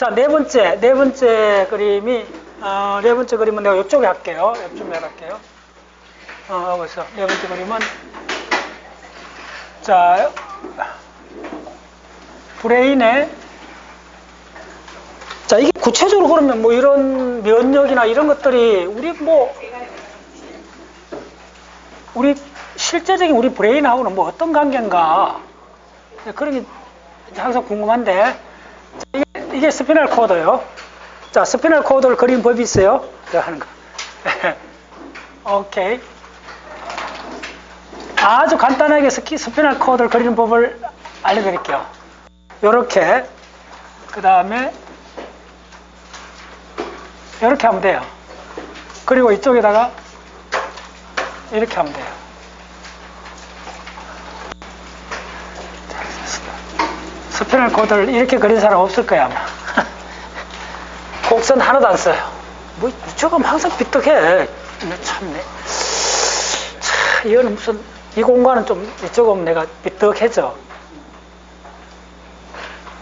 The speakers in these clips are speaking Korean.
자, 네 번째 그림이, 네 번째 그림은 내가 이쪽에 할게요. 이쪽에 할게요. 그래서 네 번째 그림은, 자, 브레인에, 자, 이게 구체적으로 그러면 뭐 이런 면역이나 이런 것들이 우리 실제적인 우리 브레인하고는 뭐 어떤 관계인가. 그런 게 항상 궁금한데, 이게 스피널 코드예요. 자, 스피널 코드를 그리는 법이 있어요. 제가 하는 거. 오케이. 아주 간단하게 스피널 코드를 그리는 법을 알려드릴게요. 요렇게, 그 다음에 이렇게 하면 돼요. 그리고 이쪽에다가 이렇게 하면 돼요. 스피널 코드를 이렇게 그린 사람 없을 거야, 아마. 곡선 하나도 안 써요. 뭐, 이쪽은 항상 삐뚤해. 참네. 참, 이거는 무슨, 이 공간은 좀, 이쪽은 내가 삐뚤해져.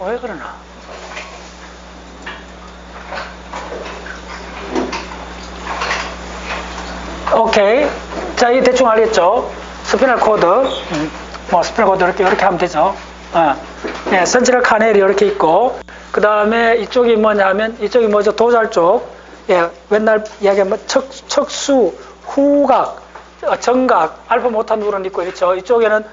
왜 그러나? 오케이. 자, 이게 대충 알겠죠? 스피널 코드. 뭐, 스피널 코드 이렇게 하면 되죠. 네, 센트럴 카넬이 이렇게 있고, 그 다음에 이쪽이 뭐냐면, 이쪽이 뭐죠? 도잘 쪽. 예, 맨날 이야기하면 척수, 후각, 정각, 알파 모타 누런 있고, 그렇죠? 이쪽에는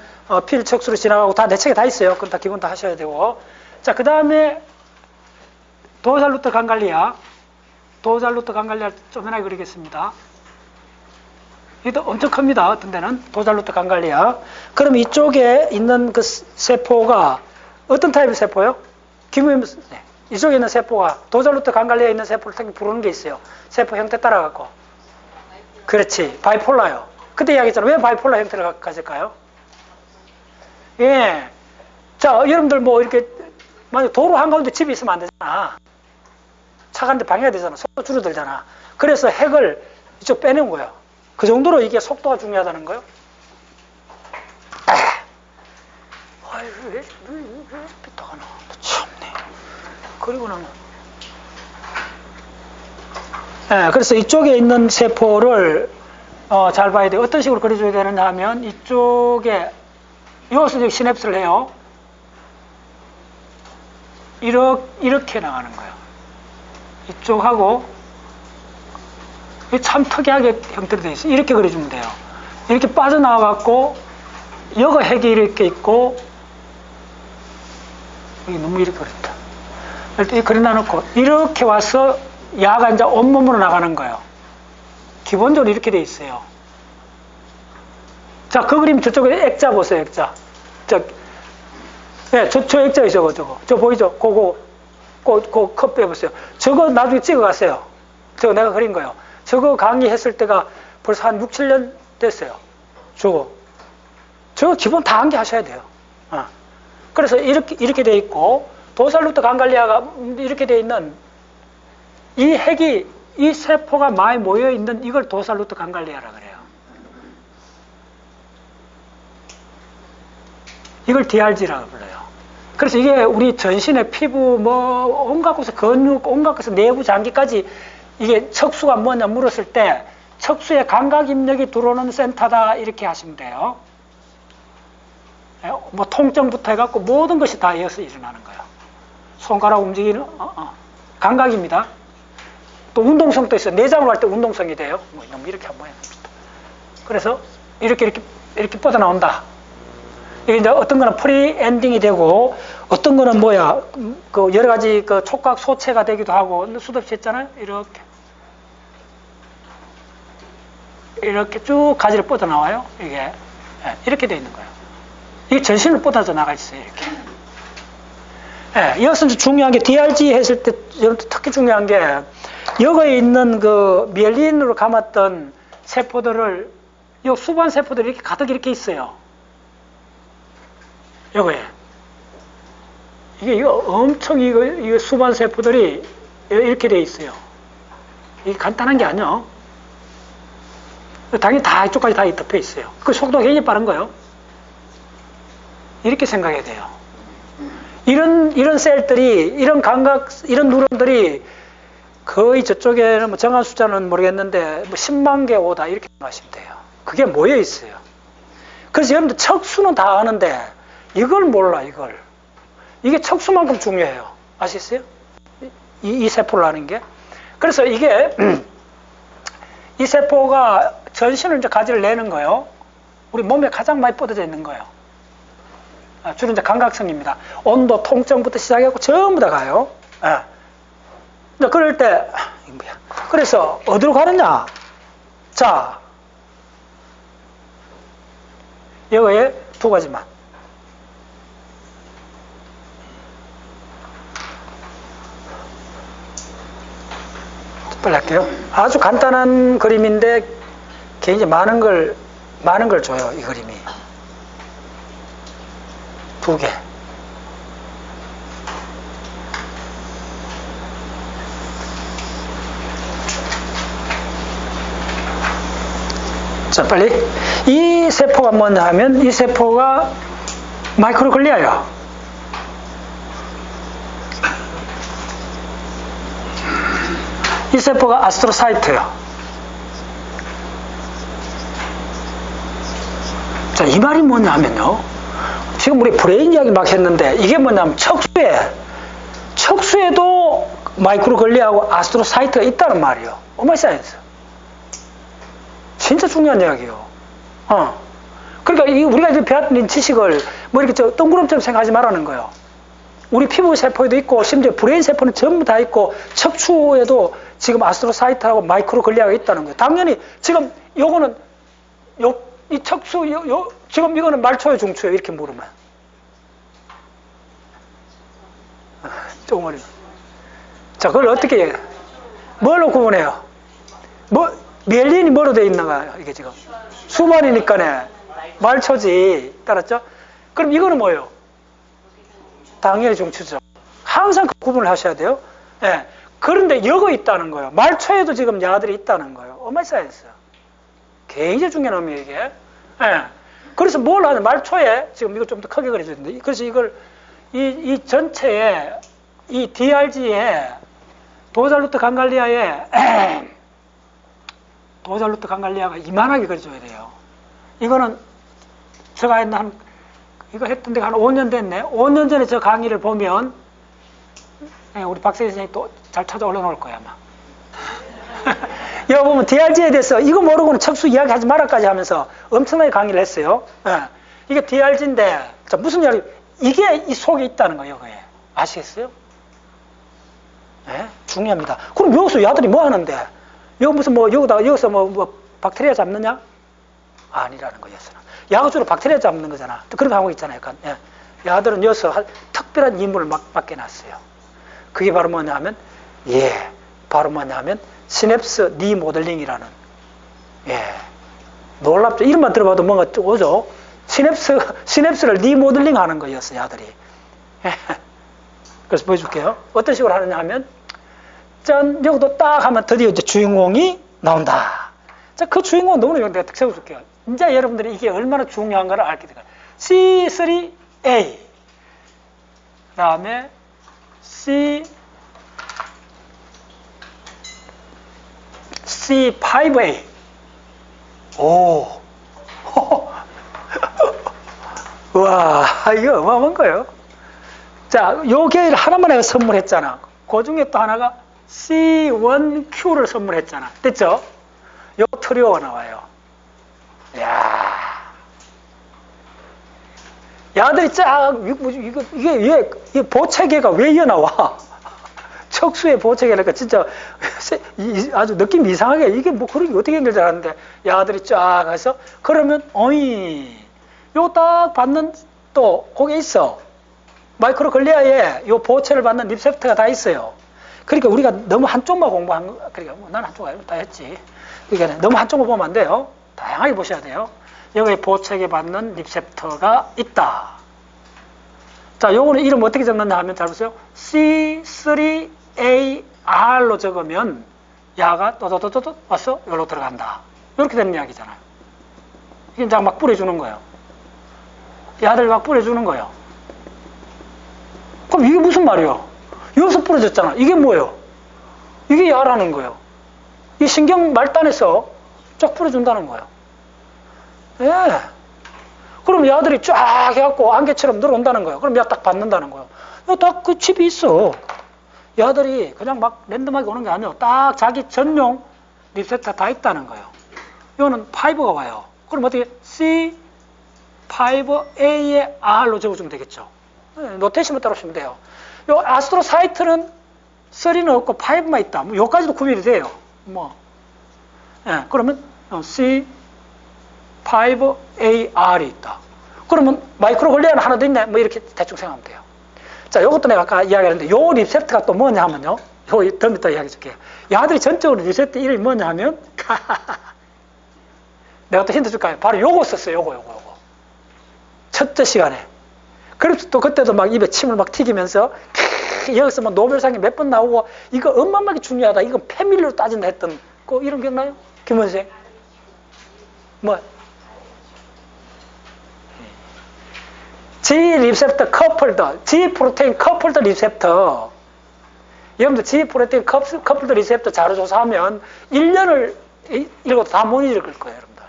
필척수로 지나가고 다 내 책에 다 있어요. 그건 다 기본 다 하셔야 되고. 자, 그 다음에 도잘 루트 강갈리아. 도잘 루트 강갈리아 좀 편하게 그리겠습니다. 이것도 엄청 큽니다. 어떤 데는 도잘 루트 강갈리아. 그럼 이쪽에 있는 그 세포가 어떤 타입의 세포요? 네. 이쪽에 있는 세포가 도잘 루트 강갈리아에 있는 세포를 특히 부르는 게 있어요. 세포 형태 따라갖고. 그렇지. 바이폴라요. 그때 이야기했잖아. 왜 바이폴라 형태를 가질까요? 예. 자, 여러분들 뭐 이렇게 만약 도로 한가운데 집이 있으면 안 되잖아. 차 가는데 방해가 되잖아. 속도 줄어들잖아. 그래서 핵을 이쪽 빼는 거예요. 그 정도로 이게 속도가 중요하다는 거예요. 왜 삐딱하 나. 참네. 그리고 나면. 네, 그래서 이쪽에 있는 세포를 잘 봐야 돼요. 어떤 식으로 그려줘야 되느냐 하면 이쪽에 이것을 시냅스를 해요. 이렇게 나가는 거예요. 이쪽하고 참 특이하게 형태로 되어 있어요. 이렇게 그려주면 돼요. 이렇게 빠져나와갖고 여기 핵이 이렇게 있고 여기 너무 이렇게 그렸다. 일단 그려놔 놓고 이렇게 와서 야가 이제 온몸으로 나가는 거예요. 기본적으로 이렇게 되어 있어요. 자, 그 그림 저쪽에 액자 보세요. 액자. 네, 저 액자에 저거. 저 보이죠? 그거 컵 빼보세요. 저거 나중에 찍어갔어요. 저거 내가 그린 거예요. 저거 강의했을 때가 벌써 한 6, 7년 됐어요. 저거 기본 다 암기하셔야 돼요. 그래서 이렇게 돼 있고, 도살 루트 강갈리아가 이렇게 돼 있는 이 핵이, 이 세포가 많이 모여 있는 이걸 도살 루트 강갈리아라 그래요. 이걸 DRG라고 불러요. 그래서 이게 우리 전신의 피부, 뭐, 온갖 곳에 근육, 온갖 곳에 내부 장기까지 이게 척수가 뭐냐 물었을 때 척수에 감각 입력이 들어오는 센터다 이렇게 하시면 돼요. 뭐 통증부터 해갖고 모든 것이 다 이어서 일어나는 거예요. 손가락 움직이는 감각입니다. 또 운동성도 있어요. 내장을 할 때 운동성이 돼요. 뭐 너무 이렇게 한 모양. 그래서 이렇게 뻗어나온다. 이게 이제 어떤 거는 프리 엔딩이 되고 어떤 거는 뭐야 그 여러 가지 그 촉각 소체가 되기도 하고 수도 없이 했잖아요. 이렇게 쭉 가지를 뻗어 나와요. 이게 이렇게 돼 있는 거예요. 이게 전신을 뻗어져 나가 있어요. 이렇게. 여기서 중요한 게 DRG 했을 때 특히 중요한 게 여기에 있는 그 미엘린으로 감았던 세포들을 이 수반 세포들이 이렇게 가득 이렇게 있어요. 여기에 이거 엄청 이거 수반 세포들이 이렇게 돼 있어요. 이게 간단한 게 아니야. 당연히 다 이쪽까지 다 덮여 있어요. 그 속도가 굉장히 빠른 거예요. 이렇게 생각해야 돼요. 이런 셀들이, 이런 감각, 이런 뉴런들이 거의 저쪽에는 뭐 정한 숫자는 모르겠는데 뭐 10만 개 오다 이렇게 생각하시면 돼요. 그게 모여 있어요. 그래서 여러분들 척수는 다 아는데 이걸 몰라, 이걸. 이게 척수만큼 중요해요. 아시겠어요? 이 세포를 아는 게. 그래서 이게 이 세포가 전신을 이제 가지를 내는 거예요. 우리 몸에 가장 많이 뻗어져 있는 거예요. 주로 이제 감각성입니다. 온도, 통증부터 시작하고 전부 다 가요. 예. 이제 그럴 때, 그래서 어디로 가느냐? 자, 여기에 두 가지만. 빨리 할게요. 아주 간단한 그림인데 굉장히 많은 걸 줘요, 이 그림이. 두 개. 자, 빨리. 이 세포가 뭐냐 하면 이 세포가 마이크로글리아예요. 이 세포가 아스트로사이트예요. 자, 이 말이 뭐냐 하면요. 지금 우리 브레인 이야기 막 했는데 이게 뭐냐면 척수에도 마이크로글리아하고 아스트로사이트가 있다는 말이에요. 오마이 사이언스. 진짜 중요한 이야기예요. 그러니까 우리가 이제 배웠던 지식을 뭐 이렇게 동그라미처럼 생각하지 말라는 거예요. 우리 피부 세포에도 있고 심지어 브레인 세포는 전부 다 있고 척추에도 지금 아스트로사이트하고 마이크로글리아가 있다는 거예요. 당연히 지금 요거는 이 척수 지금 이거는 말초예요, 중초예요? 이렇게 물으면 조금 어려워. 자, 그걸 어떻게 해요? 뭘로 구분해요? 멜린이 뭐로 되어 있나가요? 이게 지금 수만이니까네 말초지. 따랐죠? 그럼 이거는 뭐예요? 당연히 중추죠. 항상 그 구분을 하셔야 돼요. 예. 그런데 여기 있다는 거예요. 말초에도 지금 야들이 있다는 거예요. 오마이 사이언스. 굉장히 중요한 의미예요, 이게. 예. 그래서 뭘 하냐? 말초에 지금 이거 좀 더 크게 그려줬는데, 그래서 이걸 이 전체에 이 DRG에 도잘루트 강갈리아에 도잘루트 강갈리아가 이만하게 그려줘야 돼요. 이거는 제가 이거 했던 데가 한 5년 됐네. 5년 전에 저 강의를 보면 우리 박세희 선생님이 또 잘 찾아 올려놓을 거야 아마. 여기 보면 DRG에 대해서 이거 모르고는 척수 이야기하지 말아까지 하면서 엄청나게 강의를 했어요. 이게 DRG인데 자, 무슨 이야기? 이게 이 속에 있다는 거예요. 여기에. 아시겠어요? 네? 중요합니다. 그럼 여기서 야들이 뭐 하는데? 여기 무슨 여기서 뭐 박테리아 잡느냐? 아니라는 거였어요. 야가 주로 박테리아 잡는 거잖아. 그런 거 하고 있잖아요. 약간. 예. 야들은 여기서 특별한 임무를 맡겨놨어요. 그게 바로 뭐냐면 바로 뭐냐면 시냅스 리모델링이라는. 놀랍죠. 이름만 들어봐도 뭔가 오죠. 시냅스를 리모델링 하는 거였어요, 야들이. 그래서 보여줄게요. 어떤 식으로 하느냐 하면 짠, 여기도 딱 하면 드디어 이제 주인공이 나온다. 자, 그 주인공은 너무나 내가 딱 세워줄게요. 이제 여러분들이 이게 얼마나 중요한가를 알게 돼요. C3A. 그 다음에 C5A. 오. 와, 이거 어마어마한 거예요. 자, 요 계를 하나만 내가 선물했잖아. 그 중에 또 하나가 C1Q를 선물했잖아. 됐죠? 요 트리오가 나와요. 이야. 야들이 이게 보체계가 왜 이어나와? 척수의 보체계니까 진짜 아주 느낌이 이상하게 이게 뭐 그런 게 어떻게 연결 하는데 야들이 쫙 해서 그러면 요거 딱 받는 또 거기에 있어. 마이크로글리아에 요 보체를 받는 리셉터가 다 있어요. 그러니까 우리가 너무 한쪽만 공부한 거, 그러니까 난 한쪽 알고 다 했지. 그러니까 너무 한쪽만 보면 안 돼요. 다양하게 보셔야 돼요. 여기에 보체계 받는 리셉터가 있다. 자, 요거는 이름 어떻게 적느냐 하면 잘 보세요. C3AR로 적으면 야가 또또또또 와서 여기로 들어간다. 이렇게 되는 이야기잖아요. 이게 이제 막 뿌려주는 거예요. 야들 막 뿌려주는 거예요. 그럼 이게 무슨 말이야? 여기서 부러졌잖아. 이게 뭐예요? 이게 야라는 거예요. 이 신경 말단에서 쫙 풀어준다는 거예요. 예. 그럼 야들이 쫙 해갖고 안개처럼 들어온다는 거예요. 그럼 야 딱 받는다는 거예요. 딱 그 칩이 있어. 야들이 그냥 막 랜덤하게 오는 게 아니에요. 딱 자기 전용 리셉터 다 있다는 거예요. 이거는 5가 와요. 그럼 어떻게 C5A의 R로 적어주면 되겠죠. 네, 노테이션만 따라오시면 돼요. 요 아스트로 사이트는 3는 없고 5만 있다. 뭐 요까지도 구별이 돼요. 뭐. 예, 그러면 C5AR이 있다. 그러면 마이크로 걸리아는 하나 더 있네. 뭐 이렇게 대충 생각하면 돼요. 자, 요것도 내가 아까 이야기했는데 요 리셉터가 또 뭐냐 하면요. 요 더 이따 이야기해 줄게요. 야들이 전적으로 리셉터 이름이 뭐냐 하면 내가 또 힌트 줄까요? 바로 요거 썼어요. 요거. 첫째 시간에. 그래서 또 그때도 막 입에 침을 막 튀기면서 여기서 뭐 노벨상이 몇 번 나오고 이거 어마어마하게 중요하다. 이건 패밀리로 따진다 했던 그 이름 기억나요? 김 원생? 뭐? G 리셉터 커플더, G 프로테인 커플더 리셉터. 여러분들 G 프로테인 커플더 리셉터 자료 조사하면 1년을 읽어도 다 못 읽을 거예요, 여러분들.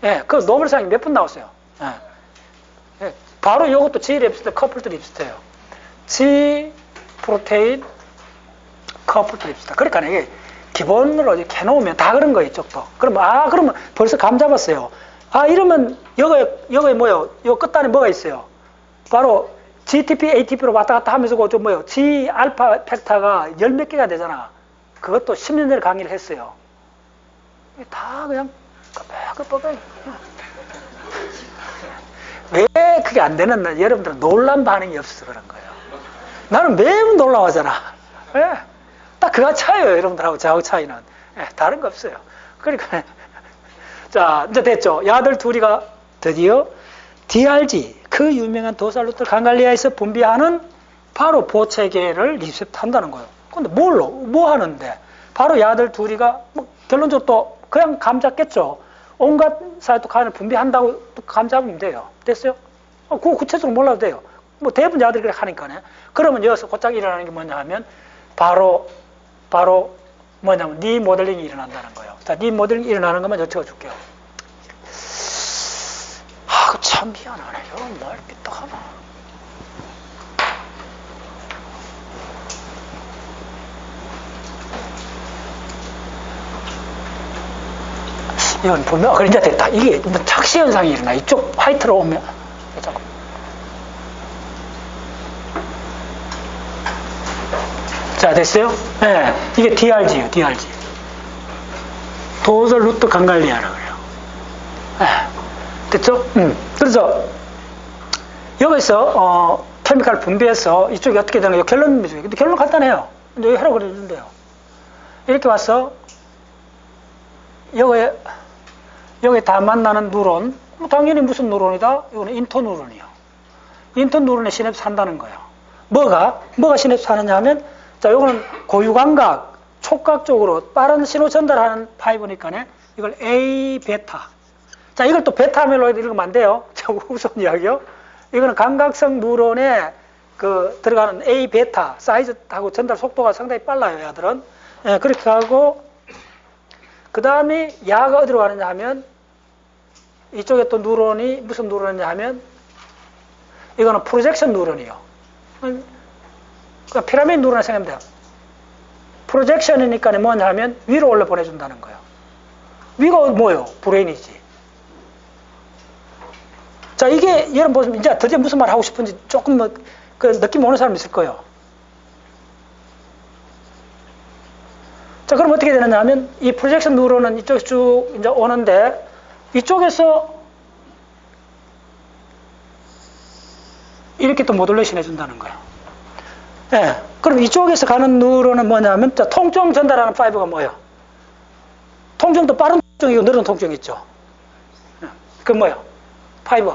예, 그 노벨상이 몇 번 나왔어요. 예. 예, 바로 이것도 G 리셉터 커플더 리셉터예요. G 프로테인 커플더 리셉터. 그러니까 이게 기본으로 이렇게 해놓으면 다 그런 거예요, 이쪽도. 그러면, 그러면 벌써 감 잡았어요. 이러면, 여기 뭐요? 요 끝단에 뭐가 있어요? 바로 GTP, ATP로 왔다 갔다 하면서 그 뭐요? G 알파 팩타가 열 몇 개가 되잖아. 그것도 10년 전에 강의를 했어요. 다 그냥, 뻐벅. 왜 그게 안 되는, 여러분들은 놀란 반응이 없어서 그런 거예요. 나는 매우 놀라워하잖아. 예. 딱 그가 차이요, 여러분들하고 저하고 차이는. 예, 다른 거 없어요. 그러니까, 자, 이제 됐죠. 야들 둘이가 드디어 DRG, 그 유명한 도살루트 강갈리아에서 분비하는 바로 보체계를 리셉트한다는 거예요. 근데 뭐 하는데? 바로 야들 둘이가 뭐 결론적으로 또 그냥 감 잡겠죠. 온갖 사이토카인을 분비한다고 감 잡으면 돼요. 됐어요? 그거 구체적으로 몰라도 돼요. 뭐 대부분 야들이 그렇게 하니까요. 그러면 여기서 곧장 일어나는 게 뭐냐 하면 바로 뭐냐면 니 모델링이 일어난다는 거예요. 자, 니 모델링이 일어나는 것만 여쭤줄게요. 참 미안하네요. 뭘 삐딱하나. 이건 보면 그래 이제 됐다. 이게 착시 현상이 일어나. 이쪽 화이트로 오면 자, 됐어요? 네, 이게 DRG예요. DRG. 도설 루트 강갈리아라고 그래요. 네, 됐죠? 그래서 여기서 케미칼 분비해서 이쪽이 어떻게 되는 거예요? 결론입니다. 근데 결론 간단해요. 여기 하라고 그러는데요. 이렇게 와서 여기에 다 만나는 뉴런, 당연히 무슨 뉴런이다? 이거는 인터뉴런이요. 인터뉴런에 시냅스 한다는 거예요. 뭐가 시냅스 하느냐 하면, 자, 요거는 고유감각, 촉각 쪽으로 빠른 신호 전달하는 파이브니까네. 이걸 A, 베타. 자, 이걸 또 베타 아밀로이드 읽으면 안 돼요. 자, 우선 이야기요. 이거는 감각성 뉴런에 들어가는 A, 베타 사이즈하고 전달 속도가 상당히 빨라요, 야들은. 예, 그렇게 하고, 그 다음에 야가 어디로 가느냐 하면, 이쪽에 또 뉴런이 무슨 뉴런이냐 하면, 이거는 프로젝션 뉴런이요. 그러니까 피라미드 뉴런을 생각하면 돼요. 프로젝션이니까 뭐냐 하면 위로 올려 보내준다는 거예요. 위가 뭐예요? 브레인이지. 자, 이게 여러분 보시면 이제 드디어 무슨 말 하고 싶은지 조금 그 느낌 오는 사람 있을 거예요. 자, 그럼 어떻게 되느냐 하면 이 프로젝션 뉴런은 이쪽에서 쭉 이제 오는데 이쪽에서 이렇게 또 모듈레이션 해준다는 거예요. 예. 그럼 이쪽에서 가는 뉴런은 뭐냐면, 자, 통증 전달하는 파이브가 뭐예요? 통증도 빠른 통증이고 느린 통증 있죠. 예. 그 뭐예요? 파이브.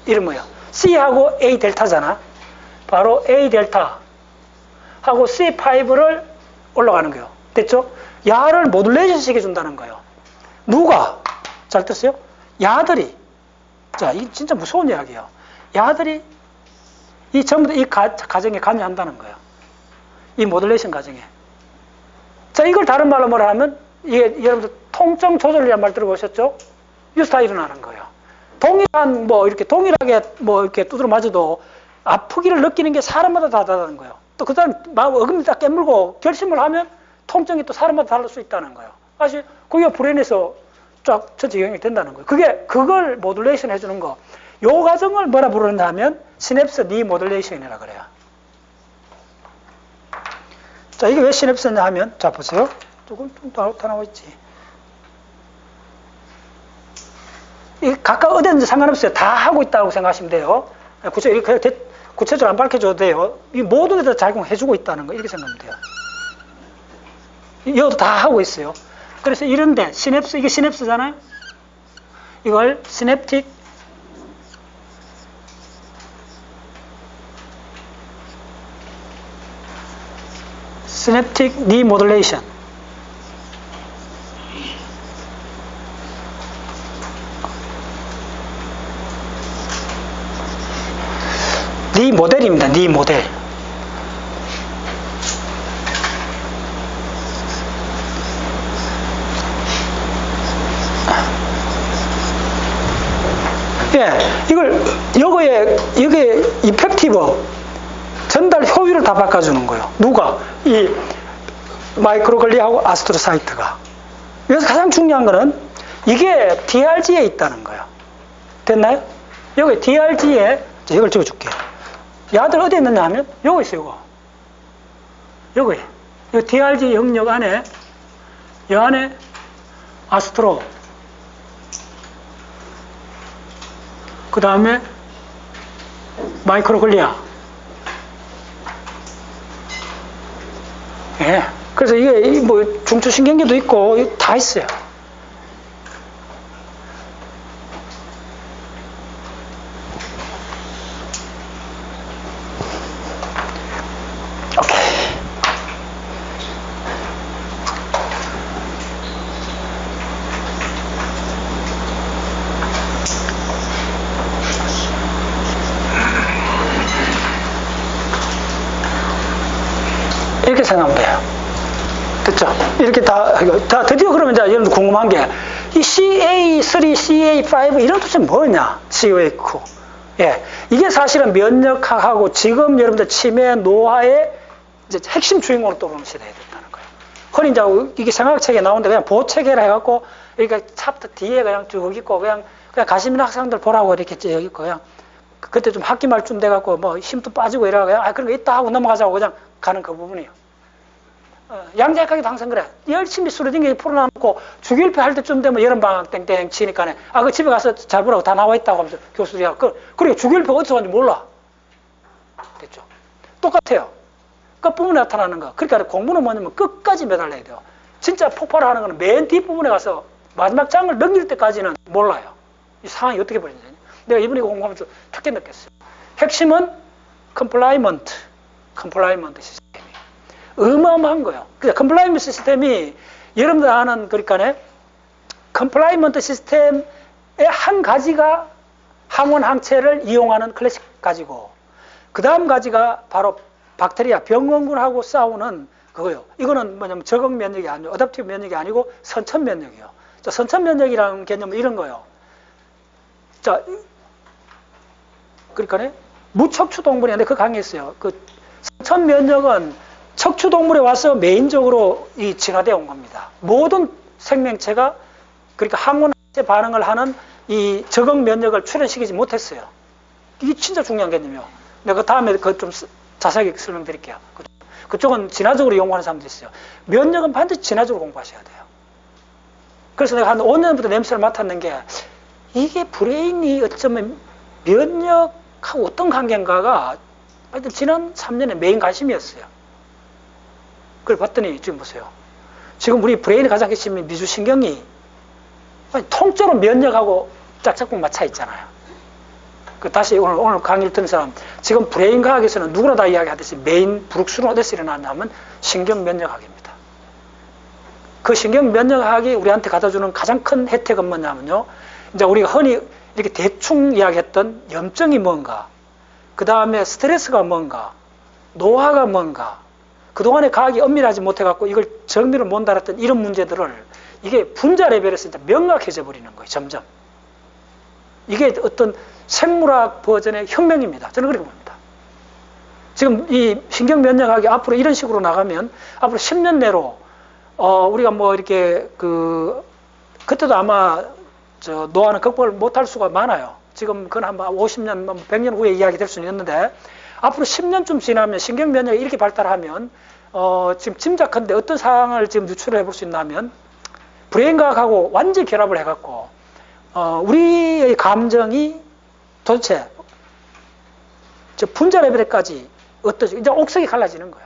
이름 뭐예요? C하고 A 델타잖아. 바로 A 델타 하고 C5를 올라가는 거예요. 됐죠? 야를 모듈레이션 시켜준다는 거예요. 누가? 잘 됐어요? 야들이. 자, 이게 진짜 무서운 이야기예요. 야들이 이 전부 다 이 과정에 관여한다는 거예요. 이 모듈레이션 과정에. 자, 이걸 다른 말로 뭐라 하면, 이게 여러분들 통증 조절이라는 말 들어보셨죠? 여기서 다 일어나는 거예요. 동일한, 이렇게 동일하게 이렇게 두드려 맞아도 아프기를 느끼는 게 사람마다 다 다르다는 거예요. 또 그 다음 마음 어금니 딱 깨물고 결심을 하면 통증이 또 사람마다 다를 수 있다는 거예요. 사실 그게 브레인에서 쫙 전체 영향이 된다는 거예요. 그걸 모듈레이션 해주는 거. 요 과정을 뭐라 부르는가 하면 시냅스 리모듈레이션이라 그래요. 자, 이게 왜 시냅스냐 하면, 자, 보세요. 조금 더 나와 있지. 이 각각 어디든지 상관없어요. 다 하고 있다고 생각하시면 돼요. 구체적으로 안 밝혀줘도 돼요. 이 모든 게 다 작용해주고 있다는 거, 이렇게 생각하면 돼요. 이것도 다 하고 있어요. 그래서 이런데, 시냅스, 이게 시냅스잖아요? 이걸 시냅틱 리모듈레이션. 리모델입니다. 리모델. 예, 이게 이펙티브 전달 효율을 다 바꿔주는 거예요. 누가? 이 마이크로글리아하고 아스트로사이트가. 여기서 가장 중요한 거는 이게 DRG에 있다는 거예요. 됐나요? 여기 DRG에, 이걸 찍어줄게요. 야들 어디에 있느냐 하면, 여기 있어요, 이거. 여기 DRG 영역 안에, 이 안에 아스트로, 그 다음에 마이크로글리아. 예. 그래서 이게 중추신경계도 있고 다 있어요. 오케이. 이렇게 생각하면 돼요. 됐죠? 이렇게 다 드디어 그러면 이제 여러분들 궁금한 게, 이 CA3, CA5 이런 뜻은 뭐냐? COA9. 예. 이게 사실은 면역학하고 지금 여러분들 치매, 노화의 이제 핵심 주인공으로 떠오르시야 된다는 거예요. 흔히 이제 이게 생각책에 나오는데 그냥 보체계라 해갖고, 그러니까 챕터 뒤에 그냥 쭉 있고, 그냥 가시민 학생들 보라고 이렇게 쭉 있고, 그냥 그때 좀 학기 말쯤 돼갖고 힘도 빠지고 이러고, 그냥 그런 거 있다 하고 넘어가자고 그냥 가는 그 부분이에요. 양자역학이 항상 그래. 열심히 수료등기 풀어놔놓고 주기율표 할 때쯤 되면 여름방학 땡땡 치니까 그 집에 가서 잘 보라고 다 나와 있다고 하면서 교수들이 그리고 주기율표 어디서 왔는지 몰라. 됐죠? 똑같아요. 끝부분에 나타나는 거. 그러니까 공부는 뭐냐면 끝까지 매달려야 돼요. 진짜 폭발하는 거는 맨 뒷부분에 가서 마지막 장을 넘길 때까지는 몰라요. 이 상황이 어떻게 벌어지는지. 내가 이번에 공부하면서 특히 느꼈어요. 핵심은 컴플라이먼트 시스템. 어마어마한 거예요. 그러니까 컴플라이먼트 시스템이 여러분들 아는, 그러니까 컴플라이먼트 시스템의 한 가지가 항원 항체를 이용하는 클래식 가지고, 그 다음 가지가 바로 박테리아 병원군하고 싸우는 그거예요. 이거는 뭐냐면 적응 면역이 아니고 어댑티브 면역이 아니고 선천 면역이에요. 자, 선천 면역이라는 개념은 이런 거예요. 자, 그러니까 무척추 동물인데 그 강의했어요. 그 선천 면역은 척추동물에 와서 메인적으로 이 진화되어 온 겁니다. 모든 생명체가 그러니까 항원항체 반응을 하는 이 적응 면역을 출현시키지 못했어요. 이게 진짜 중요한 개념이에요. 내가 다음에 좀 자세하게 설명드릴게요. 그쪽은 진화적으로 연구하는 사람도 있어요. 면역은 반드시 진화적으로 공부하셔야 돼요. 그래서 내가 한 5년부터 냄새를 맡았는 게, 이게 브레인이 어쩌면 면역하고 어떤 관계인가가 하여튼 지난 3년에 메인 관심이었어요. 그걸 봤더니 지금 보세요. 지금 우리 브레인의 가장 핵심인 미주신경이 통째로 면역하고 짝짝꿍 맞춰 있잖아요. 다시 오늘 강의를 듣는 사람, 지금 브레인 과학에서는 누구나 다 이야기하듯이 메인 브룩스는 어디서 일어났냐면 신경면역학입니다. 그 신경면역학이 우리한테 가져주는 가장 큰 혜택은 뭐냐면요, 이제 우리가 흔히 이렇게 대충 이야기했던 염증이 뭔가, 그 다음에 스트레스가 뭔가, 노화가 뭔가, 그동안에 과학이 엄밀하지 못해갖고 이걸 정밀을 못 알았던 이런 문제들을 이게 분자 레벨에서 이제 명확해져 버리는 거예요, 점점. 이게 어떤 생물학 버전의 혁명입니다. 저는 그렇게 봅니다. 지금 이 신경면역학이 앞으로 이런 식으로 나가면 앞으로 10년 내로 우리가 뭐 이렇게 그때도 아마 노화는 극복을 못할 수가 많아요. 지금 그건 한 50년, 100년 후에 이야기 될 수는 있는데 앞으로 10년쯤 지나면 신경면역이 이렇게 발달하면 지금 짐작한데 어떤 상황을 지금 유출해 볼 수 있냐면 브레인과학하고 완전히 결합을 해갖고 우리의 감정이 도대체 저 분자 레벨까지 어떠지? 이제 옥석이 갈라지는 거야.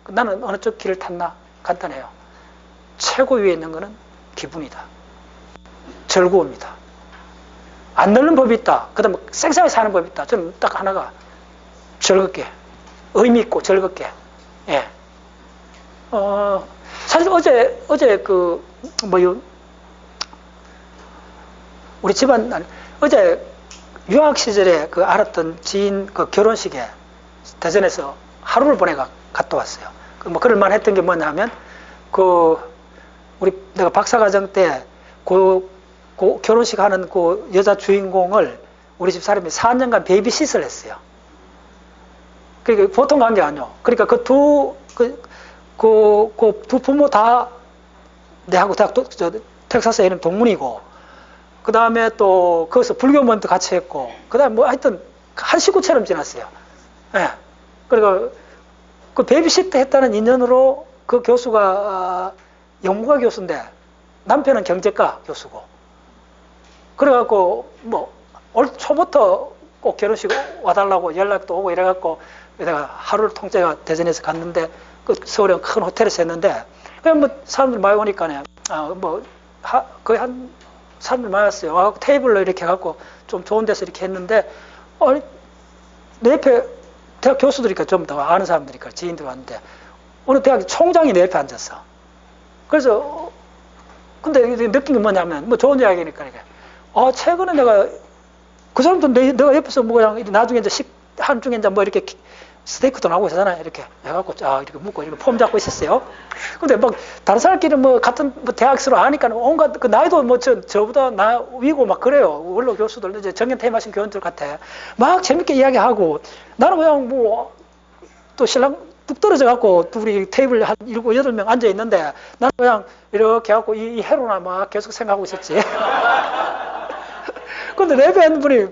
나는 어느 쪽 길을 탔나? 간단해요. 최고 위에 있는 거는 기분이다. 즐거움이다. 안 넣는 법이 있다. 그 다음에 쌩쌩하게 사는 법이 있다. 저는 딱 하나가 즐겁게, 의미 있고 즐겁게. 예. 사실 어제 우리 집안, 어제 유학 시절에 알았던 지인 결혼식에 대전에서 하루를 갔다 왔어요. 그럴만 했던 게 뭐냐면, 내가 박사과정 때 결혼식 하는 여자 주인공을 우리 집 사람이 4년간 베이비시터를 했어요. 그러니까 보통 관계 아니요. 그러니까 두 부모 다 내하고 텍사스 A&M 동문이고, 그 다음에 또 거기서 불교문도 같이 했고, 그 다음에 뭐 하여튼 한 식구처럼 지났어요. 예. 그리고 베이비시터 했다는 인연으로 그 교수가 영문과 교수인데 남편은 경제과 교수고, 그래갖고 올 초부터 꼭 결혼식 와달라고 연락도 오고 이래갖고 내가 하루를 통째가 대전에서 갔는데 서울에 큰 호텔에서 했는데 그냥 사람들 많이 오니까 거의 한 사람들 많이 왔어요. 와갖고 테이블로 이렇게 해갖고 좀 좋은 데서 이렇게 했는데 내 옆에 대학 교수들이니까 좀 더 아는 사람들이니까 지인들 왔는데 어느 대학 총장이 내 옆에 앉았어. 그래서 근데 느낀 게 뭐냐면 좋은 이야기니까 이게 최근에 내가 그 사람도 내가 옆에서 그냥 나중에 이제 한중에 이제 이렇게 스테이크도 나오고 있잖아요. 이렇게 해갖고 이렇게 묶고 이렇게 폼 잡고 있었어요. 근데 다른 사람끼리 같은 대학생으로 아니까 온갖 나이도 저보다 나 위고 막 그래요. 원로 교수들 이제 정년퇴임하신 교원들 같아. 막 재밌게 이야기하고 나는 그냥 또 신랑 뚝 떨어져갖고 둘이 테이블 한 7, 8명 앉아 있는데 나는 그냥 이렇게 해갖고 이 해로나 막 계속 생각하고 있었지. 근데 내 옆에 있는 분이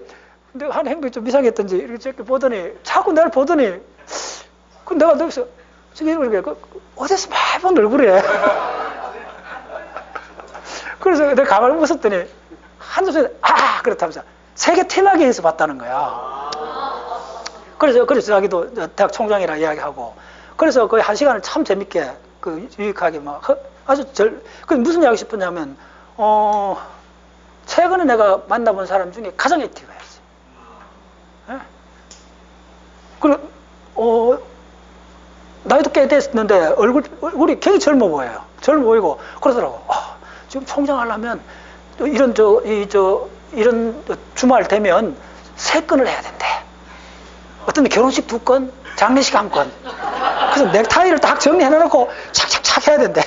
근데 한 행동이 좀 이상했던지 이렇게 보더니 자꾸 나를 보더니 내가 여기서 이렇게 어디서 많이 본 얼굴이래. 그래서 내가 가만히 웃었더니 한숨에 그렇다면서 세계 테마계에서 봤다는 거야. 그래서 자기도 대학 총장이라 이야기하고 그래서 거의 1시간을 참 재밌게 유익하게 아주 무슨 이야기 싶었냐면 최근에 내가 만나본 사람 중에 가장 액티브했어요. 예? 그리고 나이도 꽤 됐는데 얼굴이 굉장히 젊어 보여요. 젊어 보이고 그러더라고. 지금 총장 하려면 이런 주말 되면 3건을 해야 된대. 어떤 결혼식 2건, 장례식 1건. 그래서 넥타이를 딱 정리해놓고 착착착 해야 된대.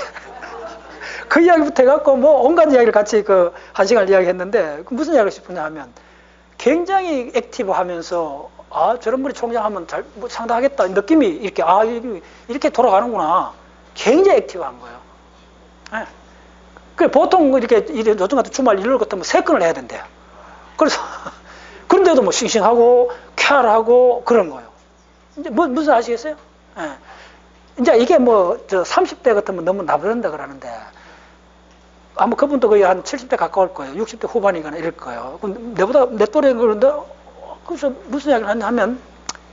그 이야기부터 해갖고 온갖 이야기를 같이 1시간을 이야기했는데 무슨 이야기를 싶으냐 하면 굉장히 액티브하면서 저런 분이 총장하면 상당하겠다 느낌이 이렇게 돌아가는구나. 굉장히 액티브한 거예요. 네. 그래 보통 이렇게 요즘 같은 주말 일요일 같으면 3건을 해야 된대요. 그래서 그런데도 싱싱하고 쾌활하고 그런 거예요. 이제 무슨 아시겠어요? 네. 이제 이게 30대 같으면 너무 나부른다 그러는데 아마 그분도 거의 한 70대 가까울 거예요. 60대 후반이거나 이럴 거예요. 내보다 내 또래인 그런데 그래서 무슨 이야기를 하면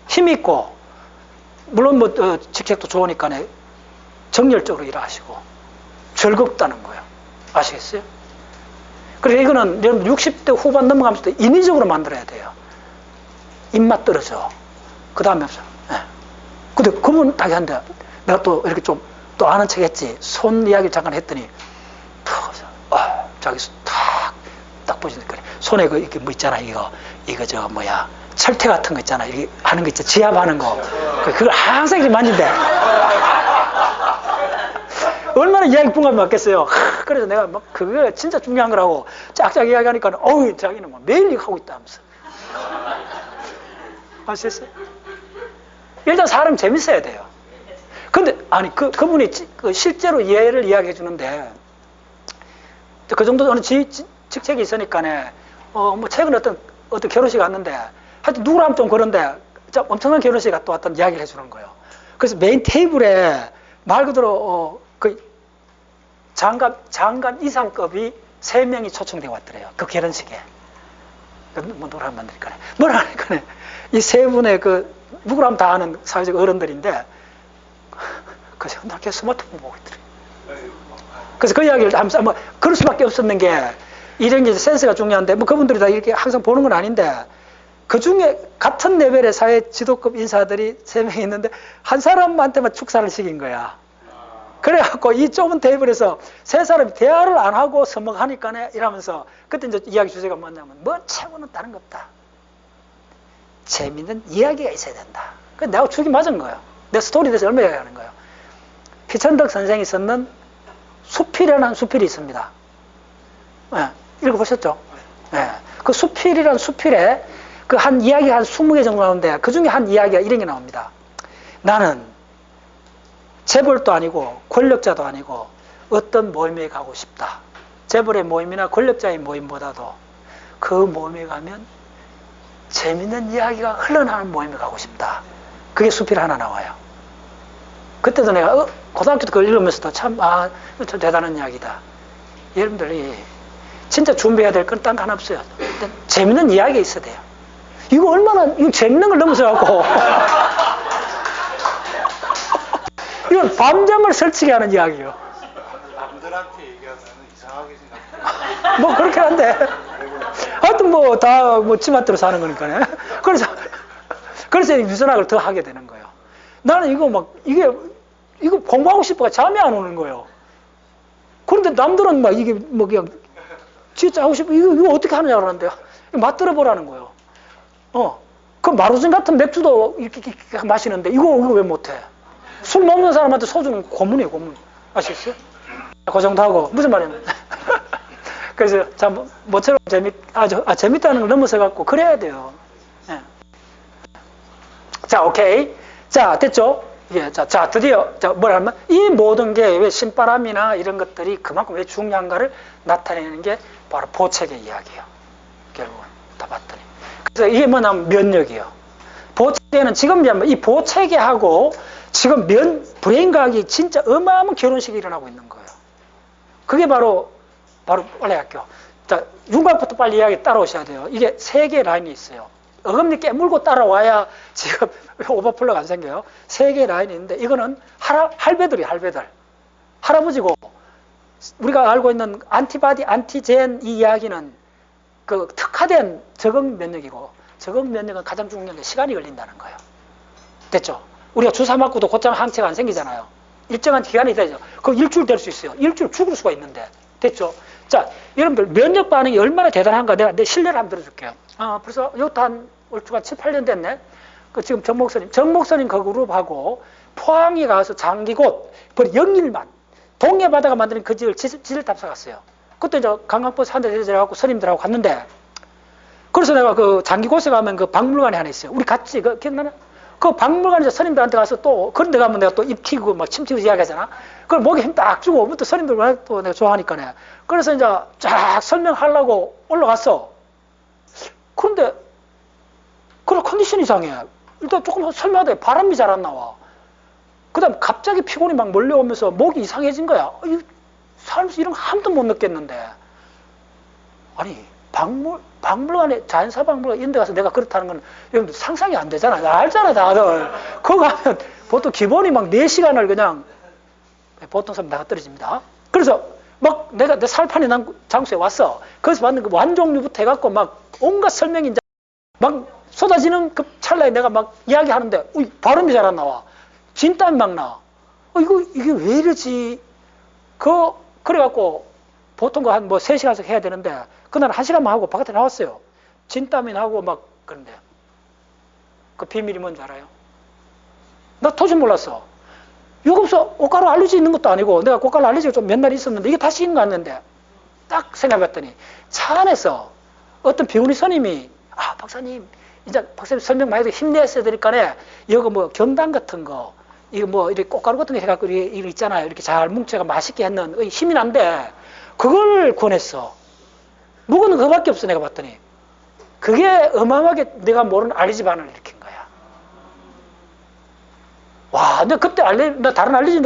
힘이 있고 물론 직책도 좋으니까 정열적으로 일하시고 즐겁다는 거예요. 아시겠어요? 그래서 이거는 60대 후반 넘어가면서 인위적으로 만들어야 돼요. 입맛 떨어져. 그 다음에 근데 그분 딱 한데 내가 또 이렇게 좀 또 아는 척 했지. 손 이야기를 잠깐 했더니 자기 딱 보시니까 손에 이렇게 있잖아. 이거 철퇴 같은 거 있잖아. 이렇게 하는 거 있잖아. 지압하는 거. 그걸 항상 이렇게 만진대. 얼마나 이야기 붕감이 맞겠어요. 그래서 내가 막 그거 진짜 중요한 거라고 짝짝 이야기하니까 어우 자기는 뭐 매일 이거 하고 있다 하면서. 아시겠어요? 일단 사람 재밌어야 돼요. 근데 아니 그분이 실제로 예를 이야기해 주는데 그 정도 어느 직책이 있으니까네 뭐 최근에 어떤 결혼식 갔는데 하여튼 누구랑 좀 그런데 엄청난 결혼식 갔다 왔다는 이야기를 해주는 거예요. 그래서 메인 테이블에 말 그대로 그 장관 이상급이 3명이 초청되어 왔더래요. 그 결혼식에. 뭐 누구랑 만드니까네. 뭐라 하니까네. 이 3분의 누구랑 다 아는 사회적 어른들인데 그래서 나 계속 스마트폰 보고 있더래요. 그래서 그 이야기를 하면서 뭐 그럴 수밖에 없었는 게 이런 게 센스가 중요한데 뭐 그분들이 다 이렇게 항상 보는 건 아닌데 그 중에 같은 레벨의 사회 지도급 인사들이 3명이 있는데 한 사람한테만 축사를 시킨 거야. 그래갖고 이 좁은 테이블에서 3사람이 대화를 안 하고 서먹하니까네 이러면서 그때 이제 이야기 주제가 뭐냐면 뭐 최고는 다른 거 없다. 재밌는 이야기가 있어야 된다. 그래서 내가 죽이 맞은 거예요. 내 스토리에 대해서 얼마나 이야기하는 거예요. 피천덕 선생이 썼는 수필이라는 수필이 있습니다. 네, 읽어보셨죠? 네. 그 수필이라는 수필에 그 한 이야기가 한 20개 정도 나오는데 그 중에 한 이야기가 이런 게 나옵니다. 나는 재벌도 아니고 권력자도 아니고 어떤 모임에 가고 싶다. 재벌의 모임이나 권력자의 모임보다도 그 모임에 가면 재밌는 이야기가 흘러나오는 모임에 가고 싶다. 그게 수필 하나 나와요. 그때도 내가 고등학교 때 그걸 읽으면서도 참 대단한 이야기다. 여러분들이 진짜 준비해야 될 건 딴 거 하나 없어요. 재밌는 이야기가 있어야 돼요. 이거 재밌는 걸 넘어서 갖고 이건 밤잠을 설치게 하는 이야기예요. 남들한테 얘기하면 이상하게 생각해요. 뭐 그렇긴 한데 하여튼 뭐 다 뭐 지맛대로 사는 거니까요. 그래서 유선학을 더 하게 되는 거예요. 나는 이거 공부하고 싶어가 잠이 안 오는 거예요. 그런데 남들은 막 이게 뭐 그냥 진짜 하고 싶어 이거 어떻게 하느냐 그러는데요. 맛들어 보라는 거예요. 그 마루진 같은 맥주도 이렇게 마시는데 이거 왜 못해? 술 먹는 사람한테 소주는 고문이에요, 고문. 아시겠어요? 그 정도 하고 무슨 말이냐면 그래서 참 모처럼 재밌다는 걸 넘어서 갖고 그래야 돼요. 네. 자, 오케이. 자, 됐죠? 예, 자, 드디어 뭐라 하면 이 모든 게 왜 신바람이나 이런 것들이 그만큼 왜 중요한가를 나타내는 게 바로 보책의 이야기예요. 결국은 다 봤더니. 그래서 이게 뭐냐면 면역이에요. 보책에는 지금 이 보체계하고 지금 브레인과학이 진짜 어마어마한 결혼식이 일어나고 있는 거예요. 그게 바로 원래 학교. 자, 윤곽부터 빨리 이야기 따라오셔야 돼요. 이게 3개의 라인이 있어요. 어금니 깨물고 따라와야 지금 오버플러가 안 생겨요. 3개의 라인이 있는데 이거는 할배들이 할배들. 할아버지고 우리가 알고 있는 안티바디, 안티젠 이 이야기는 그 특화된 적응 면역이고 적응 면역은 가장 중요한 게 시간이 걸린다는 거예요. 됐죠? 우리가 주사 맞고도 곧장 항체가 안 생기잖아요. 일정한 기간이 되죠. 그 일주일 될 수 있어요. 일주일 죽을 수가 있는데. 됐죠? 자, 여러분들 면역 반응이 얼마나 대단한가 내가 내 신뢰를 한번 들어줄게요. 벌써 이것도 한 얼추가 7, 8년 됐네. 그 지금 정 목사님 그 그룹하고 포항에 가서 장기곳 거의 0일만 동해 바다가 만드는 그 지을 지질탑사 갔어요. 그때 이제 관광버스 한 대 대절하고 스님들하고 갔는데 그래서 내가 그 장기곳에 가면 그 박물관이 하나 있어요. 우리 같이 기억나나? 그 박물관에서 스님들한테 가서 또 그런 데 가면 내가 또 입 튀고 막 침 튀고 이야기하잖아. 그걸 목에 힘 딱 주고 또 스님들 또 내가 좋아하니까 그래서 이제 쫙 설명하려고 올라갔어. 그런데 그런 컨디션이 이상해. 일단 조금 설명하다 바람이 잘 안 나와. 그 다음 갑자기 피곤이 막 몰려오면서 목이 이상해진 거야. 살면서 이런 거 한 번도 못 느꼈는데. 아니 박물관에 자연사박물관 이런 데 가서 내가 그렇다는 건 여러분들 상상이 안 되잖아. 나 알잖아 다들. 거기 가면 보통 기본이 막 4시간을 그냥 보통 사람 나가 떨어집니다. 그래서 막 내가 내 살판이 난 장소에 왔어. 거기서 받는 그 완종류부터 해갖고 막 온갖 설명이 이제 막 쏟아지는 그 찰나에 내가 막 이야기하는데 발음이 잘 안 나와. 진땀이 막 나. 이게 왜 이러지? 그래갖고 보통 한 3시간씩 해야 되는데 그날 1시간만 하고 바깥에 나왔어요. 진땀이 나고 막 그런데 그 비밀이 뭔지 알아요? 나 도저히 몰랐어. 요금소 꽃가루 알러지 있는 것도 아니고 내가 꽃가루 알러지가 좀 몇 날 있었는데 이게 다시 있는 거 같는데 딱 생각해봤더니 차 안에서 어떤 비구니 스님이 박사님 이제 박사님 설명 많이 해도 힘내셔야 되니까네 이거 뭐 경단 같은 거 이거 뭐 이렇게 꽃가루 같은 거 해갖고 이거 있잖아요. 이렇게 잘 뭉쳐가 맛있게 했는 힘이 난데 그걸 권했어. 묵은 그거밖에 없어. 내가 봤더니 그게 어마어마하게 내가 모르는 알러지 반응을 일으킨 거야. 와, 내가 그때 나 다른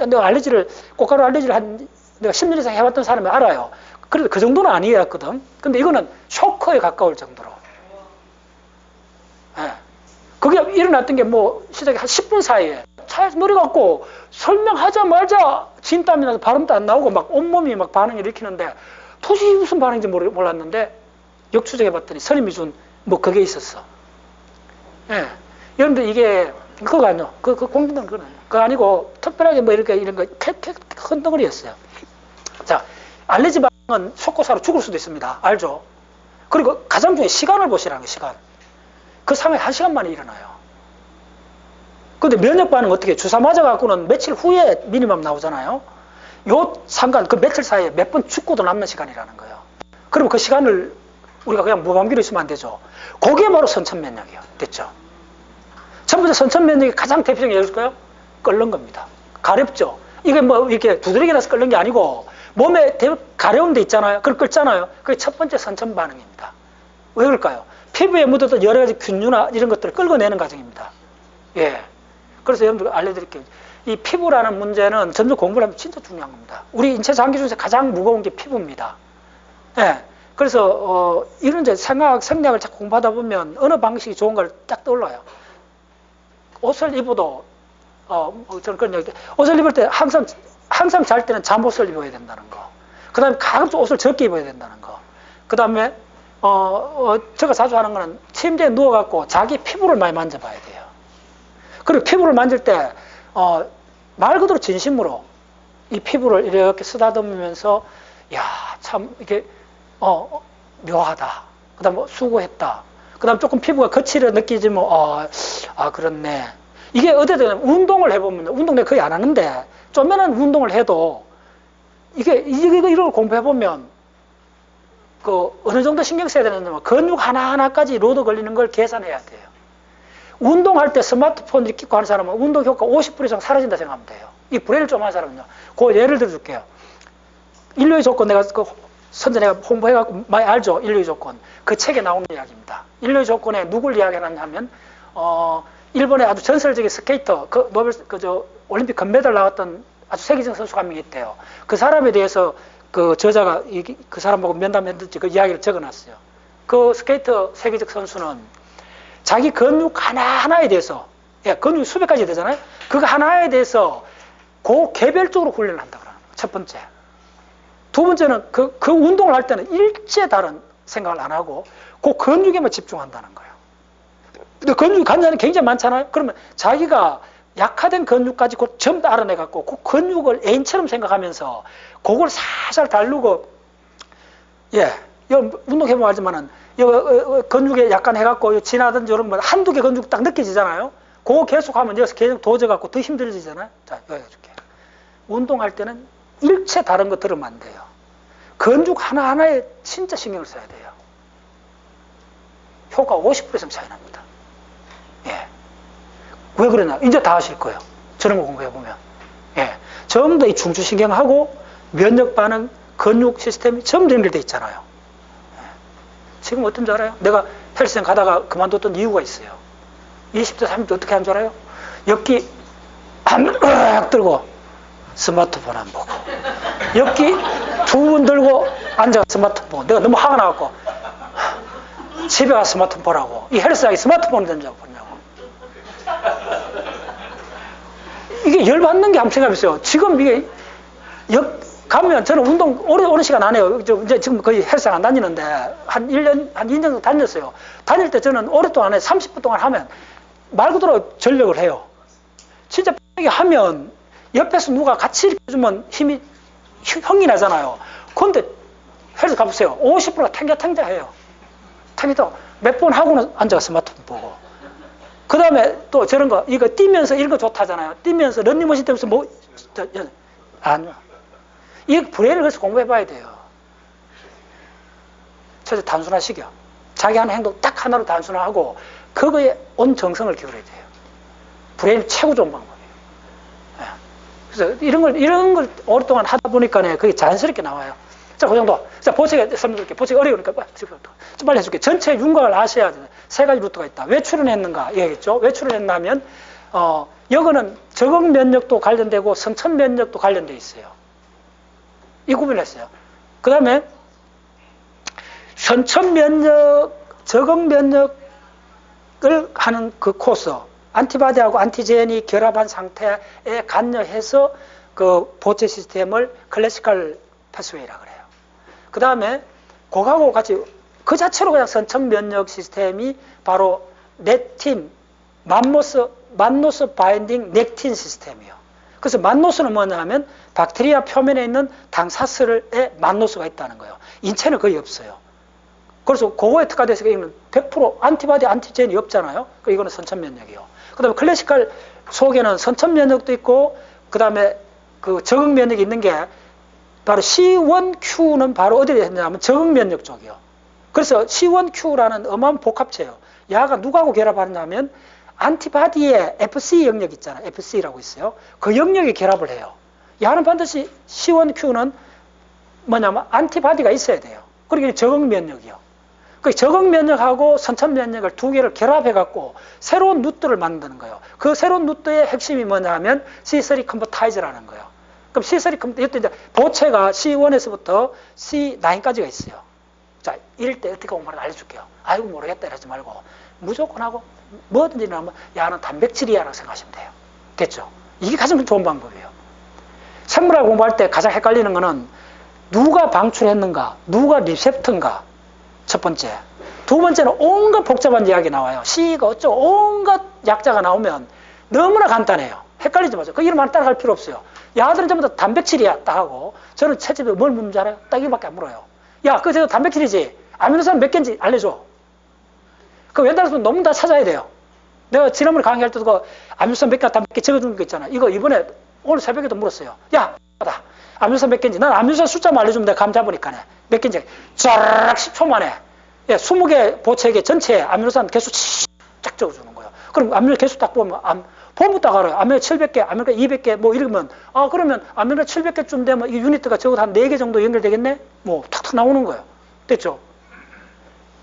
내가 알레지를, 꽃가루 알레지를 내가 10년 이상 해봤던 사람이 알아요. 그래도 그 정도는 아니었거든. 근데 이거는 쇼크에 가까울 정도로. 예. 그게 일어났던 게 뭐, 시작이 한 10분 사이에 차에서 내려갖고 설명하자마자 진땀이 나서 발음도 안 나오고 막 온몸이 막 반응을 일으키는데 도저히 무슨 반응인지 몰랐는데 역추적해봤더니 스님이 준 뭐 그게 있었어. 예. 여러분들 이게 그거 아니요. 그 공중단 그거 아니요. 그거 아니고 특별하게 뭐 이렇게 이런 거 큰 덩어리였어요. 자, 알레르기 반응은 속고사로 죽을 수도 있습니다. 알죠? 그리고 가장 중요한 시간을 보시라는 거예요. 시간. 그 상황이 1시간 만에 일어나요. 근데 면역 반응 어떻게 주사 맞아갖고는 며칠 후에 미니멈 나오잖아요. 요 상관 그 며칠 사이에 몇 번 죽고도 남는 시간이라는 거예요. 그럼 그 시간을 우리가 그냥 무방비로 있으면 안 되죠. 그게 바로 선천면역이에요. 됐죠? 첫 번째 선천면역이 가장 대표적인 예일까요? 끓는 겁니다. 가렵죠? 이게 뭐 이렇게 두드러기 나서 끓는 게 아니고 몸에 가려운 데 있잖아요. 그걸 끓잖아요. 그게 첫 번째 선천 반응입니다. 왜 그럴까요? 피부에 묻었던 여러 가지 균류나 이런 것들을 끌어내는 과정입니다. 예. 그래서 여러분들 알려드릴게요. 이 피부라는 문제는 전부 공부를 하면 진짜 중요한 겁니다. 우리 인체 장기 중에서 가장 무거운 게 피부입니다. 예. 그래서 이런 이제 생리학을 자꾸 공부하다 보면 어느 방식이 좋은 걸 딱 떠올라요. 옷을 입어도 저는 그런 얘기. 옷을 입을 때 항상 잘 때는 잠옷을 입어야 된다는 거. 그 다음에 가급적 옷을 적게 입어야 된다는 거. 그 다음에 제가 자주 하는 거는 침대에 누워갖고 자기 피부를 많이 만져봐야 돼요. 그리고 피부를 만질 때 말 그대로 진심으로 이 피부를 이렇게 쓰다듬으면서 야, 참 이게 묘하다. 그 다음에 수고했다. 그 다음 조금 피부가 거칠어 느끼지만 그렇네. 이게 어디든 운동을 해보면 운동 내가 거의 안 하는데 좀만한 운동을 해도 이걸 공부해보면 그 어느 정도 신경 써야 되는데 근육 하나하나까지 로드 걸리는 걸 계산해야 돼요. 운동할 때 스마트폰을 끼고 하는 사람은 운동 효과 50% 이상 사라진다 생각하면 돼요. 이 브레일 좀 하는 사람은요. 그 예를 들어줄게요. 인류의 조건 내가 선제 내가 홍보해갖고 많이 알죠? 인류의 조건. 그 책에 나오는 이야기입니다. 인류의 조건에 누굴 이야기하냐면 일본의 아주 전설적인 스케이터, 올림픽 금메달 나왔던 아주 세계적 선수가 한 명 있대요. 그 사람에 대해서 그 저자가 그 사람 보고 면담했는지 그 이야기를 적어놨어요. 그 스케이터 세계적 선수는 자기 근육 하나하나에 대해서, 근육이 수백 가지 되잖아요? 그거 하나에 대해서 개별적으로 훈련을 한다고 하는 거예요. 첫 번째. 두 번째는 그 운동을 할 때는 일체 다른 생각을 안 하고 그 근육에만 집중한다는 거예요. 근데 근육이 간단히 굉장히 많잖아요? 그러면 자기가 약화된 근육까지 전부 다 알아내갖고 그 근육을 애인처럼 생각하면서 그걸 살살 다루고, 운동해보면 알지만은, 근육에 약간 해갖고 지나든지 이런 거 한두 개 근육 딱 느껴지잖아요? 그거 계속하면 여기서 계속 도져갖고 더 힘들어지잖아요? 자, 여기 해줄게. 운동할 때는 일체 다른 거 들으면 안 돼요. 근육 하나하나에 진짜 신경을 써야 돼요. 효과 50% 이상 차이 납니다. 왜 그러냐? 이제 다 아실 거예요. 저런 거 공부해보면. 전부 다 이 중추신경하고 면역 반응, 근육 시스템이 전부 연결되어 있잖아요. 지금 어떤지 알아요? 내가 헬스장 가다가 그만뒀던 이유가 있어요. 20대, 30대 어떻게 한 줄 알아요? 엽기 한 들고 스마트폰 안 보고, 엽기 두 번 들고 앉아 스마트폰 보고, 내가 너무 화가 나갖고 집에 가서 스마트폰 보라고. 이 헬스장에 스마트폰을 던져 보냐고. 이게 열받는 게 한번 생각해보세요. 지금 이게 가면 저는 운동 오랜 시간 안 해요. 이제 지금 거의 헬스장 안 다니는데 한 2년 정도 다녔어요. 다닐 때 저는 오랫동안 안 해요. 30분 동안 하면 말 그대로 전력을 해요. 진짜 이게 하면 옆에서 누가 같이 이렇게 해주면 힘이 나잖아요. 그런데 헬스 가보세요. 50%가 탱자탱자해요. 탱자도 몇 번 하고는 앉아서 스마트폰 보고. 그 다음에 또 저런 거, 이거 뛰면서 이런 거 좋다잖아요. 뛰면서 런닝머신 뛰면서 뭐, 아니요. 이 브레인을 그래서 공부해 봐야 돼요. 첫째, 단순화시켜. 자기 하는 행동 딱 하나로 단순화하고, 그거에 온 정성을 기울여야 돼요. 브레인 최고 좋은 방법이에요. 그래서 이런 걸 오랫동안 하다 보니까 그게 자연스럽게 나와요. 자, 그 정도. 자, 보책에 설명드릴게요. 보책이 어려우니까 좀 빨리 해줄게요. 전체 윤곽을 아셔야 돼요. 세 가지 루트가 있다. 왜 출현했는가? 얘기했죠. 왜 출현했냐면, 여거는 적응 면역도 관련되고 선천 면역도 관련돼 있어요. 이 구분을 했어요. 그 다음에 선천 면역, 적응 면역을 하는 그 코스, 안티바디하고 안티젠이 결합한 상태에 관여해서 그 보체 시스템을 클래시컬 패스웨이라 그래요. 그 다음에 그거하고 같이 그 자체로 그냥 선천 면역 시스템이 바로 넥틴, 만노스 바인딩 넥틴 시스템이에요. 그래서 만노스는 뭐냐 하면 박테리아 표면에 있는 당사슬에 만노스가 있다는 거예요. 인체는 거의 없어요. 그래서 그거에 특화돼서 이거는 100% 안티바디 안티젠이 없잖아요. 이거는 선천 면역이에요. 그 다음에 클래시컬 속에는 선천 면역도 있고, 그 다음에 그 적응 면역이 있는 게 바로 C1Q는 바로 어디에 했냐면 적응 면역 쪽이요. 그래서 C1Q라는 어마어마한 복합체예요. 야가 누구하고 결합하느냐면 안티바디의 FC 영역 있잖아요. FC라고 있어요. 그 영역에 결합을 해요. 야는 반드시 C1Q는 뭐냐면 안티바디가 있어야 돼요. 그러니까 적응 면역이요. 그 적응 면역하고 선천 면역을 두 개를 결합해갖고 새로운 루트를 만드는 거예요. 그 새로운 루트의 핵심이 뭐냐 하면 C3 컨버타이즈라는 거예요. 그럼 C3 컨버타이즈, 이것도 이제 보체가 C1에서부터 C9까지가 있어요. 자, 이럴 때 어떻게 공부를 알려줄게요. 아이고, 모르겠다 이러지 말고 무조건 하고 뭐든지 나면 야는 단백질이야라고 생각하시면 돼요. 됐죠? 이게 가장 좋은 방법이에요. 생물학 공부할 때 가장 헷갈리는 거는 누가 방출했는가, 누가 리셉터인가. 첫 번째. 두 번째는 온갖 복잡한 이야기 나와요. C가 어쩌고 온갖 약자가 나오면 너무나 간단해요. 헷갈리지 마세요. 그 이름 하나 따라갈 필요 없어요. 야들은 전부 다 단백질이야 딱 하고, 저는 채집에 뭘 묻는 줄 알아요? 딱 이거밖에 안 물어요. 야, 그거 단백질이지? 아미노산 몇 개인지 알려줘. 그 웬다라서 너무 다 찾아야 돼요. 내가 지난번에 강의할 때도 그 아미노산 몇 개 적어준 거 있잖아. 이거 이번에 오늘 새벽에도 물었어요. 야, 아미노산 몇 개인지. 난 아미노산 숫자만 알려주면 내가 감 잡으니까 몇 개인지 쫙 10초 만에 20개 보체계 전체에 아미노산 개수 쫙 적어주는 거예요. 그럼 아미노 개수 딱 보면 보면 딱 알아요. 아미노 700개, 아미노 200개 뭐 이러면 그러면 아미노 700개쯤 되면 이 유니트가 적어도 한 4개 정도 연결되겠네? 뭐 탁탁 나오는 거예요. 됐죠?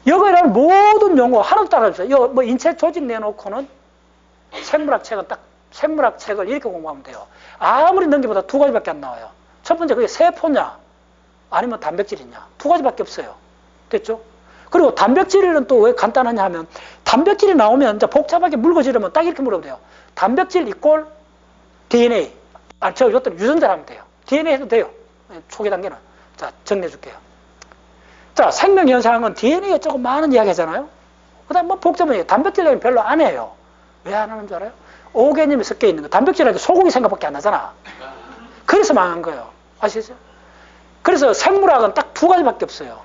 여기라는 모든 용어 하나도 따라주세요. 이거 뭐 인체 조직 내놓고는 생물학 책을 이렇게 공부하면 돼요. 아무리 넘기보다 두 가지밖에 안 나와요. 첫 번째 그게 세포냐 아니면 단백질이냐 두 가지밖에 없어요. 됐죠? 그리고 단백질은 또 왜 간단하냐 하면 단백질이 나오면 이제 복잡하게 물거지르면 딱 이렇게 물으면 돼요. 단백질 이꼴 DNA. 저 이것들 유전자를 하면 돼요. DNA 해도 돼요. 초기 단계는. 자, 정리해 줄게요. 자, 생명현상은 DNA가 조금 많은 이야기 하잖아요. 그 다음 뭐 복잡한 단백질 얘기는 별로 안 해요. 왜 안 하는 줄 알아요? 오개념이 섞여 있는 거. 단백질이라도 소고기 생각밖에 안 나잖아. 그래서 망한 거예요. 아시겠어요? 그래서 생물학은 딱 두 가지밖에 없어요.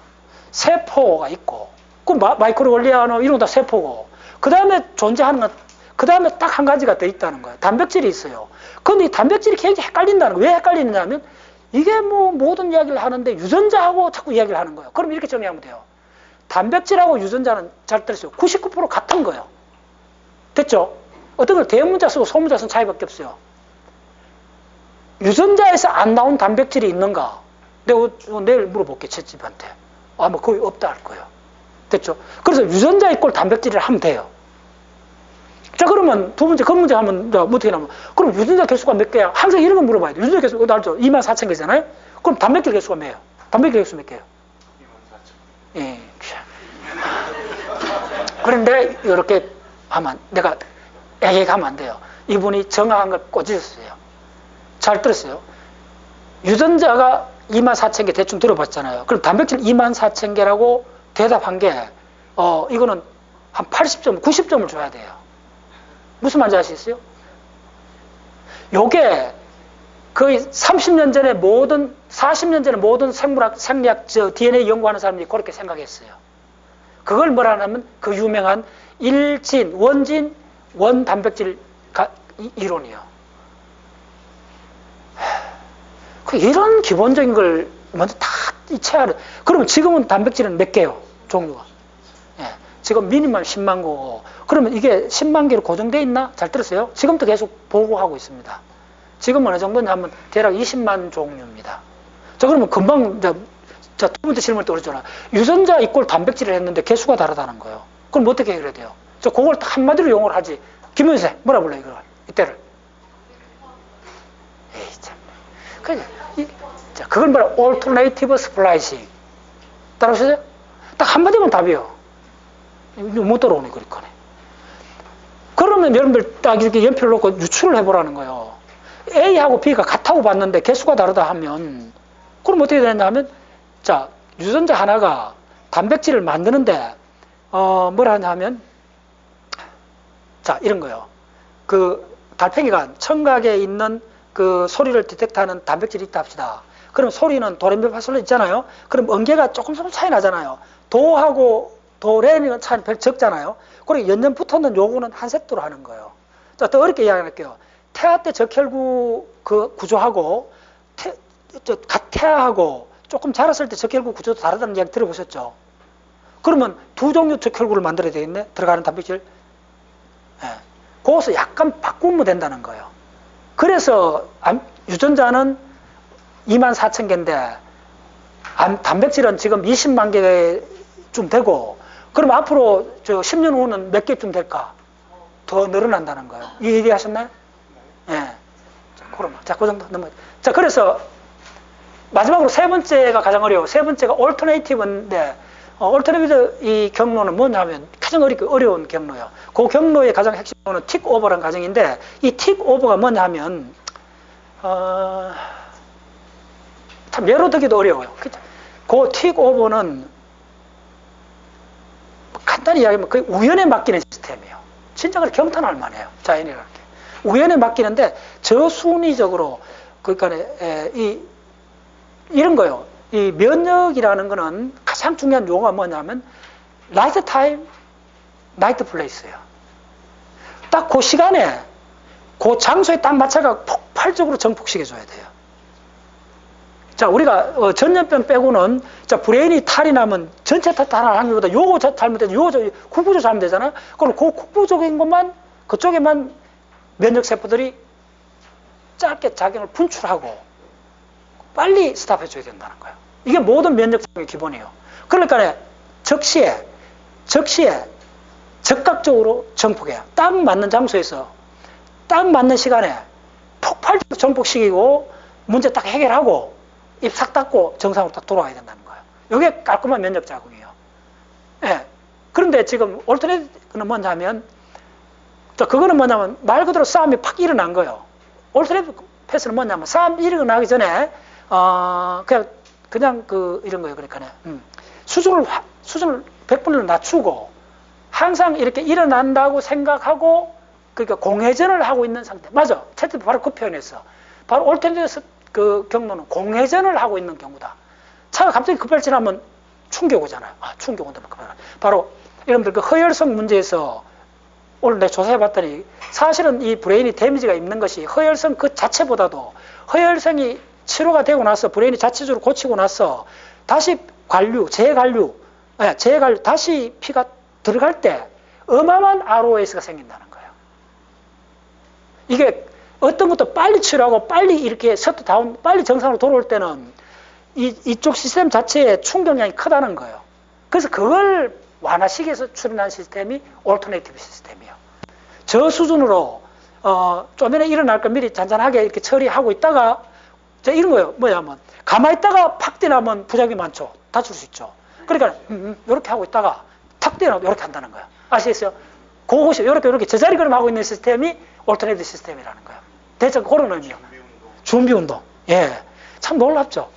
세포가 있고, 그 마이크로올리아노 이런 거 다 세포고, 그 다음에 존재하는 건, 그 다음에 딱 한 가지가 더 있다는 거예요. 단백질이 있어요. 근데 이 단백질이 굉장히 헷갈린다는 거예요. 왜 헷갈리느냐 하면, 이게 뭐 모든 이야기를 하는데 유전자하고 자꾸 이야기를 하는 거예요. 그럼 이렇게 정리하면 돼요. 단백질하고 유전자는 잘 들으세요. 99% 같은 거예요. 됐죠? 어떤 걸 대문자 쓰고 소문자 쓰는 차이밖에 없어요. 유전자에서 안 나온 단백질이 있는가? 내가 내일 물어볼게, 챗집한테. 뭐 거의 없다 할 거예요. 됐죠? 그래서 유전자 이꼴 단백질을 하면 돼요. 자, 그러면 두 번째, 그 문제 하면, 어떻게 나오면, 그럼 유전자 개수가 몇 개야? 항상 이런 거 물어봐야 돼. 유전자 개수, 알죠? 24,000개잖아요? 그럼 단백질 개수가 몇이에요? 단백질 개수 몇 개예요? 24,000개. 예. 그런데, 이렇게 하면, 내가 얘기하면 안 돼요. 이분이 정확한 걸 꽂으셨어요. 잘 들었어요. 유전자가 24,000개 대충 들어봤잖아요. 그럼 단백질 24,000개라고 대답한 게, 이거는 한 80점, 90점을 줘야 돼요. 무슨 말인지 아시겠어요? 요게 거의 30년 전에 40년 전에 모든 생리학, DNA 연구하는 사람들이 그렇게 생각했어요. 그걸 뭐라 하냐면 그 유명한 일진, 원진, 원단백질 이론이요. 이런 기본적인 걸 먼저 다 체화를. 그러면 지금은 단백질은 몇 개요? 종류가. 예, 지금 미니멈 10만 고. 그러면 이게 10만 개로 고정되어 있나? 잘 들었어요? 지금도 계속 보고하고 있습니다. 지금 어느 정도냐 하면 대략 20만 종류입니다. 자, 그러면 금방 자, 두 번째 질문을 또 그랬잖아. 유전자 이꼴 단백질을 했는데 개수가 다르다는 거예요. 그럼 어떻게 해결해야 돼요? 저 그걸 한마디로 용어를 하지. 김현세 뭐라 불러요 이걸? 이때를. 에이 참. 자, 그걸 뭐라? Alternative splicing. 따라오시죠? 딱 한마디면 답이에요. 못 따라오네 그러니까. 그러면 여러분들 딱 이렇게 연필을 놓고 유추를 해보라는 거예요. A하고 B가 같다고 봤는데 개수가 다르다 하면 그럼 어떻게 되냐 하면 자, 유전자 하나가 단백질을 만드는데 뭐라 하냐 하면 자, 이런 거예요. 그 달팽이가 청각에 있는 그 소리를 디텍트하는 단백질이 있다 합시다. 그럼 소리는 도레미파솔로 있잖아요. 그럼 음계가 조금 차이 나잖아요. 도하고 도레미는 차이 별 적잖아요. 그리고 연년 붙었는 요거는 한 세트로 하는 거예요. 자, 더 어렵게 이야기할게요. 태아 때 적혈구 그 구조하고 태아하고 조금 자랐을 때 적혈구 구조도 다르다는 이야기 들어보셨죠? 그러면 두 종류 적혈구를 만들어야 되겠네? 들어가는 단백질. 예. 그것을 약간 바꾸면 된다는 거예요. 그래서 유전자는 24,000개인데 단백질은 지금 20만 개쯤 되고 그럼 앞으로 저 10년 후는 몇 개쯤 될까? 더 늘어난다는 거예요. 이해하셨나요? 예. 자, 그럼 자, 그 정도 넘어. 자, 그래서 마지막으로 세 번째가 가장 어려워. 세 번째가 올터네이티브인데 올터네이티브 이 경로는 뭐냐면 가장 어려운 경로예요. 그 경로의 가장 핵심은 틱 오버라는 과정인데 이 틱 오버가 뭐냐면 참 예로 들기도 어려워요. 그 틱 오버는 간단히 이야기하면 거의 우연에 맡기는 시스템이에요. 진짜 그렇게 경탄할 만해요. 자연이라는 게. 우연에 맡기는데 저순위적으로 그러니까 이런 거요. 이 면역이라는 거는 가장 중요한 용어가 뭐냐면 라이트 타임, 나이트 플레이스예요. 딱 그 시간에 그 장소에 딱 맞춰가 폭발적으로 정폭시켜줘야 돼요. 자, 우리가 전염병 빼고는 자 브레인이 탈이 나면 전체 탈할 확률보다 요거 잘못되면 요거 국부조 잘못되잖아. 그럼 그 국부적인 것만 그쪽에만 면역 세포들이 짧게 작용을 분출하고 빨리 스탑해줘야 된다는 거예요. 이게 모든 면역작용의 기본이에요. 그러니까 적시에 적극적으로 정폭해요. 딱 맞는 장소에서 딱 맞는 시간에 폭발적으로 정폭시키고 문제 딱 해결하고 입 싹 닫고 정상으로 딱 돌아와야 된다는 거예요. 이게 깔끔한 면역작용이에요. 예. 그런데 지금 올터네이티브는 뭐냐면 그거는 뭐냐면 말 그대로 싸움이 팍 일어난 거예요. 올터네이티브 패스는 뭐냐면 싸움 일어나기 전에 그냥 이런 거예요. 그러니까 수준을 100분을 낮추고 항상 이렇게 일어난다고 생각하고 그러니까 공회전을 하고 있는 상태. 맞아. 채트 바로 그 표현했어. 바로 올터네이티브 그 경로는 공회전을 하고 있는 경우다. 차가 갑자기 급발진하면 충격 오잖아요. 충격 온다면 바로 여러분들 그 허혈성 문제에서 오늘 내가 조사해봤더니 사실은 이 브레인이 데미지가 입는 것이 허혈성 그 자체보다도 허혈성이 치료가 되고 나서 브레인이 자체적으로 고치고 나서 다시 재관류 다시 피가 들어갈 때 어마어마한 ROS가 생긴다는 거예요. 이게 어떤 것도 빨리 치료하고 빨리 이렇게 셔트다운 빨리 정상으로 돌아올 때는 이쪽 시스템 자체의 충격량이 크다는 거예요. 그래서 그걸 완화시키기 위해서 출현한 시스템이 올터네이티브 시스템이에요. 저 수준으로 좀 전에 일어날 걸 미리 잔잔하게 이렇게 처리하고 있다가 이런 거예요. 뭐냐면 가만히 있다가 팍 뛰어나면 부작용이 많죠. 다칠 수 있죠. 그러니까 이렇게 하고 있다가 탁 뛰어나면 이렇게 한다는 거예요. 아시겠어요? 그것이 이렇게 제자리 걸음하고 있는 시스템이 올터네이티브 시스템이라는 거예요. 대체 그런 의미요. 준비운동. 예. 참 놀랍죠?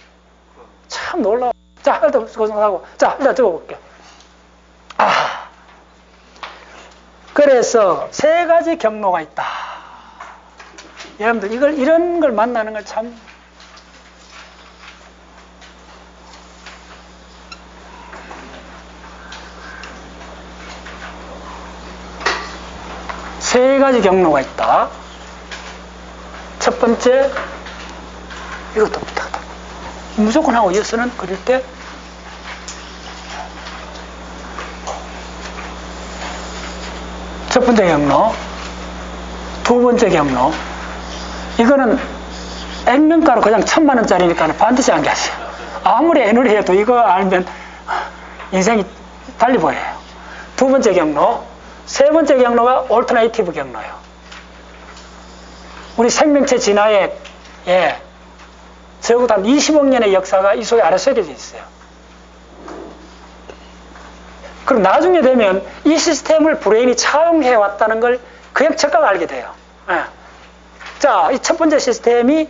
참 놀라워. 자, 일단 고생하고. 자, 일단 적어볼게요. 그래서 세 가지 경로가 있다. 여러분들 이런 걸 만나는 걸 참 세 가지 경로가 있다. 첫 번째, 이것도 부탁하다. 무조건 하고 이어서는 그릴 때 첫 번째 경로, 두 번째 경로. 이거는 액면가로 그냥 1,000만 원짜리니까 반드시 암기하세요. 아무리 애누리 해도 이거 알면 인생이 달리 보여요. 두 번째 경로. 세 번째 경로가 올터네이티브 경로예요. 우리 생명체 진화에 적어도 한 20억 년의 역사가 이 속에 알아 새겨져 있어요. 그럼 나중에 되면 이 시스템을 브레인이 차용해 왔다는 걸 그냥 즉각 알게 돼요. 예. 자, 이 첫 번째 시스템이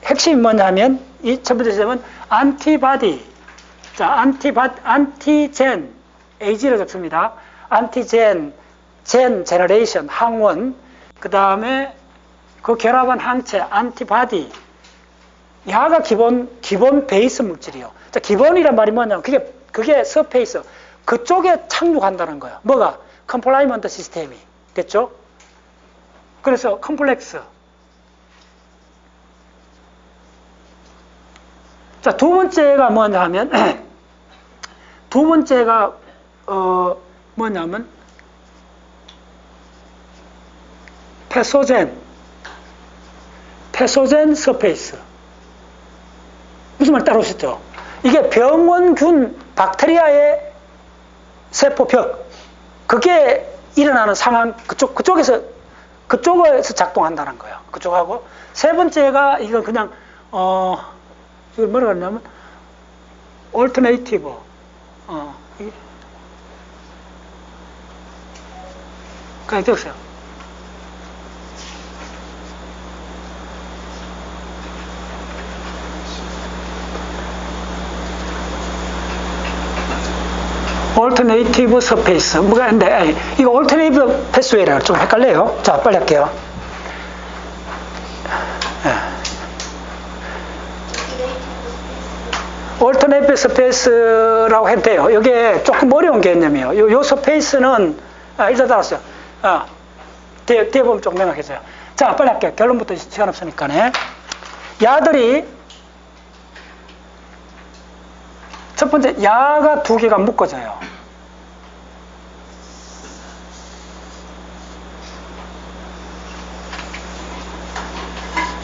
핵심이 뭐냐면 이 첫 번째 시스템은 안티바디. 자, 안티젠, AG로 적습니다. 안티젠, 제너레이션, 항원, 그 다음에 그 결합한 항체, 안티바디. 야가 기본 베이스 물질이요. 자, 기본이란 말이 뭐냐면 그게 서페이스. 그쪽에 착륙한다는 거예요. 뭐가? 컴플라이먼트 시스템이. 됐죠? 그래서 컴플렉스. 자, 두 번째가 뭐냐면 두 번째가 뭐냐면 패소젠 서페이스. 무슨 말 따라오셨죠? 이게 병원균 박테리아의 세포벽, 그게 일어나는 상황, 그쪽에서 작동한다는 거예요. 그쪽하고. 세 번째가, 이건 그냥, 이걸 뭐라고 하냐면, alternative, 그냥 적으세요. alternative surface. 뭐가 있는데, 이거 alternative pathway라 좀 헷갈려요. 자, 빨리 할게요. alternative surface라고 해도 돼요. 이게 조금 어려운 개념이에요. 요 surface는, 일단 알았어요. 뒤에 보면 조금 명확해져요. 자, 빨리 할게요. 결론부터 시간 없으니까네. 야들이, 첫 번째, 야가 두 개가 묶어져요.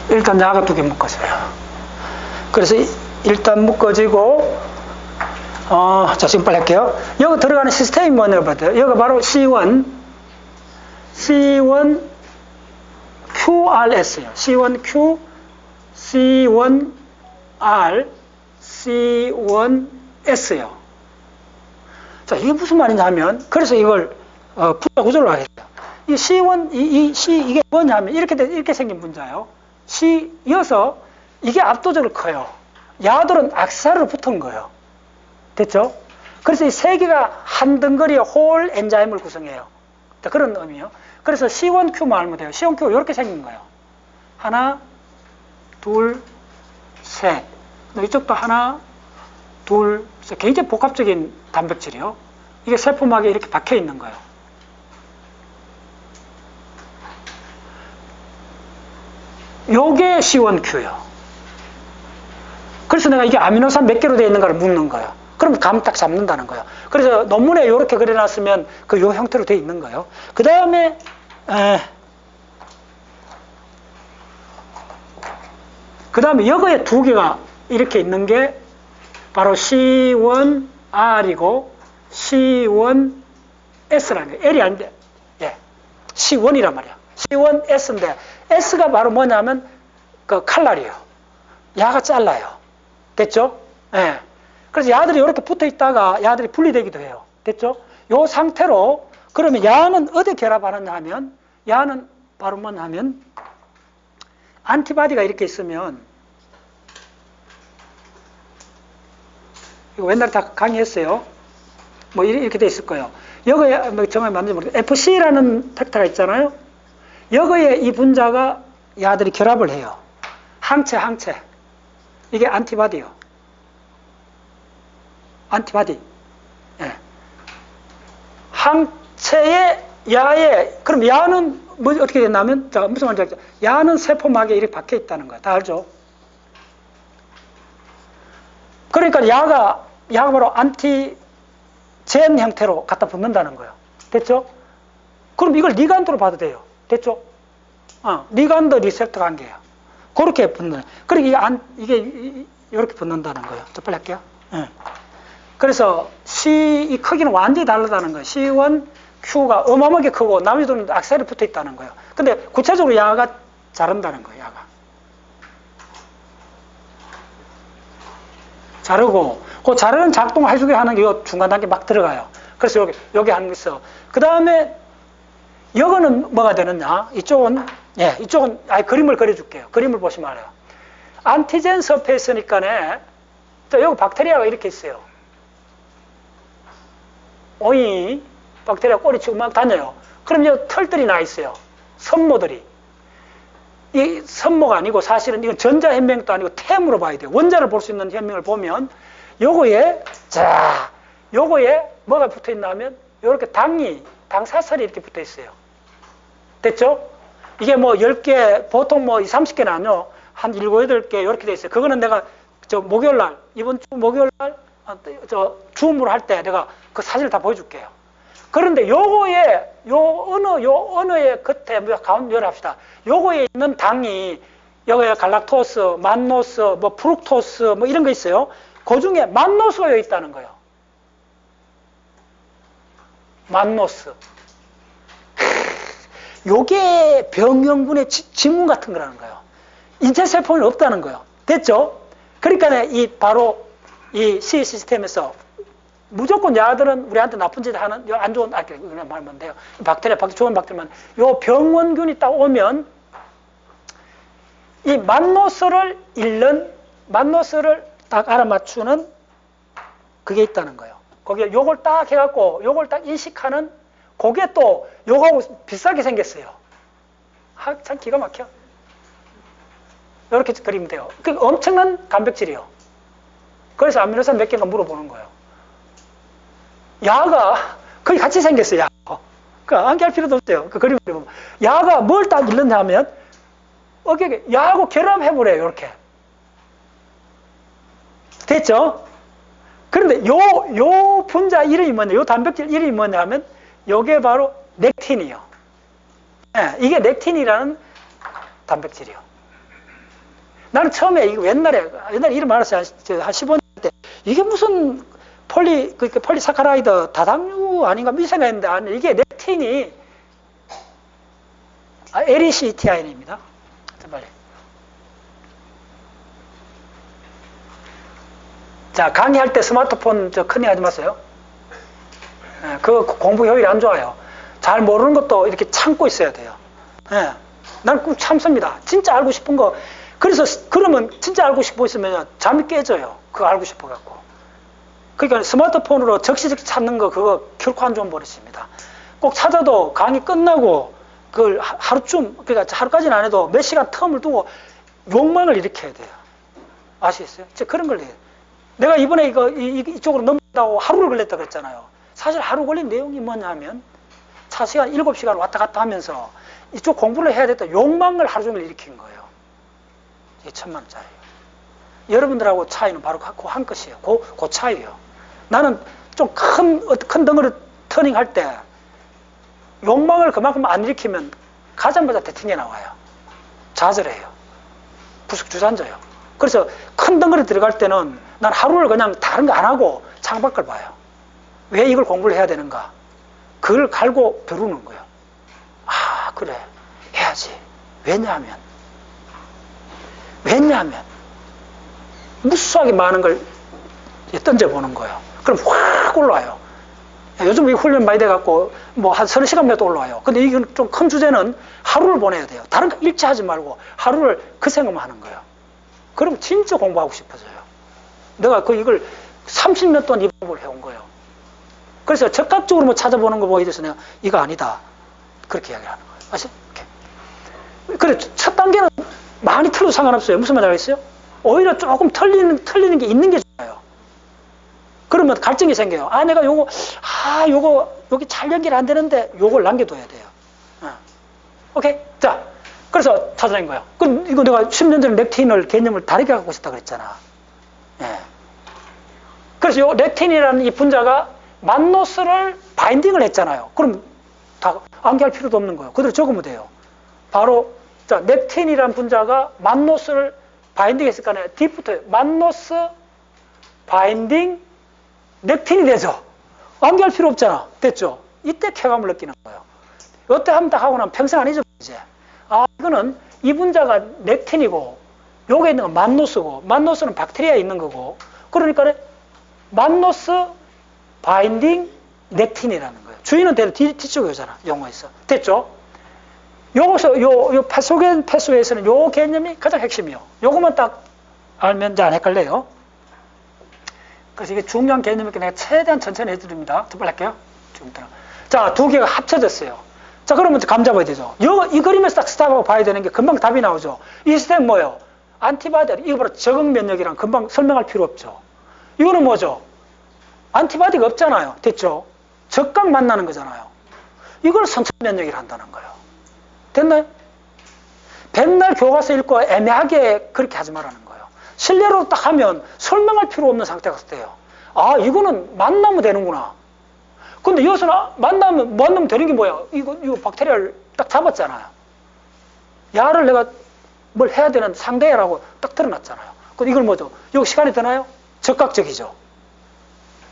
일단 야가 두 개 묶어져요. 그래서 일단 묶어지고, 자, 지금 빨리 할게요. 여기 들어가는 시스템이 뭐냐고 봐요. 여기가 바로 C1QRS예요. C1Q, C1R, C1S요. 자, 이게 무슨 말이냐 하면, 그래서 이걸, 분자 구조를 하겠어요. 이 C1, 이게 뭐냐 하면, 이렇게 생긴 분자예요. C여서, 이게 압도적으로 커요. 야들은 악사로 붙은 거예요. 됐죠? 그래서 이 세 개가 한 덩거리의 홀 엔자임을 구성해요. 자, 그런 의미요. 그래서 C1Q만 알면 돼요. C1Q 이렇게 생긴 거예요. 하나, 둘, 셋. 이쪽도 하나, 둘, 셋. 굉장히 복합적인 단백질이요. 이게 세포막에 이렇게 박혀 있는 거예요. 요게 C1Q예요. 그래서 내가 이게 아미노산 몇 개로 되어 있는가를 묻는 거예요. 그럼 감 딱 잡는다는 거예요. 그래서 논문에 이렇게 그려놨으면 그 요 형태로 되어 있는 거예요. 그 다음에 여기에 두 개가 이렇게 있는 게 바로 C1R이고 C1S라는 거예요. L이 아닌데, C1이란 말이야. C1S인데, S가 바로 뭐냐면, 그 칼날이에요. 야가 잘라요. 됐죠? 예. 그래서 야들이 이렇게 붙어 있다가 야들이 분리되기도 해요. 됐죠? 요 상태로, 그러면 야는 어디 결합하느냐 하면, 야는 바로 뭐냐면, 안티바디가 이렇게 있으면, 이거 옛날에 다 강의했어요. 뭐 이렇게 돼 있을 거예요. 여기에 뭐 정확히 맞는지 모르겠어요. FC라는 팩터가 있잖아요. 여기에 이 분자가 야들이 결합을 해요. 항체. 이게 안티바디요. 안티바디. 예. 항체의 야에, 그럼 야는 뭐 어떻게 됐냐면, 자, 무슨 말인지 알죠? 야는 세포막에 이렇게 박혀 있다는 거야. 다 알죠? 그러니까 야가 바로 안티젠 형태로 갖다 붙는다는 거예요. 됐죠? 그럼 이걸 리간드로 봐도 돼요. 됐죠? 리간드 리셉터 관계야. 그렇게 붙는. 그러니까 이게 이렇게 붙는다는 거예요. 저 빨리 할게요. 그래서 이 크기는 완전히 다르다는 거예요. C1, Q가 어마어마하게 크고 나머지들은 악셀이 붙어 있다는 거예요. 근데 구체적으로 야가 자른다는 거예요. 야가. 자르고 그 자르는 작동을 해주게 하는 게 이 중간 단계 막 들어가요. 그래서 여기 하는 게 있어. 그 다음에 이거는 뭐가 되느냐? 이쪽은 그림을 그려줄게요. 그림을 보시면 알아요. 안티젠 서페이스니까네. 여기 박테리아가 이렇게 있어요. 오이 박테리아 꼬리치고 막 다녀요. 그럼 여기 털들이 나 있어요. 선모들이. 이 선모가 아니고 사실은 이건 전자현명도 아니고 템으로 봐야 돼요. 원자를 볼 수 있는 현명을 보면 요거에 뭐가 붙어 있나 하면 요렇게 당사설이 이렇게 붙어 있어요. 됐죠? 이게 뭐 10개, 보통 뭐 20, 30개는 아니요. 한 7, 8개 이렇게 돼 있어요. 그거는 내가 목요일 날, 이번 주 목요일 날 줌으로 할 때 내가 그 사진을 다 보여줄게요. 그런데 요거에 언어의 겉에 가운데 합시다. 요거에 있는 당이 여기에 갈락토스, 만노스, 뭐 프룩토스 뭐 이런 거 있어요. 그 중에 만노스가 여기 있다는 거예요. 만노스. 요게 병영분의 지문 같은 거라는 거예요. 인체세포는 없다는 거예요. 됐죠? 그러니까 바로 이 C 시스템에서 무조건 야들은 우리한테 나쁜 짓 하는, 안 좋은, 그냥 말하면 돼요. 박테리아, 좋은 박테리아만, 요 병원균이 딱 오면, 이 만노스를 만노스를 딱 알아맞추는 그게 있다는 거예요. 거기에 요걸 딱 해갖고, 요걸 딱 인식하는, 그게 또, 요거하고 비슷하게 생겼어요. 참 기가 막혀. 이렇게 그리면 돼요. 그 엄청난 단백질이에요. 그래서 아미노산 몇 개가 물어보는 거예요. 야가 거의 같이 생겼어요. 야. 그러니까 암기할 필요도 없어요. 그 그림을 보면 야가 뭘 딱 잃는다 하면 야하고 결합해버려요. 이렇게. 됐죠? 그런데 요 분자 이름이 뭐냐, 요 단백질 이름이 뭐냐 하면 요게 바로 렉틴이에요. 네, 이게 렉틴이라는 단백질이에요. 나는 처음에 이거 옛날에 이름 알았어요. 한 15년 때 이게 무슨 폴리사카라이드 다당류 아닌가 이 생각했는데 아니, 이게 렉틴이 LECTIN입니다. 빨리. 자, 강의할 때 스마트폰 큰일 하지 마세요. 그 공부 효율이 안 좋아요. 잘 모르는 것도 이렇게 참고 있어야 돼요. 난 꼭 참습니다. 진짜 알고 싶은 거. 그래서 그러면 진짜 알고 싶어 있으면 잠이 깨져요. 그거 알고 싶어 갖고. 그러니까 스마트폰으로 적시적시 찾는 거 그거 결코 안 좋은 버릇입니다. 꼭 찾아도 강의 끝나고 그걸 하루쯤, 그러니까 하루까지는 안 해도 몇 시간 텀을 두고 욕망을 일으켜야 돼요. 아시겠어요? 그런 걸 해요. 내가 이번에 이쪽으로 넘는다고 하루를 걸렸다 그랬잖아요. 사실 하루 걸린 내용이 뭐냐면 차시간 7시간 왔다 갔다 하면서 이쪽 공부를 해야 됐다 욕망을 하루 종일 일으킨 거예요. 이게 1000만원짜리예요. 여러분들하고 차이는 바로 그 한 것이에요. 그 차이예요. 나는 좀 큰 덩어리 터닝할 때 욕망을 그만큼 안 일으키면 가자마자 대튕겨 나와요. 좌절해요. 부숙주산져요. 그래서 큰 덩어리 들어갈 때는 난 하루를 그냥 다른 거 안 하고 창밖을 봐요. 왜 이걸 공부를 해야 되는가? 그걸 갈고 벼르는 거예요. 아, 그래. 해야지. 왜냐하면 무수하게 많은 걸 던져보는 거예요. 그럼 확 올라와요. 요즘 이 훈련 많이 돼갖고 뭐 한 30시간만 해도 올라와요. 근데 이건 좀 큰 주제는 하루를 보내야 돼요. 다른 거 일치하지 말고 하루를 그 생각만 하는 거예요. 그럼 진짜 공부하고 싶어져요. 내가 이걸 30년 동안 이 공부를 해온 거예요. 그래서 적극적으로 뭐 찾아보는 거 보기 위해서 내가 이거 아니다. 그렇게 이야기를 하는 거예요. 아시죠? 그래, 첫 단계는 많이 틀려도 상관없어요. 무슨 말 알겠어요? 오히려 조금 틀리는 게 있는 게 좋아요. 그러면 갈증이 생겨요. 아, 내가 요거 여기 잘 연결 안 되는데 요걸 남겨둬야 돼요. 오케이? 자, 그래서 찾아낸 거예요. 그럼 이거 내가 10년 전에 렉틴을 개념을 다르게 갖고 있었다 그랬잖아. 예. 그래서 요 렉틴이라는 이 분자가 만노스를 바인딩을 했잖아요. 그럼 다 암기할 필요도 없는 거예요. 그대로 적으면 돼요. 바로 자, 렉틴이라는 분자가 만노스를 바인딩 했을 거 아니에요. 뒤부터 만노스 바인딩 렉틴이 되죠. 암기할 필요 없잖아. 됐죠? 이때 쾌감을 느끼는 거예요. 이때 하면 딱 하고 나면 평생 안 잊어버리지. 아, 이거는 이 분자가 렉틴이고 요게 있는 건 만노스고 만노스는 박테리아에 있는 거고 그러니까 만노스 바인딩 렉틴이라는 거예요. 주인은 대략 뒤쪽에 오잖아. 용어에서. 됐죠? 요것서 요 파소겐 패스웨이에서는 요 개념이 가장 핵심이요. 요것만 딱 알면 이제 안 헷갈려요. 그래서 이게 중요한 개념이니까 내가 최대한 천천히 해드립니다. 두 번 할게요. 지금부터. 자, 두 개가 합쳐졌어요. 자, 그러면 감 잡아야 되죠. 이 그림에서 딱 스탑하고 봐야 되는 게 금방 답이 나오죠. 이 시스템 뭐예요? 안티바디, 이거 바로 적응 면역이랑 금방 설명할 필요 없죠. 이거는 뭐죠? 안티바디가 없잖아요. 됐죠? 적각 만나는 거잖아요. 이걸 선천 면역이라 한다는 거예요. 됐나요? 백날 교과서 읽고 애매하게 그렇게 하지 말라는 거예요. 실내로 딱 하면 설명할 필요 없는 상태가 돼요. 아, 이거는 만나면 되는구나. 근데 여기서는 만나면 되는 게 뭐야? 이거 박테리아를 딱 잡았잖아요. 야를 내가 뭘 해야 되는 상대라고 딱 드러났잖아요. 근데 이걸 뭐죠? 여기 시간이 되나요? 적각적이죠.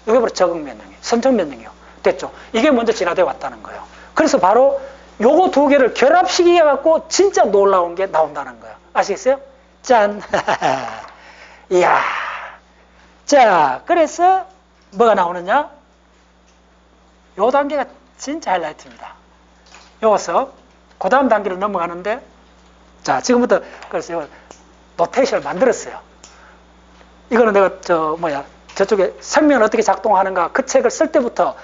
이게 바로 적응 면역이에요. 선정 면역이에요. 됐죠? 이게 먼저 진화되어 왔다는 거예요. 그래서 바로 요거 두 개를 결합시키게 갖고 진짜 놀라운 게 나온다는 거예요. 아시겠어요? 짠! 이야. 자, 그래서 뭐가 나오느냐? 요 단계가 진짜 하이라이트입니다. 요것서 그 다음 단계로 넘어가는데 자, 지금부터 그래서 이걸 노테이션을 만들었어요. 이거는 내가 저쪽에 생명은 어떻게 작동하는가 그 책을 쓸 때부터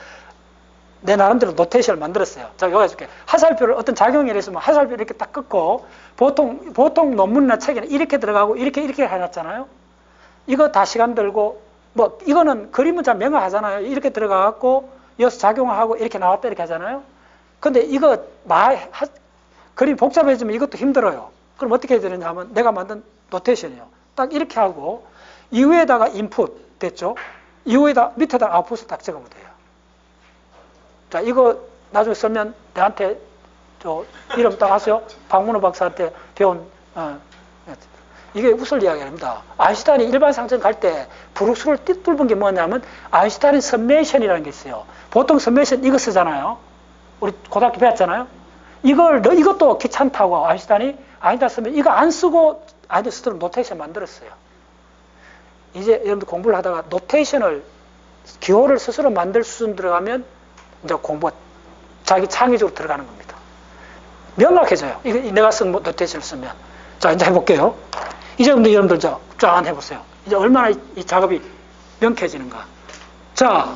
내 나름대로 노테이션을 만들었어요. 자, 여기 해줄게. 화살표를 어떤 작용이 있으면 화살표를 이렇게 딱 긋고 보통 논문이나 책에는 이렇게 들어가고 이렇게 해놨잖아요. 이거 다 시간 들고 뭐 이거는 그림은 잘 명확하잖아요. 이렇게 들어가갖고 여기서 작용하고 이렇게 나왔다 이렇게 하잖아요. 근데 이거 그림 복잡해지면 이것도 힘들어요. 그럼 어떻게 해야 되느냐 하면 내가 만든 노테이션이에요. 딱 이렇게 하고 이후에다가 인풋 됐죠? 이후에다 밑에다 아웃풋을 딱 적으면 돼요. 자, 이거 나중에 쓰면 내한테 이름 딱 하세요. 박문호 박사한테 배운 이게 웃을 이야기 아닙니다. 아인슈타인이 일반 상점 갈 때 브룩스를 뚫은 게 뭐냐면 아인슈타인 서메이션이라는 게 있어요. 보통 서메이션 이거 쓰잖아요. 우리 고등학교 배웠잖아요. 이것도 귀찮다고 아인슈타인이 서메이션 이거 안 쓰고 아인슈타인 노테이션 만들었어요. 이제 여러분들 공부를 하다가 노테이션을 기호를 스스로 만들 수준 들어가면 이제 공부가 자기 창의적으로 들어가는 겁니다. 명확해져요. 이거 내가 쓴 노테이션을 쓰면. 자, 이제 해볼게요. 이제 여러분들 쫙 해보세요. 이제 얼마나 이 작업이 명쾌해지는가. 자,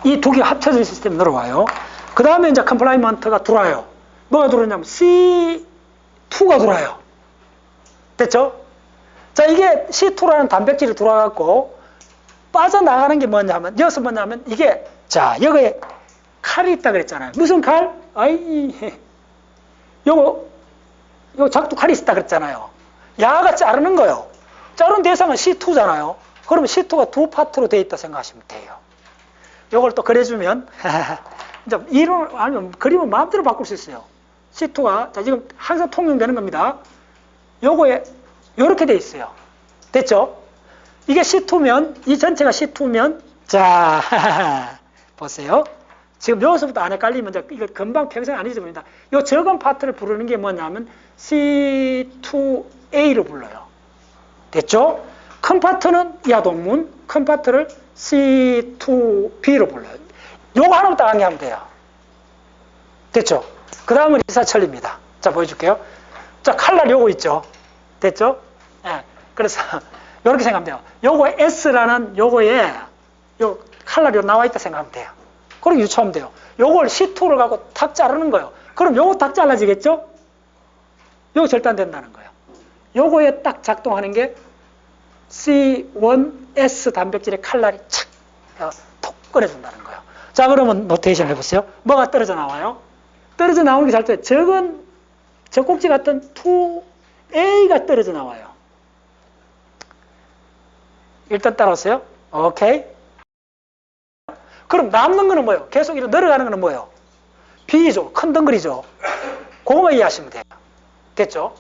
이 두 개 합쳐진 시스템이 들어와요. 그 다음에 이제 컴플라이먼트가 들어와요. 뭐가 들어오냐면 C2가 들어와요. 됐죠? 자, 이게 C2라는 단백질이 들어와갖고 빠져나가는 게 뭐냐면 여기서 뭐냐면 이게 자, 여기에 칼이 있다 그랬잖아요. 무슨 칼? 요거 작두 칼이 있다 그랬잖아요. 야가 자르는 거예요. 자른 대상은 C2잖아요. 그러면 C2가 두 파트로 되어 있다 생각하시면 돼요. 요걸 또 그려주면 이제 이론 아니면 그림은 마음대로 바꿀 수 있어요. C2가 자, 지금 항상 통용되는 겁니다. 요거에 요렇게 돼 있어요. 됐죠? 이게 C2면 이 전체가 C2면 자 보세요. 지금 여기서부터 안 헷갈리면 이거 금방 평생 안 잊어버립니다. 이 적은 파트를 부르는 게 뭐냐면 C2A로 불러요. 됐죠? 큰 파트는 야동문, 큰 파트를 C2B로 불러요. 요거 하나만 딱 암기하면 돼요. 됐죠? 그 다음은 이사철입니다. 자, 보여줄게요. 자, 칼날 요거 있죠? 됐죠? 예. 그래서 요렇게 생각하면 돼요. 요거 S라는 요거에 요 칼날이 나와 있다 생각하면 돼요. 그렇게 유추하면 돼요. 요걸 C2를 갖고 탁 자르는 거예요. 그럼 요거 탁 잘라지겠죠? 요거 절대 안 된다는 거예요. 요거에 딱 작동하는 게 C1S 단백질의 칼날이 탁 톡 꺼내준다는 거예요. 자, 그러면 노테이션 해보세요. 뭐가 떨어져 나와요? 떨어져 나오는 게 잘 돼. 적은 적꼭지 같은 2A가 떨어져 나와요. 일단 따라오세요. 오케이. 그럼 남는 거는 뭐예요? 계속 이렇게 늘어가는 거는 뭐예요? B죠. 큰 덩어리죠. 그거만 이해하시면 돼요. 됐죠?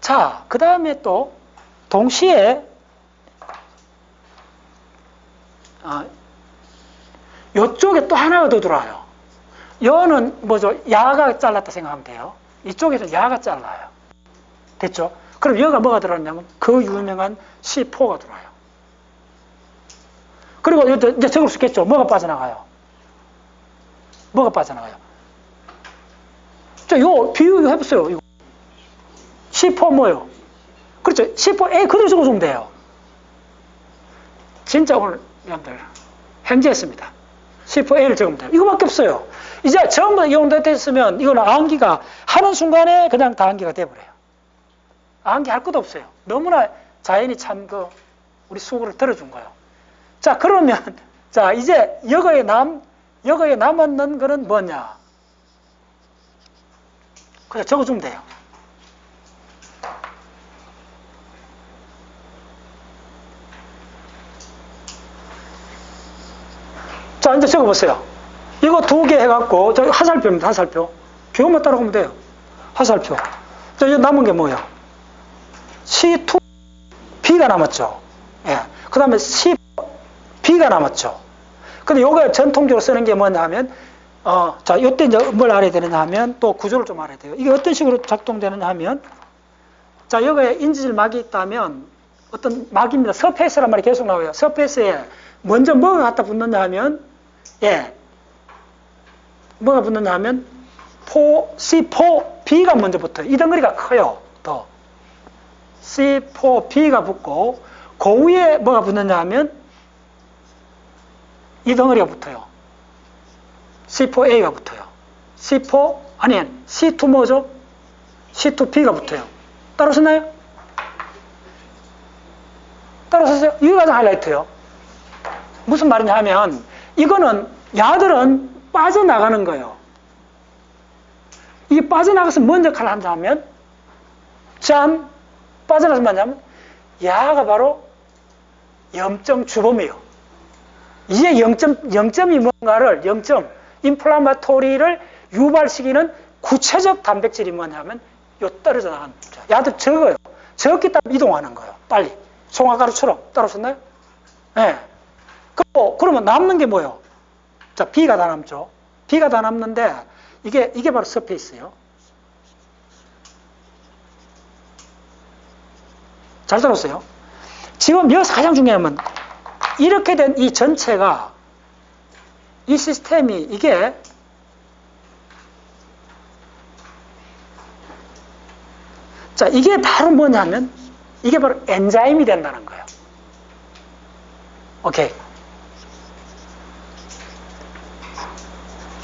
자, 그 다음에 또 동시에 이쪽에 또 하나가 더 들어와요. 여는 뭐죠? 야가 잘랐다 생각하면 돼요. 이쪽에서 야가 잘라요. 됐죠? 그럼 여가 뭐가 들어왔냐면 그 유명한 C4가 들어와요. 그리고 이제 적을 수 있겠죠? 뭐가 빠져나가요? 뭐가 빠져나가요? 자, 요 비유 해보세요. 이거. C4 뭐예요? 그렇죠. C4A 그대로 적어주면 돼요. 진짜 오늘 여러분들 현지했습니다. C4A를 적으면 돼요. 이거밖에 없어요. 이제 전부 이용됐으면 이거는 암기가 하는 순간에 그냥 다 암기가 돼버려요. 암기할 것도 없어요. 너무나 자연이 참 우리 수고를 들어준 거예요. 자, 그러면 자 이제 여거에 남았는 거는 뭐냐? 그냥 적어주면 돼요. 자, 이제 적어보세요. 이거 2개 해갖고, 저 화살표입니다, 화살표. 표만 따라가면 돼요. 화살표. 자, 이제 남은 게 뭐예요? C2, B가 남았죠. 예. 그 다음에 C, B가 남았죠. 근데 요거 전통적으로 쓰는 게 뭐냐 하면, 자, 이때 이제 뭘 알아야 되느냐 하면, 또 구조를 좀 알아야 돼요. 이게 어떤 식으로 작동되느냐 하면, 자, 여기에 인지질 막이 있다면, 어떤 막입니다. 서페이스란 말이 계속 나와요. 서페이스에 먼저 뭐가 갖다 붙느냐 하면, 예. 뭐가 붙느냐 하면, C4B가 먼저 붙어요. 이 덩어리가 커요. 더. C4B가 붙고, 그 위에 뭐가 붙느냐 하면, 이 덩어리가 붙어요. C4A가 붙어요. C2 뭐죠? C2B가 붙어요. 따라오셨나요? 따라오셨어요? 이게 가장 하이라이트예요. 무슨 말이냐 하면, 이거는 야들은 빠져나가는 거예요. 이게 빠져나가서 뭔 역할을 한다 하면, 짠! 빠져나가서 뭐냐면, 야가 바로 0점 주범이에요. 이게 0점이 뭔가를, 인플라마토리를 유발시키는 구체적 단백질이 뭐냐면, 요 떨어져 나가는 거죠. 야들 적어요. 적기 때문에 이동하는 거예요. 빨리. 송화가루처럼. 따라오셨나요? 예. 네. 그러면 남는 게 뭐예요? 자, B가 다 남죠. B가 다 남는데, 이게 바로 서페이스예요. 잘 들었어요? 지금 여기서 가장 중요한 건, 이렇게 된 이 전체가, 이 시스템이, 이게, 자, 이게 바로 뭐냐면, 이게 바로 엔자임이 된다는 거예요. 오케이.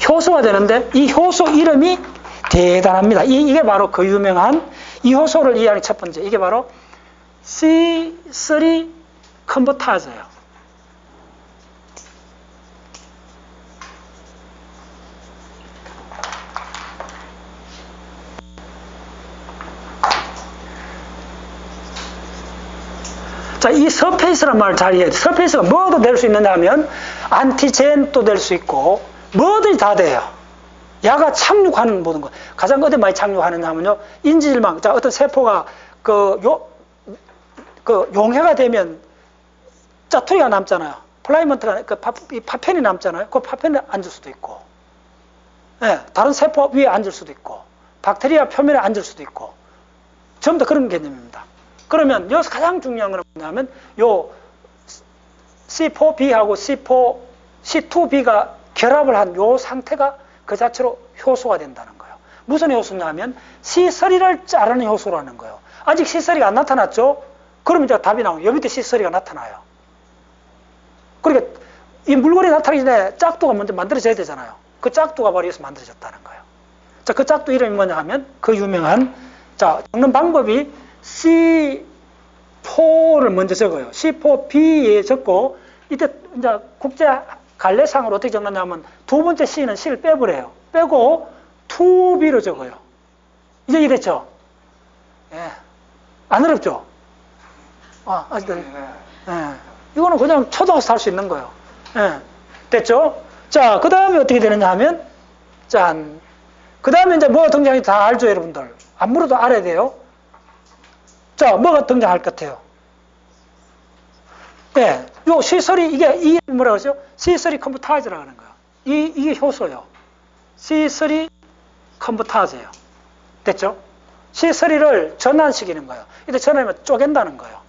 효소가 되는데 이 효소 이름이 대단합니다. 이게 바로 그 유명한 이 효소를 이해하는 첫 번째. 이게 바로 C3 컨버타즈예요. 자, 이 서페이스란 말을 잘 이해해야 돼요. 서페이스가 뭐도 될 수 있느냐 하면 안티젠도 될 수 있고 뭐든지 다 돼요. 야가 착륙하는 모든 것. 가장 어디 많이 착륙하느냐 하면요. 인지질망. 자, 어떤 세포가 용해가 되면 짜투리가 남잖아요. 플라이먼트가, 이 파편이 남잖아요. 그 파편에 앉을 수도 있고. 예, 다른 세포 위에 앉을 수도 있고. 박테리아 표면에 앉을 수도 있고. 전부 다 그런 개념입니다. 그러면 여기서 가장 중요한 건 뭐냐면 요 C4B하고 C2B가 결합을 한 요 상태가 그 자체로 효소가 된다는 거예요. 무슨 효소냐면 C3를 자르는 효소라는 거예요. 아직 C3가 안 나타났죠? 그러면 이제 답이 나오고 요 밑에 C3가 나타나요. 그러니까 이 물건이 나타나기 전에 짝두가 먼저 만들어져야 되잖아요. 그 짝두가 바로 여기서 만들어졌다는 거예요. 자, 그 짝두 이름이 뭐냐 하면 그 유명한, 자, 적는 방법이 C4를 먼저 적어요. C4B에 적고, 이때 이제 국제 갈래상으로 어떻게 적느냐면 두 번째 C는 C를 빼버려요. 빼고 to be로 적어요. 이제 이해됐죠? 예. 안 어렵죠? 아직도. 예. 이거는 그냥 초등학생 할 수 있는 거예요. 예. 됐죠? 자, 그 다음에 어떻게 되느냐 하면, 짠. 그 다음에 이제 뭐가 등장하는지 다 알죠, 여러분들? 안 물어도 알아야 돼요. 자, 뭐가 등장할 것 같아요? 네, 요 시설이, 이게 뭐라고 하죠? 시설이 컴퓨터즈라고 하는 거예요. 이게 효소예요. 시설이 컴퓨터즈예요. 됐죠? 시설이를 전환시키는 거예요. 이때 전환하면 쪼갠다는 거예요.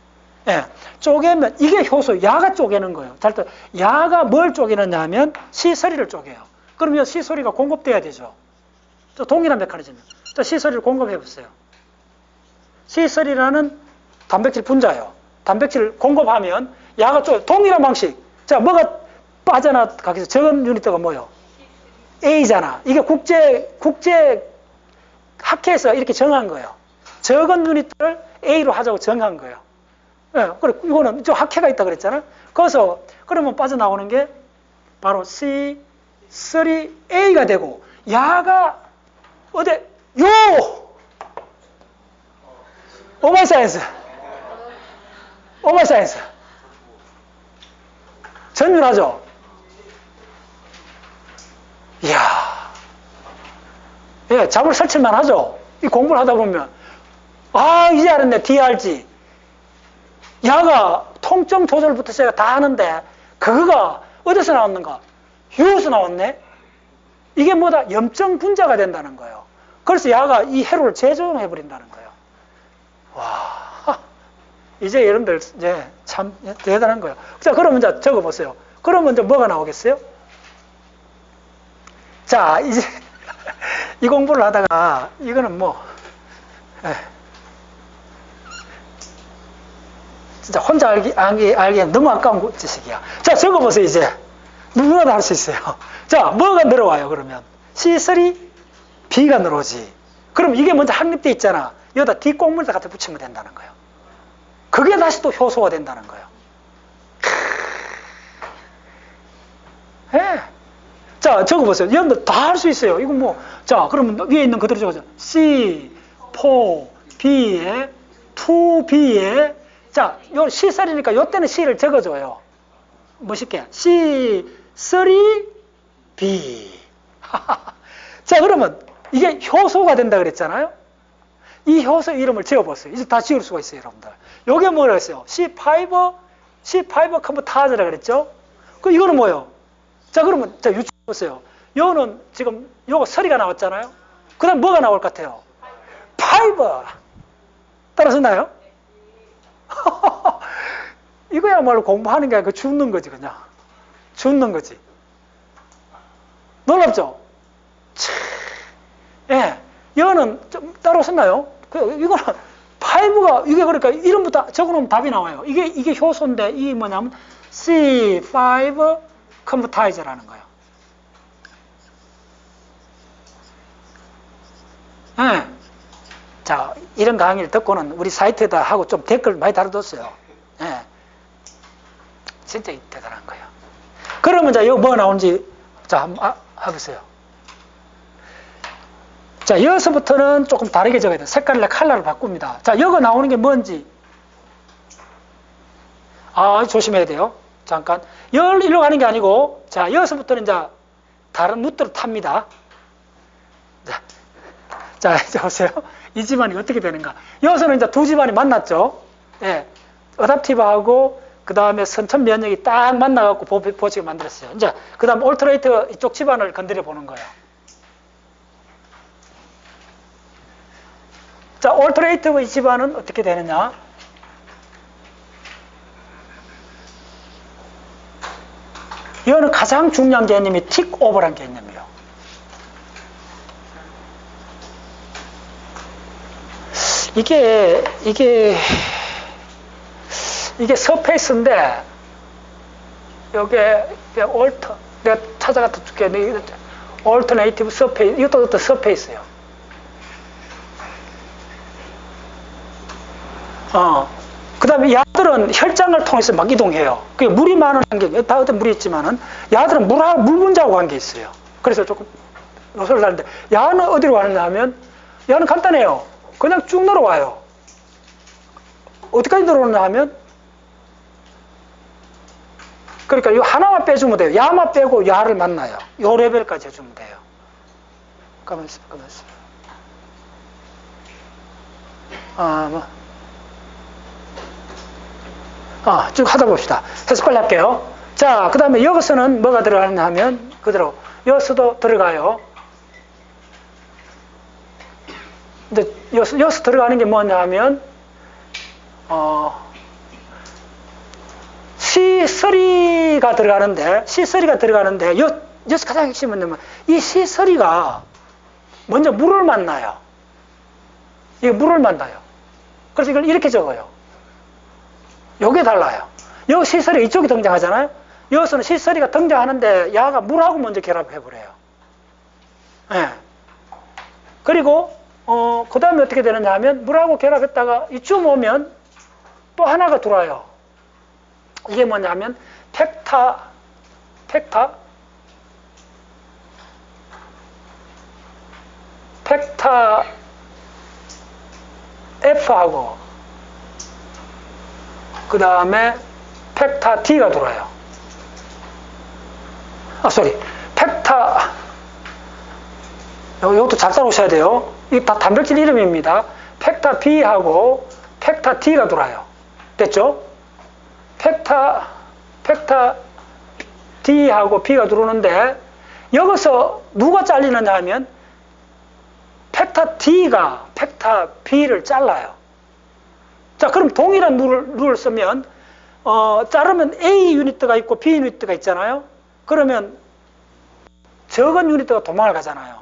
예, 쪼개면, 이게 효소, 야가 쪼개는 거예요. 잘 때, 야가 뭘 쪼개느냐 하면 시설이를 쪼개요. 그러면 시설이가 공급돼야 되죠. 또 동일한 메커니즘이에요. 또 시설이를 공급해보세요. 시설이라는 단백질 분자예요. 단백질 공급하면 야가 쪼개, 동일한 방식. 자, 뭐가 빠져나가기 위해서 적은 유닛가 뭐예요? A잖아. 이게 국제 학회에서 이렇게 정한 거예요. 적은 유닛을 A로 하자고 정한 거예요. 예, 그래, 이거는 저 학회가 있다 그랬잖아. 그래서, 그러면 빠져나오는 게 바로 C3A가 되고, 야가, 어디, 오마이사이언스. 오마이사이언스. 전율하죠? 이야. 예, 잡을 설치만 하죠? 이 공부를 하다 보면. 이제 알았네, DRG. 야가 통점 조절부터 제가 다 하는데, 그거가 어디서 나왔는가? 휴에서 나왔네? 이게 뭐다? 염증 분자가 된다는 거예요. 그래서 야가 이 해로를 재조정해버린다는 거예요. 와, 이제 여러분들, 이제 참 대단한 거예요. 자, 그러면 이제 적어보세요. 그러면 이제 뭐가 나오겠어요? 자, 이제, 이 공부를 하다가, 이거는 뭐, 진짜 혼자 알기엔 너무 아까운 지식이야. 자, 적어보세요, 이제. 누구나 다 할 수 있어요. 자, 뭐가 늘어와요, 그러면? C3B가 늘어오지. 그럼 이게 먼저 확립돼 있잖아. 여기다 뒷공물에다 갖다 붙이면 된다는 거예요. 그게 다시 또 효소가 된다는 거예요. 예. 자, 적어보세요. 여러분들 다 할 수 있어요. 이거 뭐. 자, 그러면 위에 있는 그대로 적어서 C, 4, B에, 2B에, 자, 요 C3니까 요 때는 C를 적어줘요. 멋있게. C3B. 자, 그러면 이게 효소가 된다 그랬잖아요? 이 효소 이름을 지어보세요. 이제 다 지을 수가 있어요, 여러분들. 요게 뭐라고 했어요? C5 컴퓨터즈라 그랬죠? 그 이거는 뭐예요? 자, 그러면 자, 유추해 보세요. 요는 지금 요거 서리가 나왔잖아요? 그 다음 뭐가 나올 것 같아요? 파이버. 따라서나요? 이거야말로 공부하는 게 아니고 죽는 거지, 그냥. 죽는 거지. 놀랍죠? 예. 여는 좀 따라오셨나요? 이거는, 파이브가, 이게 그러니까 이름부터 적어놓으면 답이 나와요. 이게 효소인데, 이게 뭐냐면, C5 컴퓨터이저라는 거예요. 예. 자, 이런 강의를 듣고는 우리 사이트에다 하고 좀 댓글 많이 달아뒀어요. 예. 진짜 대단한 거예요. 그러면 자, 여기 뭐가 나오는지, 자, 한번 해보세요. 자, 여기서부터는 조금 다르게 적어야 돼요. 색깔을, 컬러를 바꿉니다. 자, 여기 나오는 게 뭔지. 조심해야 돼요. 잠깐. 일로 가는 게 아니고, 자, 여기서부터는 이제 다른 루트로 탑니다. 자, 이제 보세요. 이 집안이 어떻게 되는가. 여기서는 이제 두 집안이 만났죠. 예. 어답티브하고, 그 다음에 선천 면역이 딱 만나갖고 보칙을 만들었어요. 이제, 그 다음 올터레이터 이쪽 집안을 건드려 보는 거예요. 자, 올터레이터 이 집안은 어떻게 되느냐. 이거는 가장 중요한 개념이 틱오버란 개념이에요. 이게 서페이스인데, 요게, 내가 찾아갔다 줄게. 올터네이티브 서페이스, 이것도 어떤 서페이스예요. 그 다음에 야들은 혈장을 통해서 막 이동해요. 그게 물이 많은 환경, 다 어떤 물이 있지만은, 야들은 물 분자하고 관계 있어요. 그래서 조금, 요소를 다는데 야는 어디로 가느냐 하면 야는 간단해요. 그냥 쭉 내려와요. 어디까지 내려오느냐 하면 그러니까 이 하나만 빼주면 돼요. 야만 빼고 야를 만나요. 요 레벨까지 해주면 돼요. 가만있어. 쭉 하다 봅시다. 해서 빨리 할게요. 자, 그 다음에 여기서는 뭐가 들어가느냐 하면 그대로 여기서도 들어가요. 근데 여기서 들어가는 게 뭐냐 하면 C3가 들어가는데 여기서 가장 핵심은 뭐냐면 이 C3가 먼저 물을 만나요. 이게 물을 만나요. 그래서 이걸 이렇게 적어요. 요게 달라요. 여기 C3 이쪽이 등장하잖아요. 여기서는 C3가 등장하는데 야가 물하고 먼저 결합해버려요. 예. 그리고 그 다음에 어떻게 되느냐 하면 물하고 결합했다가 이쯤 오면 또 하나가 들어와요. 이게 뭐냐 하면 펙타 F하고 그 다음에 펙타 D가 들어와요. 이것도 잘 따라오셔야 돼요. 이게 다 단백질 이름입니다. 펙타 B하고 펙타 D가 들어와요. 됐죠? 펙타 D하고 B가 들어오는데 여기서 누가 잘리느냐 하면 펙타 D가 펙타 B를 잘라요. 자, 그럼 동일한 룰을 쓰면 자르면 A 유니트가 있고 B 유니트가 있잖아요. 그러면 적은 유니트가 도망을 가잖아요.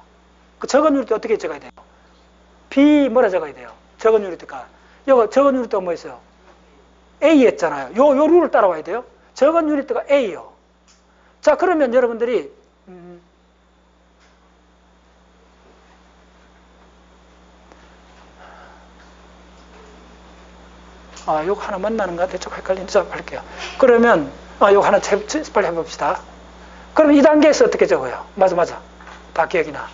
그 적은 유니트 어떻게 적어야 돼요? B 뭐라 적어야 돼요? 적은 유니트가. 여기 적은 유니트가 뭐 있어요? A였잖아요. 요 룰을 따라와야 돼요. 적은 유니트가 A요. 자, 그러면 여러분들이 요거 하나 만나는가? 대충 헷갈린다. 할게요. 그러면 요거 하나 빨리 해봅시다. 그럼 이 단계에서 어떻게 적어요? 맞아. 다 기억이 나.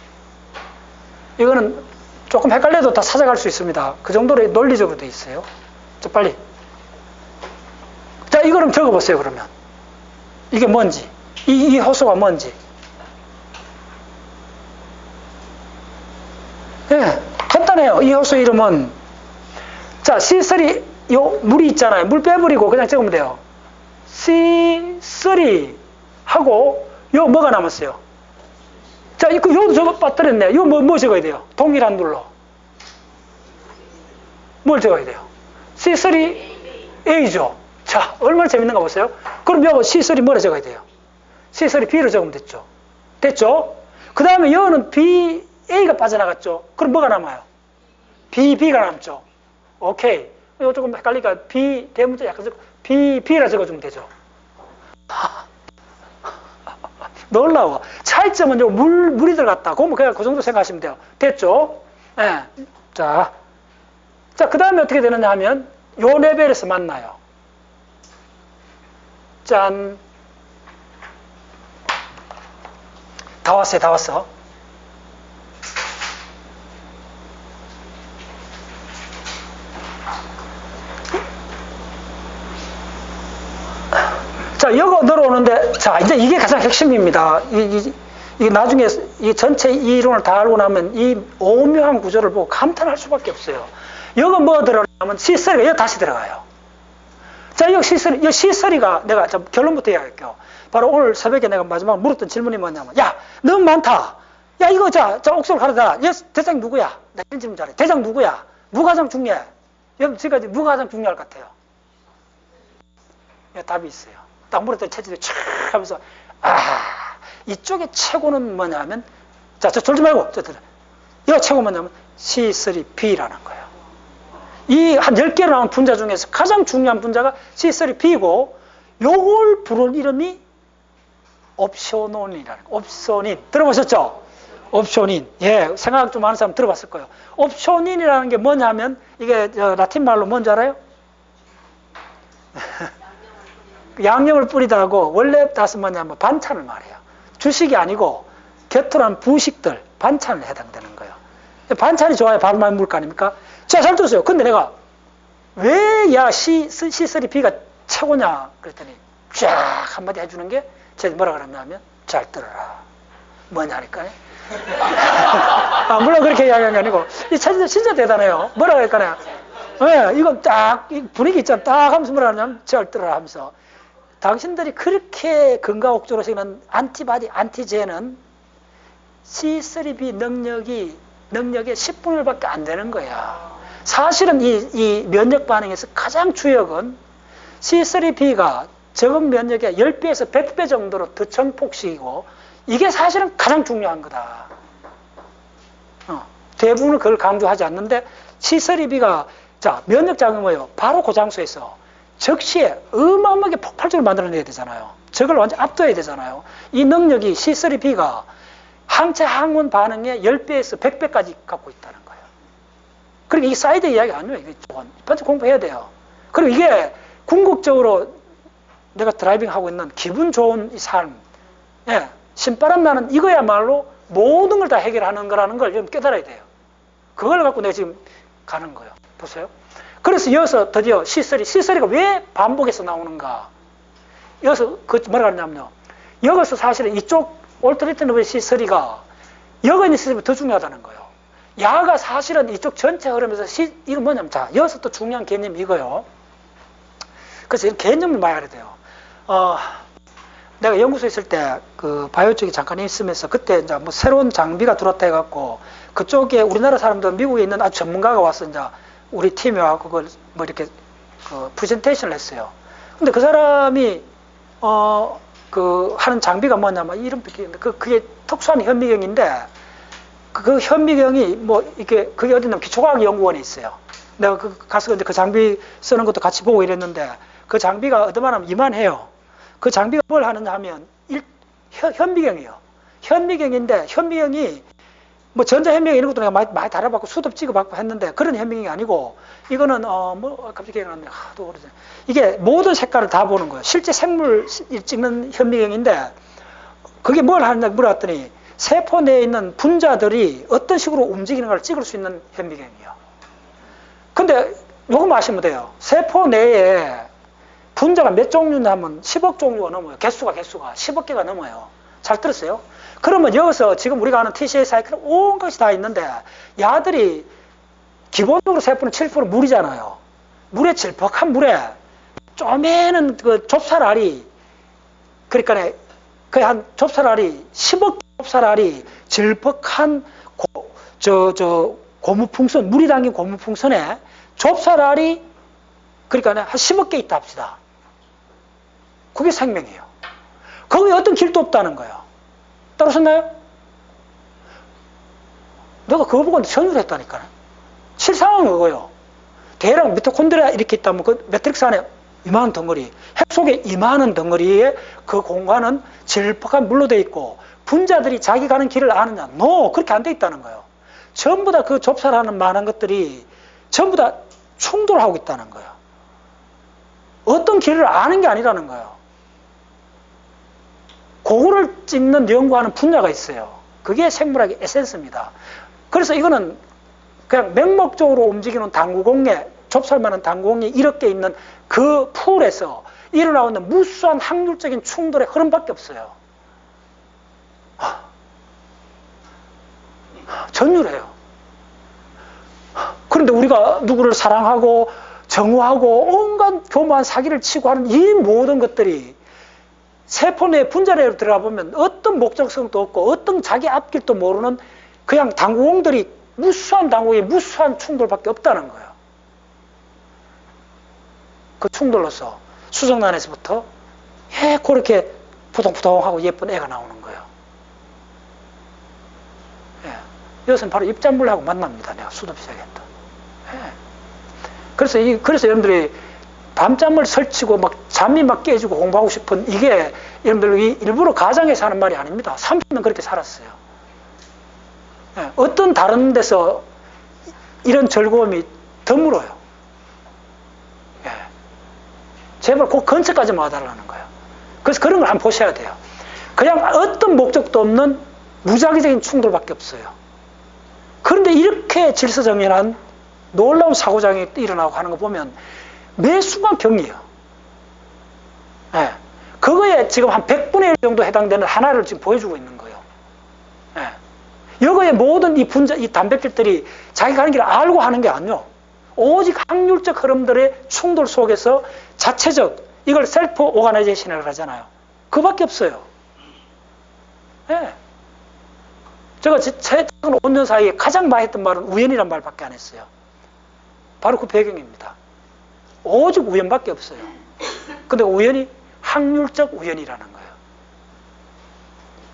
이거는 조금 헷갈려도 다 찾아갈 수 있습니다. 그 정도로 논리적으로 돼 있어요. 자, 빨리. 자, 이거를 적어보세요, 그러면. 이게 뭔지. 이 호수가 뭔지. 예, 간단해요. 이 호수 이름은. 자, C3, 요 물이 있잖아요. 물 빼버리고 그냥 적으면 돼요. C3 하고, 요 뭐가 남았어요? 자, 요도 저거 빠뜨렸네. 요 뭐 적어야 돼요? 동일한 룰로. 뭘 적어야 돼요? C3A죠. 자, 얼마나 재밌는가 보세요. 그럼 요거 C3 뭐라 적어야 돼요? C3B로 적으면 됐죠. 됐죠? 그 다음에 여는 A가 빠져나갔죠. 그럼 뭐가 남아요? B가 남죠. 오케이. 이거 조금 헷갈리니까 B 대문자 약간 B라 적어주면 되죠. 놀라워. 차이점은 요 물이 들어갔다. 그냥 그 정도 생각하시면 돼요. 됐죠? 예. 자, 그 다음에 어떻게 되느냐 하면 요 레벨에서 만나요. 짠. 다 왔어. 자, 여기 들어오는데, 자, 이제 이게 가장 핵심입니다. 이 나중에 이 전체 이론을 다 알고 나면 이 오묘한 구조를 보고 감탄할 수밖에 없어요. 여기 뭐 들어가면 C3가 여기 다시 들어가요. 자, 여기 C3가 내가 결론부터 이야기할게요. 바로 오늘 새벽에 내가 마지막 물었던 질문이 뭐냐면, 야, 너무 많다. 야, 이거 자 옥수를 가르다. 대장 누구야? 나 이런 질문 잘해. 대장 누구야? 누가 가장 중요해? 여러분, 지금까지 누가 가장 중요할 것 같아요? 답이 있어요. 딱 물었더니 체질이 촥 하면서, 이쪽에 최고는 뭐냐면, 자, 졸지 말고, 여기 최고 뭐냐면 C3B라는 거예요. 이 한 10개로 나온 분자 중에서 가장 중요한 분자가 C3B고, 요걸 부른 이름이 옵쇼논이라는 거예요. 옵소닌. 들어보셨죠? 옵쇼닌. 예, 생각 좀 하는 사람 들어봤을 거예요. 옵쇼닌이라는 게 뭐냐면, 이게 라틴 말로 뭔지 알아요? 양념을 뿌리다 하고 원래 뜻은 뭐냐면 반찬을 말해요. 주식이 아니고 곁들한 부식들, 반찬에 해당되는 거예요. 반찬이 좋아야 밥을 많이 먹을 거 아닙니까? 자, 잘 들었어요. 근데 내가 왜 야 C3B가 최고냐 그랬더니 쫙 한마디 해주는 게 제가 뭐라 그랬냐면 잘 들어라. 뭐냐 하니까 물론 그렇게 이야기한 게 아니고 이 사진 진짜 대단해요. 뭐라 그럴까요? 네, 이건 딱 분위기 있잖아. 딱 하면서 뭐라 하냐면 잘 들어라 하면서 당신들이 그렇게 건강옥조로 생긴 안티바디, 안티제는 C3B 능력의 10분의 1밖에 안 되는 거야. 사실은 이 면역 반응에서 가장 주역은 C3B가 적응 면역의 10배에서 100배 정도로 더 증폭시키고 이게 사실은 가장 중요한 거다. 대부분은 그걸 강조하지 않는데 C3B가 자 면역작용이 뭐예요? 바로 그 장소에서 즉시에 어마어마하게 폭발적으로 만들어내야 되잖아요. 저걸 완전 압도해야 되잖아요. 이 능력이 C3B가 항체 항원 반응의 10배에서 100배까지 갖고 있다는 거예요. 그리고 이게 사이드 이야기 아니에요. 이게 반드시 공부해야 돼요. 그리고 이게 궁극적으로 내가 드라이빙하고 있는 기분 좋은 이 삶, 예, 신바람 나는 이거야말로 모든 걸 다 해결하는 거라는 걸 좀 깨달아야 돼요. 그걸 갖고 내가 지금 가는 거예요. 보세요. 그래서 여기서 드디어 C3가 왜 반복해서 나오는가? 여기서 뭐라 그러냐면요. 여기서 사실은 이쪽 올터네이티브 C3가 여기 있는 C3가 더 중요하다는 거예요. 야가 사실은 이쪽 전체 흐름에서 이건 뭐냐면 자, 여기서 또 중요한 개념이 이거요. 그래서 이 개념을 많이 알아야 돼요. 내가 연구소에 있을 때 그 바이오 쪽에 잠깐 있으면서 그때 이제 뭐 새로운 장비가 들어왔다 해갖고 그쪽에 우리나라 사람들 미국에 있는 아주 전문가가 와서 이제 우리 팀에 와서 그걸 뭐 이렇게 그 프레젠테이션을 했어요. 근데 그 사람이 그 하는 장비가 뭐냐면 이름 비키는데 그게 특수한 현미경인데 그 현미경이 뭐 이게 그게 어디냐면 기초과학 연구원에 있어요. 내가 가서 이제 그 장비 쓰는 것도 같이 보고 이랬는데 그 장비가 어디만하면 이만해요. 그 장비가 뭘 하느냐 하면 현미경이에요. 현미경인데 현미경이 뭐 전자현미경 이런 것도 내가 많이 달아봤고 수도 찍어봤고 했는데 그런 현미경이 아니고 이거는 뭐 갑자기 기억나는데 또 오래전 이게 모든 색깔을 다 보는 거예요. 실제 생물 찍는 현미경인데 그게 뭘 하느냐 물어봤더니 세포 내에 있는 분자들이 어떤 식으로 움직이는가를 찍을 수 있는 현미경이에요. 근데 요거 아시면 돼요. 세포 내에 분자가 몇 종류냐 하면 10억 종류가 넘어요. 개수가 10억 개가 넘어요. 잘 들었어요? 그러면 여기서 지금 우리가 아는 TCA 사이클 온 것이 다 있는데 야들이 기본적으로 세포는 7% 물이잖아요. 물에 질퍽한 물에 쪼매는 그 좁쌀알이 그러니까 거의 한 좁쌀알이 10억 좁쌀알이 질퍽한 고무풍선 물이 담긴 고무풍선에 좁쌀알이 그러니까 한 10억 개 있다 합시다. 그게 생명이에요. 거기에 어떤 길도 없다는 거예요. 따라오셨나요? 내가 그거 보고 전율했다니까요. 실상은 그거예요. 대략 미토콘드리아 이렇게 있다면 그 매트릭스 안에 이만한 덩어리, 핵 속에 이만한 덩어리에 그 공간은 질퍽한 물로 돼 있고 분자들이 자기 가는 길을 아느냐? No! 그렇게 안 돼 있다는 거예요. 전부 다 그 좁쌀하는 많은 것들이 전부 다 충돌하고 있다는 거예요. 어떤 길을 아는 게 아니라는 거예요. 그거를 찍는 연구하는 분야가 있어요. 그게 생물학의 에센스입니다. 그래서 이거는 그냥 맹목적으로 움직이는 당구공예, 좁쌀만한 당구공예 이렇게 있는 그 풀에서 일어나는 무수한 확률적인 충돌의 흐름밖에 없어요. 전율해요. 그런데 우리가 누구를 사랑하고 정오하고 온갖 교묘한 사기를 치고 하는 이 모든 것들이 세포 내 분자 내로 들어가 보면 어떤 목적성도 없고 어떤 자기 앞길도 모르는 그냥 당구공들이 무수한 당구에 무수한 충돌밖에 없다는 거예요. 그 충돌로서 수정란에서부터 그렇게 푸동푸동하고 예쁜 애가 나오는 거예요. 이것은 바로 입잔물하고 만납니다. 내가 수도 시작했다. 그래서 여러분들이 밤잠을 설치고 막 잠이 막 깨지고 공부하고 싶은 이게 여러분들이 일부러 가정에서 하는 말이 아닙니다. 30년 그렇게 살았어요. 어떤 다른 데서 이런 즐거움이 드물어요. 제발 그 근처까지 와달라는 거예요. 그래서 그런 걸 한번 보셔야 돼요. 그냥 어떤 목적도 없는 무작위적인 충돌밖에 없어요. 그런데 이렇게 질서정연한 놀라운 사고장이 일어나고 하는 거 보면 매 순간 병이에요. 예. 그거에 지금 한 100분의 1 정도 해당되는 하나를 지금 보여주고 있는 거예요. 예. 여거에 모든 이 단백질들이 자기가 하는 길을 알고 하는 게 아니요. 오직 확률적 흐름들의 충돌 속에서 자체적, 이걸 셀프 오가나이제이션이라고 하잖아요. 그밖에 없어요. 예. 제가 최근 5년 사이에 가장 많이 했던 말은 우연이란 말밖에 안 했어요. 바로 그 배경입니다. 오직 우연밖에 없어요. 근데 우연이 확률적 우연이라는 거예요.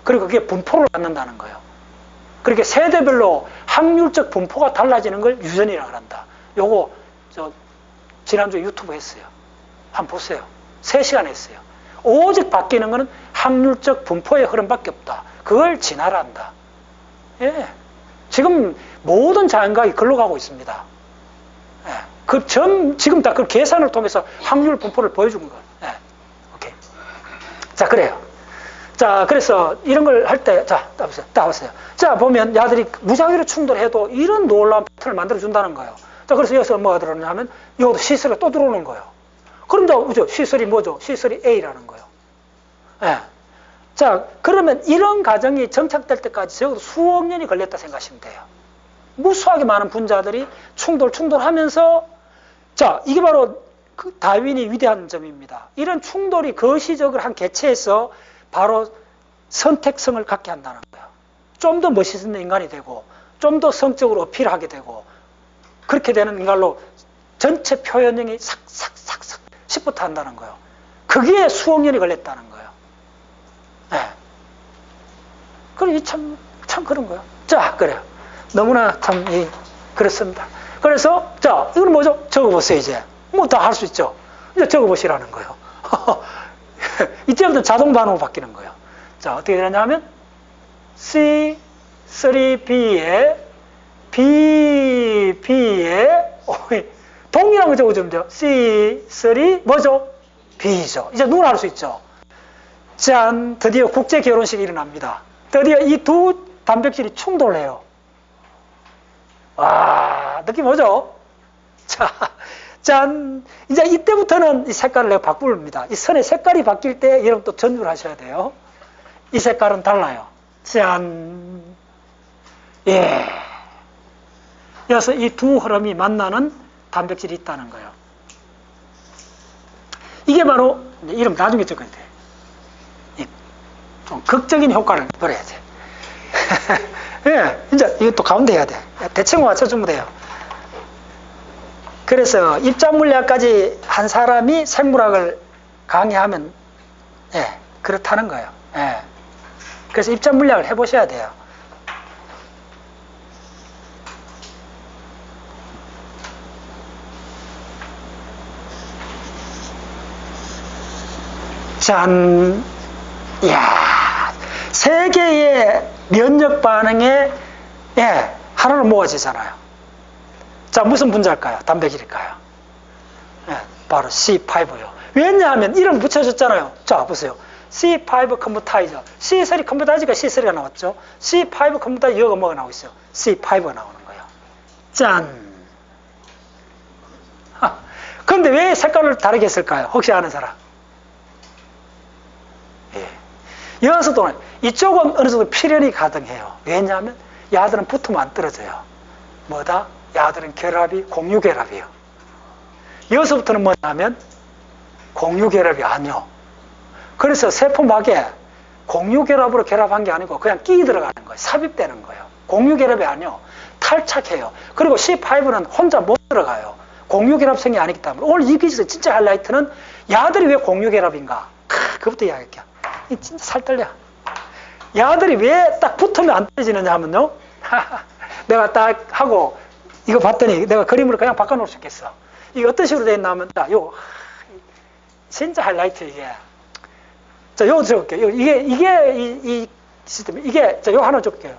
그리고 그게 분포를 갖는다는 거예요. 그렇게 세대별로 확률적 분포가 달라지는 걸 유전이라고 한다. 요거 지난주에 유튜브 했어요. 한번 보세요. 3시간 했어요. 오직 바뀌는 거는 확률적 분포의 흐름밖에 없다. 그걸 진화라 한다. 예. 지금 모든 자연과학이 글로 가고 있습니다. 예. 지금 다 그 계산을 통해서 확률 분포를 보여준 거예요. 예. 오케이. 자, 그래요. 자, 그래서 이런 걸 할 때, 자, 따보세요. 자, 보면 야들이 무작위로 충돌해도 이런 놀라운 패턴을 만들어준다는 거예요. 자, 그래서 여기서 뭐가 들어오냐면, 이것도 C3가 또 들어오는 거예요. 그럼 자, C3 뭐죠? C3A라는 거예요. 예. 자, 그러면 이런 과정이 정착될 때까지 적어도 수억 년이 걸렸다 생각하시면 돼요. 무수하게 많은 분자들이 충돌하면서, 자, 이게 바로 그 다윈이 위대한 점입니다. 이런 충돌이 거시적을 한 개체에서 바로 선택성을 갖게 한다는 거예요. 좀 더 멋있는 인간이 되고, 좀 더 성적으로 어필하게 되고, 그렇게 되는 인간로 전체 표현형이 삭삭삭삭 10부터 한다는 거예요. 그게 수억 년이 걸렸다는 거예요. 네. 그래, 참 그런 거예요. 자, 그래요. 너무나 참, 그렇습니다. 그래서, 자, 이건 뭐죠? 적어보세요, 이제. 뭐 다 할 수 있죠. 이제 적어보시라는 거예요. 이때부터 자동 단어로 바뀌는 거예요. 자, 어떻게 되냐면, C3B에, B에, 동일한 거 적어주면 돼요. C3, 뭐죠? B죠. 이제 누구나 알 수 있죠. 짠, 드디어 국제 결혼식이 일어납니다. 드디어 이 두 단백질이 충돌해요. 와, 느낌 오죠? 자, 짠. 이제 이때부터는 이 색깔을 내가 바꿉니다. 이 선의 색깔이 바뀔 때 여러분 또 전율 하셔야 돼요. 이 색깔은 달라요. 짠. 예. 그래서 이 두 흐름이 만나는 단백질이 있다는 거예요. 이게 바로, 이름 나중에 적어야 돼. 좀 극적인 효과를 벌여야 돼. 예, 이제 이것도 가운데 해야 돼. 대칭 맞춰주면 돼요. 그래서 입자물리학까지 한 사람이 생물학을 강의하면, 예, 그렇다는 거예요. 예. 그래서 입자물리학을 해보셔야 돼요. 짠. 이야. 세계의 면역 반응에, 예, 하나로 모아지잖아요. 자, 무슨 분자일까요? 단백질일까요? 예, 바로 C5요. 왜냐하면 이름 붙여줬잖아요. 자, 보세요. C5 컴퓨타이저. C3 컴퓨타이저가 C3가 나왔죠. C5 컴퓨타이저 이거가 뭐가 나오고 있어요? C5가 나오는 거예요. 짠. 그런데 왜 색깔을 다르게 했을까요? 혹시 아는 사람? 예. 여기서도 이쪽은 어느 정도 필연이 가능해요. 왜냐하면 야들은 붙으면 안 떨어져요. 뭐다? 야들은 결합이 공유결합이에요. 여기서부터는 뭐냐면 공유결합이 아니요. 그래서 세포막에 공유결합으로 결합한 게 아니고 그냥 끼 들어가는 거예요. 삽입되는 거예요. 공유결합이 아니요. 탈착해요. 그리고 C5는 혼자 못 들어가요. 공유결합성이 아니기 때문에 오늘 이 기에서 진짜 하이라이트는 야들이 왜 공유결합인가? 그것부터 이야기할게요. 진짜 살 떨려. 야들이 왜 딱 붙으면 안 떨어지느냐 하면요. 내가 딱 하고 이거 봤더니 내가 그림으로 그냥 바꿔놓을 수 있겠어. 이게 어떤 식으로 되어 있나 하면, 진짜 하이라이트 이게. 자, 요거 적을게요. 이 시스템, 자, 요거 하나 적을게요.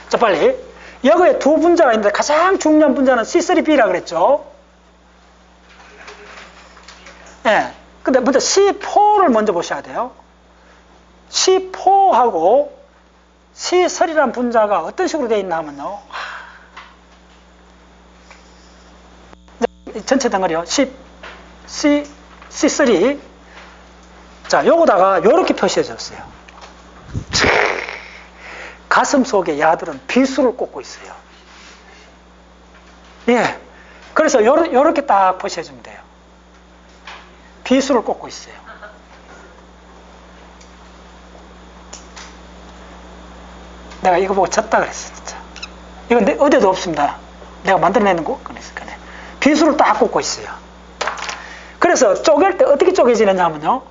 자, 빨리. 여기에 두 분자가 있는데 가장 중요한 분자는 C3B라 그랬죠. 예. 근데 먼저 C4를 먼저 보셔야 돼요. C4하고 C3라는 분자가 어떤 식으로 되어 있나 하면요. 전체 덩어리요. C3. 자, 요거다가 요렇게 표시해 줬어요. 가슴 속에 야들은 비수를 꽂고 있어요. 예. 그래서 요렇게 딱 표시해 주면 돼요. 비수를 꽂고 있어요. 내가 이거 보고 졌다 그랬어, 진짜. 이건 어디에도 없습니다. 내가 만들어내는 거, 그러니까. 비수를 딱 꽂고 있어요. 그래서 쪼갤 때 어떻게 쪼개지느냐 하면요.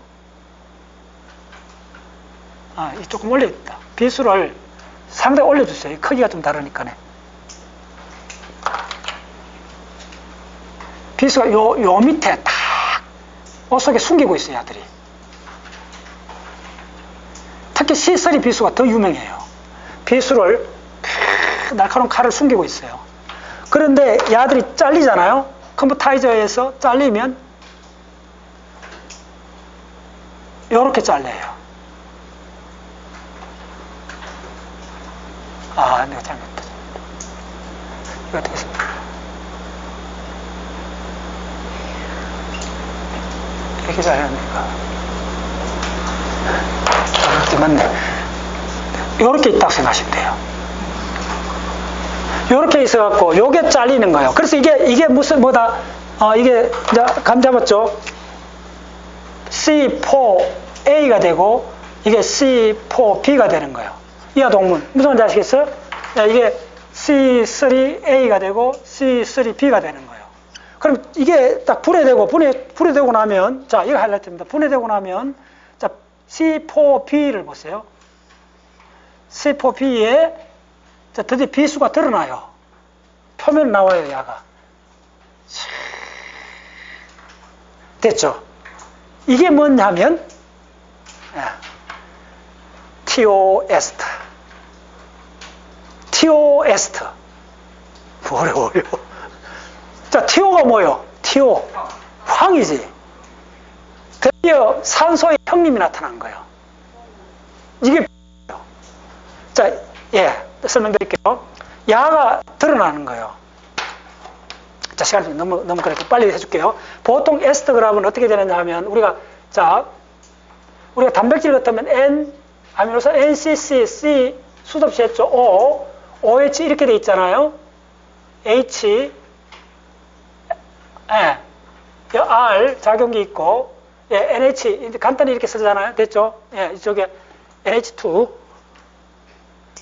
이 조금 올려있다. 비수를 상당히 올려주세요. 크기가 좀 다르니까네. 비수가 요 밑에 딱 옷 속에 숨기고 있어요, 야들이. 특히 C3 비수가 더 유명해요. 비수를 날카로운 칼을 숨기고 있어요. 그런데 야들이 잘리잖아요. 컴퓨타이저에서 잘리면 요렇게 잘려요. 내가 잘못했다. 이거 어떻게 했습니까? 이렇게 잘렸니까? 맞네. 요렇게 있다고 생각하시면 돼요. 요렇게 있어갖고, 요게 잘리는 거예요. 그래서 이게 무슨, 이게, 이제, 감 잡았죠? C4A가 되고, 이게 C4B가 되는 거예요. 이하 동문. 무슨 말인지 아시겠어요? 이게 C3A가 되고, C3B가 되는 거예요. 그럼 이게 딱 분해되고 나면, 자, 이거 하이라이트입니다. 분해되고 나면, 자, C4B를 보세요. C4B에, 자, 드디어 비수가 드러나요. 표면 나와요, 야가. 됐죠? 이게 뭐냐면, 티오에스터. 어려워요. 자, 티오가 뭐예요? 티오. 황이지. 드디어 산소의 형님이 나타난 거예요. 이게 자, 설명드릴게요. 야가 드러나는 거예요. 자, 시간이 너무 그래도 빨리 해줄게요. 보통 에스터 그래프는 어떻게 되느냐 하면 우리가 단백질 같으면 N 아미노산 NCC, C 수없이 했죠. O, OH 이렇게 돼 있잖아요. H, R 작용기 있고, NH 간단히 이렇게 쓰잖아요. 됐죠? 이쪽에 NH2.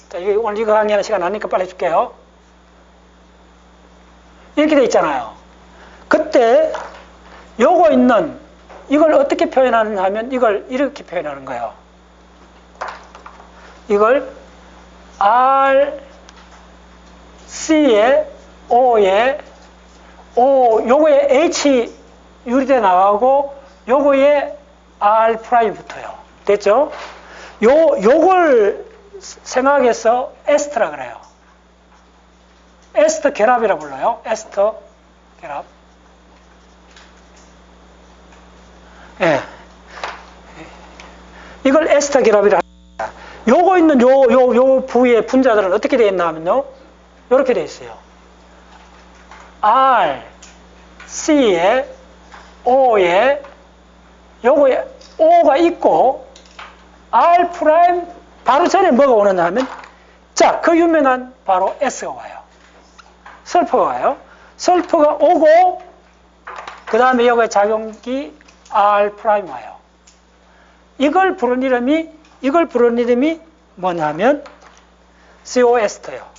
자, 오늘 이거 강의하는 시간 아니니까 빨리 해줄게요. 이렇게 돼 있잖아요. 그때 이걸 어떻게 표현하느냐 하면 이걸 이렇게 표현하는 거예요. 이걸 R, C에 O에 요거에 H 유리대 나가고 요거에 R 프라임 붙어요. 됐죠? 요걸 생각해서 에스터라 그래요. 에스터 결합이라 불러요. 에스터 결합. 이걸 에스터 결합이라 합니다. 요거 있는 요 부위의 분자들은 어떻게 되어 있나 하면요. 요렇게 되어 있어요. R, C에 O에 요거에 O가 있고 R 프라임 바로 전에 뭐가 오느냐 하면 자, 그 유명한 바로 S가 와요. 설퍼가 와요. 설퍼가 오고 그 다음에 여기에 작용기 R 프라임 와요. 이걸 부른 이름이 뭐냐면 CO 에스터요.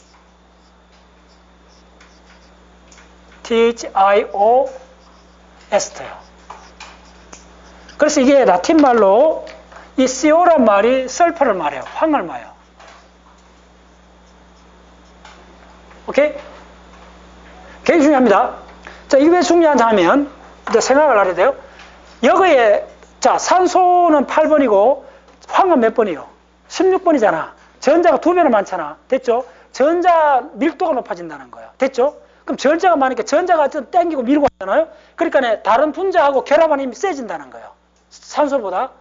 THIO 에스터요. 그래서 이게 라틴 말로 이 CO란 말이 설퍼를 말해요. 황을 말해요. 오케이? 굉장히 중요합니다. 자, 이게 왜 중요하냐 하면 이제 생각을 하게 돼요. 여기에 자, 산소는 8번이고 황은 몇 번이요? 16번이잖아. 전자가 2배나 많잖아. 됐죠? 전자 밀도가 높아진다는 거예요. 됐죠? 그럼 전자가 많으니까 전자가 좀 땡기고 밀고 하잖아요. 그러니까 다른 분자하고 결합하는 힘이 세진다는 거예요. 산소보다.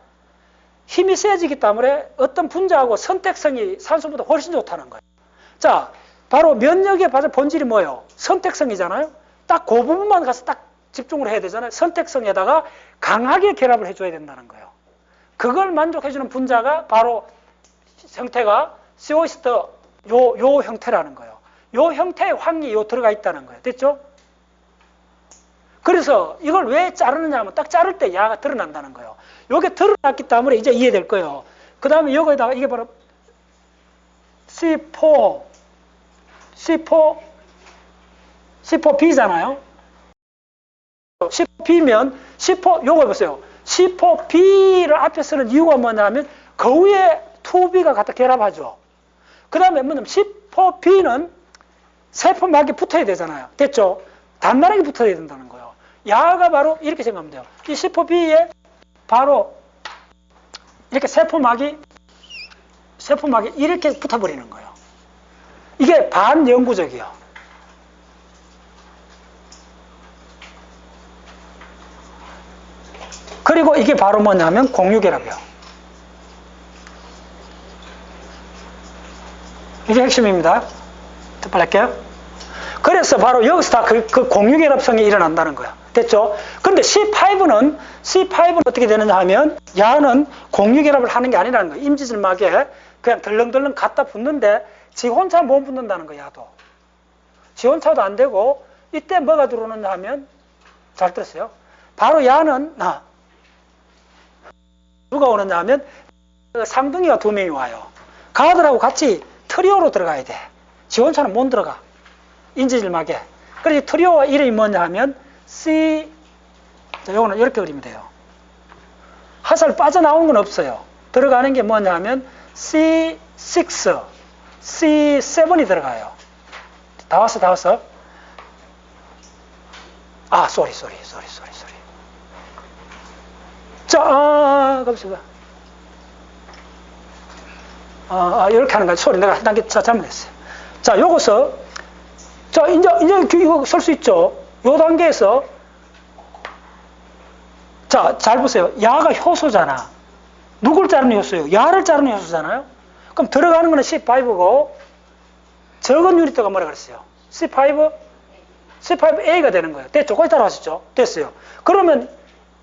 힘이 세지기 때문에 어떤 분자하고 선택성이 산소보다 훨씬 좋다는 거예요. 자, 바로 면역의 본질이 뭐예요? 선택성이잖아요. 딱 그 부분만 가서 딱 집중을 해야 되잖아요. 선택성에다가 강하게 결합을 해줘야 된다는 거예요. 그걸 만족해주는 분자가 바로 형태가 시오이스터 요 형태라는 거예요. 요 형태의 황이 요 들어가 있다는 거예요. 됐죠? 그래서 이걸 왜 자르느냐 하면 딱 자를 때 야가 드러난다는 거예요. 요게 드러났기 때문에 이제 이해될 거예요. 그 다음에 여기다가 이게 바로 C4B잖아요. C4B면 요거 보세요. C4B를 앞에 쓰는 이유가 뭐냐면 그 위에 2B가 갖다 결합하죠. 그 다음에 뭐냐면 C4B는 세포막에 붙어야 되잖아요. 됐죠? 단단하게 붙어야 된다는 거예요. 야가 바로 이렇게 생각하면 돼요. 이 C4B에 바로 이렇게 세포막이 이렇게 붙어버리는 거예요. 이게 반영구적이에요. 그리고 이게 바로 뭐냐면 공유결합이에요. 이게 핵심입니다. 더 빨리 할게요. 그래서 바로 여기서 다 그 공유결합성이 일어난다는 거예요. 됐죠? 근데 C5는 어떻게 되느냐 하면 야는 공유결합을 하는 게 아니라는 거예요. 임지질막에 그냥 덜렁덜렁 갖다 붙는데 지 혼자 못 붙는다는 거예요. 야도. 지 혼자도 안 되고 이때 뭐가 들어오느냐 하면 잘 들었어요. 바로 야는 누가 오느냐 하면 상둥이가 2명이 와요. 가들하고 같이 트리오로 들어가야 돼. 지 혼자는 못 들어가. 인지질막에. 그래서 트리오와 이름이 뭐냐 하면 요거는 이렇게 그리면 돼요. 화살 빠져나오는 건 없어요. 들어가는 게 뭐냐 하면 C6, C7이 들어가요. 다 왔어. 쏘리. 자, 갑시다. 이렇게 하는 거야. 소리 내가 한 단계 잘못했어요. 자, 요거서, 자, 이제 이거 쓸 수 있죠. 요 단계에서, 자, 잘 보세요. 야가 효소잖아. 누굴 자르는 효소예요? 야를 자르는 효소잖아요. 그럼 들어가는 거는 C5고, 적은 유니트가 뭐라 그랬어요? C5A가 되는 거예요. 됐죠? 거기 따라하셨죠? 됐어요. 그러면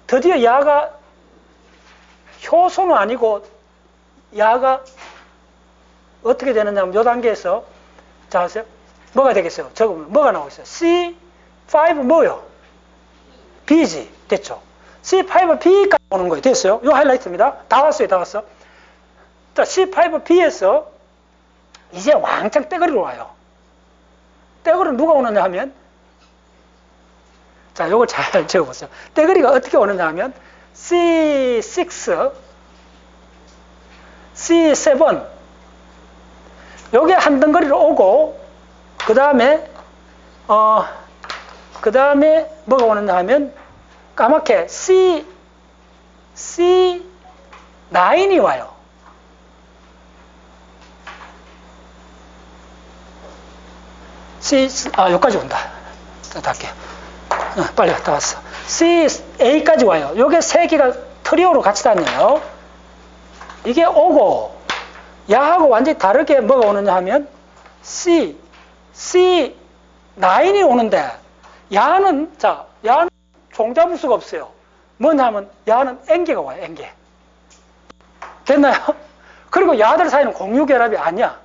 드디어 야가 효소는 아니고 야가 어떻게 되느냐 하면 이 단계에서 자 하세요. 뭐가 되겠어요? 적으면 뭐가 나오겠어요? C5 뭐요? B지. 됐죠? C5B까지 오는 거예요. 됐어요? 요 하이라이트입니다. 다 왔어요. 자, C5B에서 이제 왕창 떼거리로 와요. 떼거리로 누가 오느냐 하면 자, 요걸 잘 적어보세요. 떼거리가 어떻게 오느냐 하면 C6, C7 요게 한 덩거리로 오고 그 다음에 뭐가 오느냐 하면 까맣게 C9이 와요. 여기까지 온다. 다 할게요. 빨리 갔다 왔어. CA까지 와요. 요게 세 개가 트리오로 같이 다녀요. 이게 오고, 야하고 완전히 다르게 뭐가 오느냐 하면, C9이 오는데, 야는 종잡을 수가 없어요. 뭐냐 하면, 야는 N개가 와요, N개. 됐나요? 그리고 야들 사이는 공유결합이 아니야.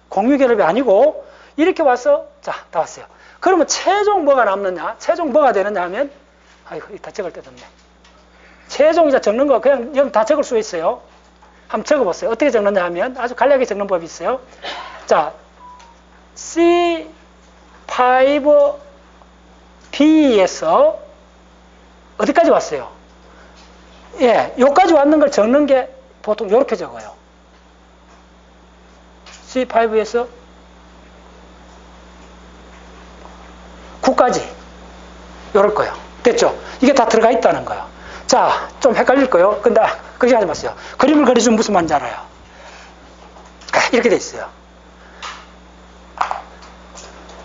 공유결합이 아니고, 이렇게 와서, 자, 다 왔어요. 그러면 최종 뭐가 남느냐? 최종 뭐가 되느냐 하면, 아이고, 다 적을 때 됐네. 최종 이제 적는 거 그냥 여기 다 적을 수 있어요. 한번 적어보세요. 어떻게 적느냐 하면 아주 간략하게 적는 법이 있어요. 자, C5B에서 어디까지 왔어요? 예, 여기까지 왔는 걸 적는 게 보통 이렇게 적어요. C5에서 9까지 이럴 거예요. 됐죠? 이게 다 들어가 있다는 거예요. 자, 좀 헷갈릴 거예요. 근데 그렇게 하지 마세요. 그림을 그려주면 무슨 말인지 알아요. 이렇게 돼 있어요.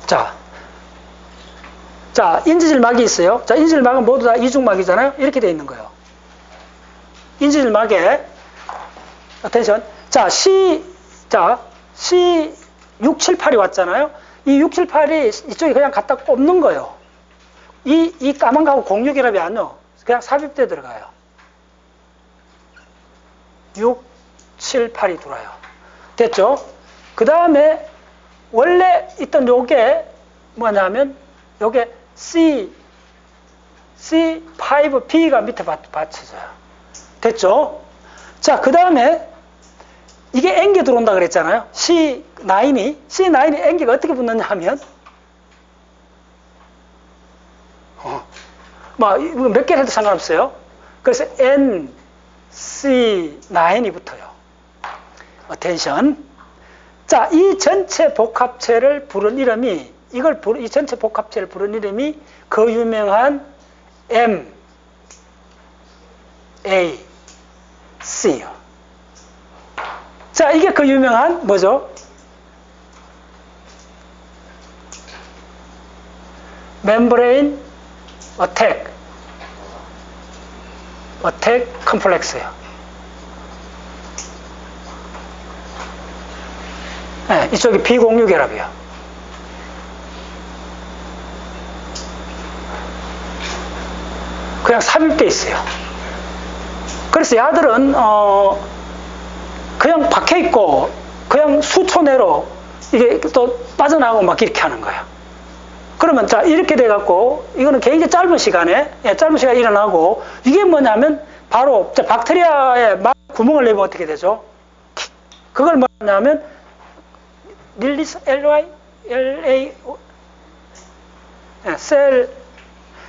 자, 인지질막이 있어요. 자, 인지질막은 모두 다 이중막이잖아요. 이렇게 돼 있는 거예요. 인지질막에 attention. 자, C678이 왔잖아요. 이 678이 이쪽에 그냥 갖다 꼽는 거예요. 이 까만 거하고 06이랍이 안 넣어. 그냥 삽입돼 들어가요. 6, 7, 8이 들어와요. 됐죠? 그 다음에 원래 있던 요게 뭐냐면 요게 C5B가 밑에 받쳐져요. 됐죠? 자, 그 다음에 이게 N개 들어온다 그랬잖아요. C9이 N개가 어떻게 붙느냐 하면 몇 개를 해도 상관없어요. 그래서 NC9이 붙어요. attention. 자, 이 전체 복합체를 부른 이름이 이 전체 복합체를 부른 이름이 그 유명한 MAC요. 자, 이게 그 유명한 뭐죠? 멤브레인 어택 컴플렉스예요. 네, 이쪽이 B06결합이에요. 그냥 삽입돼 있어요. 그래서 야들은 그냥 박혀 있고 그냥 수초 내로 이게 또 빠져나가고 막 이렇게 하는 거예요. 그러면 자, 이렇게 돼 갖고 이거는 굉장히 짧은 시간에 일어나고, 이게 뭐냐면 바로 박테리아에 막 구멍을 내면 어떻게 되죠? 그걸 뭐냐면 릴리스 LA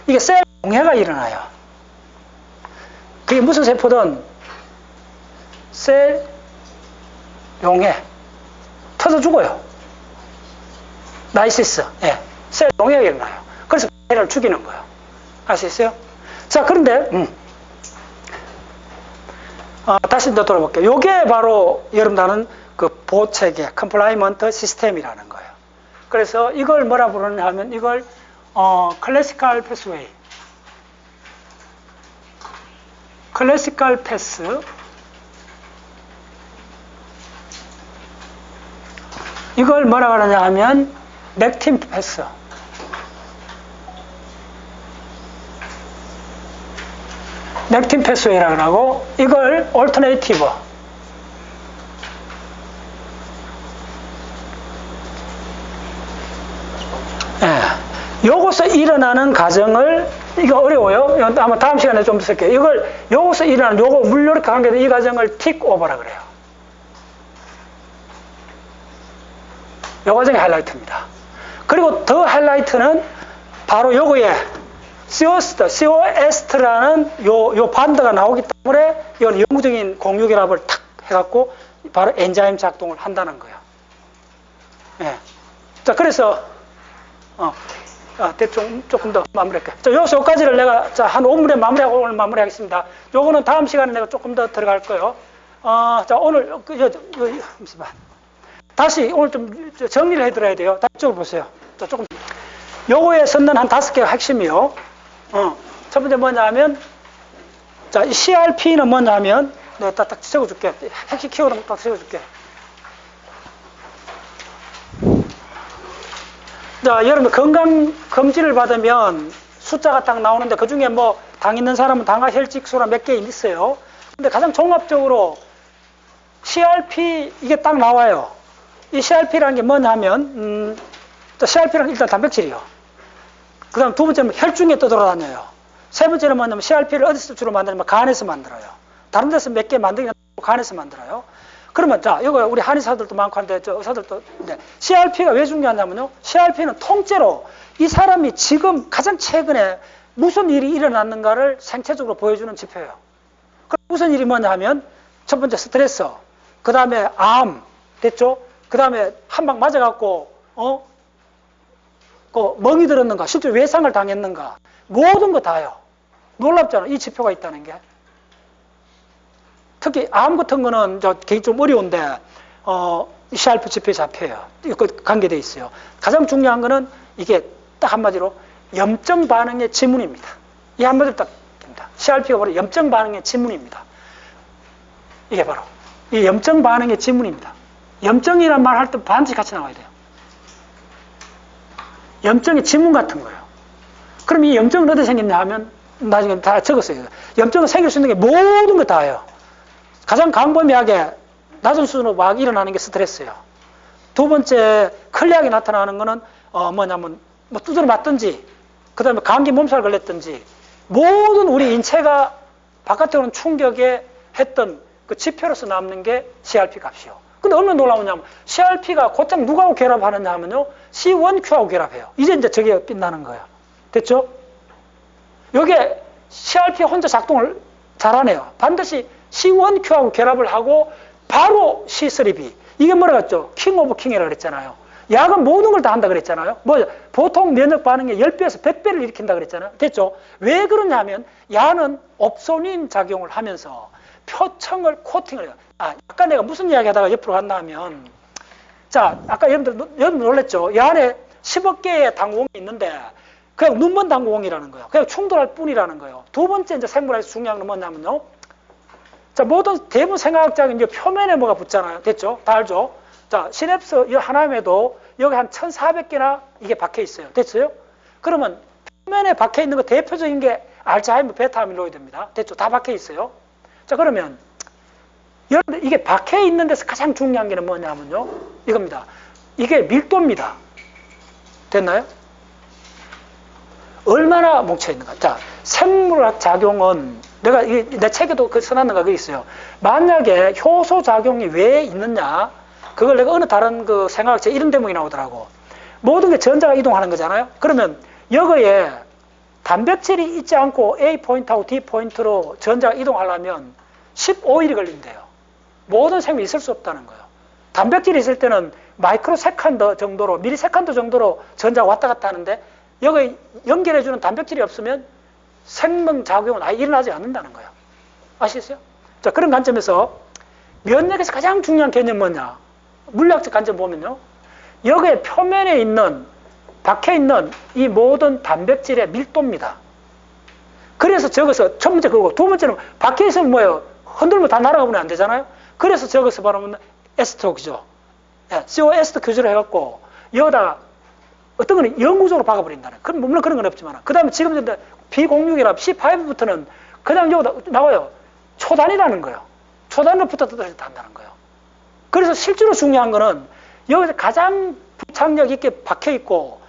이게 셀 용해가 일어나요. 그게 무슨 세포든 셀 용해 터져 죽어요. 나이시스, 셀 용해가 일어나요. 그래서 박테리아를 죽이는 거예요. 아시겠어요? 자, 그런데 다시 또 돌아볼게요. 요게 바로 여러분들 아는 그 보호체계, 컴플라이먼트 시스템이라는 거예요. 그래서 이걸 뭐라 부르냐 하면 이걸 클래시컬 패스웨이, 클래시컬 패스, 이걸 뭐라 그러냐 하면 맥틴 패스, 맥틴 패스웨이라고 하고, 이걸 얼터네이티브, 요것서 일어나는 과정을, 이거 어려워요. 아마 다음 시간에 좀 쓸게요. 요것서 일어나는, 요거 물리력 관계된 이 과정을 틱 오버라 그래요. 요 과정이 하이라이트입니다. 그리고 더 하이라이트는 바로 요거에 CO에스트라는 요 반드가 나오기 때문에 이건 영구적인 공유결합을 탁 해갖고 바로 엔자임 작동을 한다는 거예요. 자, 그래서 대충 조금 더 마무리할게요. 자, 여기까지를 내가 한 5분에 마무리하고 오늘 마무리하겠습니다. 요거는 다음 시간에 내가 조금 더 들어갈 거예요. 자, 오늘 잠시만. 다시 오늘 좀 정리를 해드려야 돼요. 다시 쪽을 보세요. 자, 조금 요거에 선는 한 5개가 핵심이요. 첫 번째 뭐냐면, 자, 이 CRP는 뭐냐면, 내가 딱 적어줄게. 핵심 키워드 딱 적어줄게. 자, 여러분 건강검진을 받으면 숫자가 딱 나오는데 그 중에 뭐 당 있는 사람은 당화 혈직소라 몇 개 있어요. 근데 가장 종합적으로 CRP 이게 딱 나와요. 이 CRP라는 게 뭐냐면 CRP는 일단 단백질이요. 그 다음 두 번째는 혈중에 떠돌아다녀요. 세 번째는 뭐냐면 CRP를 어디서 주로 만드냐면 간에서 만들어요. 다른 데서 몇 개 만들긴 하고 간에서 만들어요. 그러면 자, 이거 우리 한의사들도 많고 한데 저 의사들도, 근데 CRP가 왜 중요하냐면요, CRP는 통째로 이 사람이 지금 가장 최근에 무슨 일이 일어났는가를 생체적으로 보여주는 지표예요. 그럼 무슨 일이 뭐냐 하면 첫 번째 스트레스, 그 다음에 암, 됐죠? 그 다음에 한 방 맞아갖고 그 멍이 들었는가, 실제 외상을 당했는가, 모든 거 다요. 놀랍잖아, 이 지표가 있다는 게. 특히 암 같은 거는 좀 어려운데 CRP 지표에 잡혀요. 이거 관계되어 있어요. 가장 중요한 거는 이게 딱 한마디로 염증 반응의 지문입니다. 이 한마디로 딱 됩니다. CRP가 바로 염증 반응의 지문입니다. 이게 바로. 이 염증 반응의 지문입니다. 염증이란 말 할 때 반드시 같이 나와야 돼요. 염증의 지문 같은 거예요. 그럼 이 염증은 어디서 생겼냐 하면 나중에 다 적었어요. 염증은 생길 수 있는 게 모든 거 다예요. 가장 광범위하게 낮은 수준으로 막 일어나는 게 스트레스예요. 두 번째 클리하게 나타나는 거는 뭐냐면 뭐 두드려 맞든지 그 다음에 감기 몸살 걸렸든지 모든 우리 인체가 바깥으로는 충격에 했던 그 지표로서 남는 게 CRP 값이요. 근데 얼마나 놀라우냐면 CRP가 곧장 누구하고 결합하느냐 하면요. C1Q하고 결합해요. 이제 저게 빛나는 거예요. 됐죠? 요게 CRP 혼자 작동을 잘하네요. 반드시 C1Q하고 결합을 하고 바로 C3B. 이게 뭐라 했죠? 킹 오브 킹이라고 그랬잖아요. 약은 모든 걸 다 한다 그랬잖아요. 뭐죠? 보통 면역 반응의 10배에서 100배를 일으킨다 그랬잖아요. 됐죠? 왜 그러냐면 약은 옵소닌 작용을 하면서 표층을 코팅을 해요. 아까 내가 무슨 이야기 하다가 옆으로 갔나 하면 자, 아까 여러분들 놀랬죠? 이 안에 10억 개의 당공이 있는데 그냥 눈먼 당공이라는 거예요. 그냥 충돌할 뿐이라는 거예요. 두 번째 이제 생물학에서 중요한 건 뭐냐면요. 자, 모든 대부분 생화학적인 이제 표면에 뭐가 붙잖아요. 됐죠? 다 알죠? 자, 시냅스 이 하나에도 여기 한 1400개나 이게 박혀 있어요. 됐어요? 그러면 표면에 박혀 있는 거 대표적인 게 알츠하이머 베타 아밀로이드입니다. 됐죠? 다 박혀 있어요. 자, 그러면 여러분들 이게 박혀 있는 데서 가장 중요한 게 뭐냐면요. 이겁니다. 이게 밀도입니다. 됐나요? 얼마나 뭉쳐 있는가. 자, 생물학 작용은 내가 내 책에도 그 써놨는 거 있어요. 만약에 효소 작용이 왜 있느냐, 그걸 내가 어느 다른 그 생화학책 이런 대목이 나오더라고. 모든 게 전자가 이동하는 거잖아요. 그러면 여기에 단백질이 있지 않고 A 포인트하고 D 포인트로 전자가 이동하려면 15일이 걸린대요. 모든 생물이 있을 수 없다는 거예요. 단백질이 있을 때는 마이크로 세컨드 정도로, 미리 세컨드 정도로 전자가 왔다 갔다 하는데 여기 연결해주는 단백질이 없으면 생명작용은 아예 일어나지 않는다는 거예요. 아시겠어요? 자, 그런 관점에서 면역에서 가장 중요한 개념은 뭐냐? 물리학적 관점 보면요. 여기에 표면에 있는, 박혀있는 이 모든 단백질의 밀도입니다. 그래서 저기서 첫 번째 그거고 두 번째는 박혀있으면 뭐예요? 흔들면 다 날아가 버리면 안 되잖아요? 그래서 저기서 바로 에스트로크죠. CO에스터 교주를 해갖고 여기다가 어떤 거는 영구적으로 박아버린다는. 물론 그런 건 없지만. 그 다음에 지금 이제 B06이나 C5부터는 그냥 여기다 나와요. 초단이라는 거예요. 초단으로 붙어서 한다는 거예요. 그래서 실제로 중요한 거는 여기서 가장 부착력 있게 박혀있고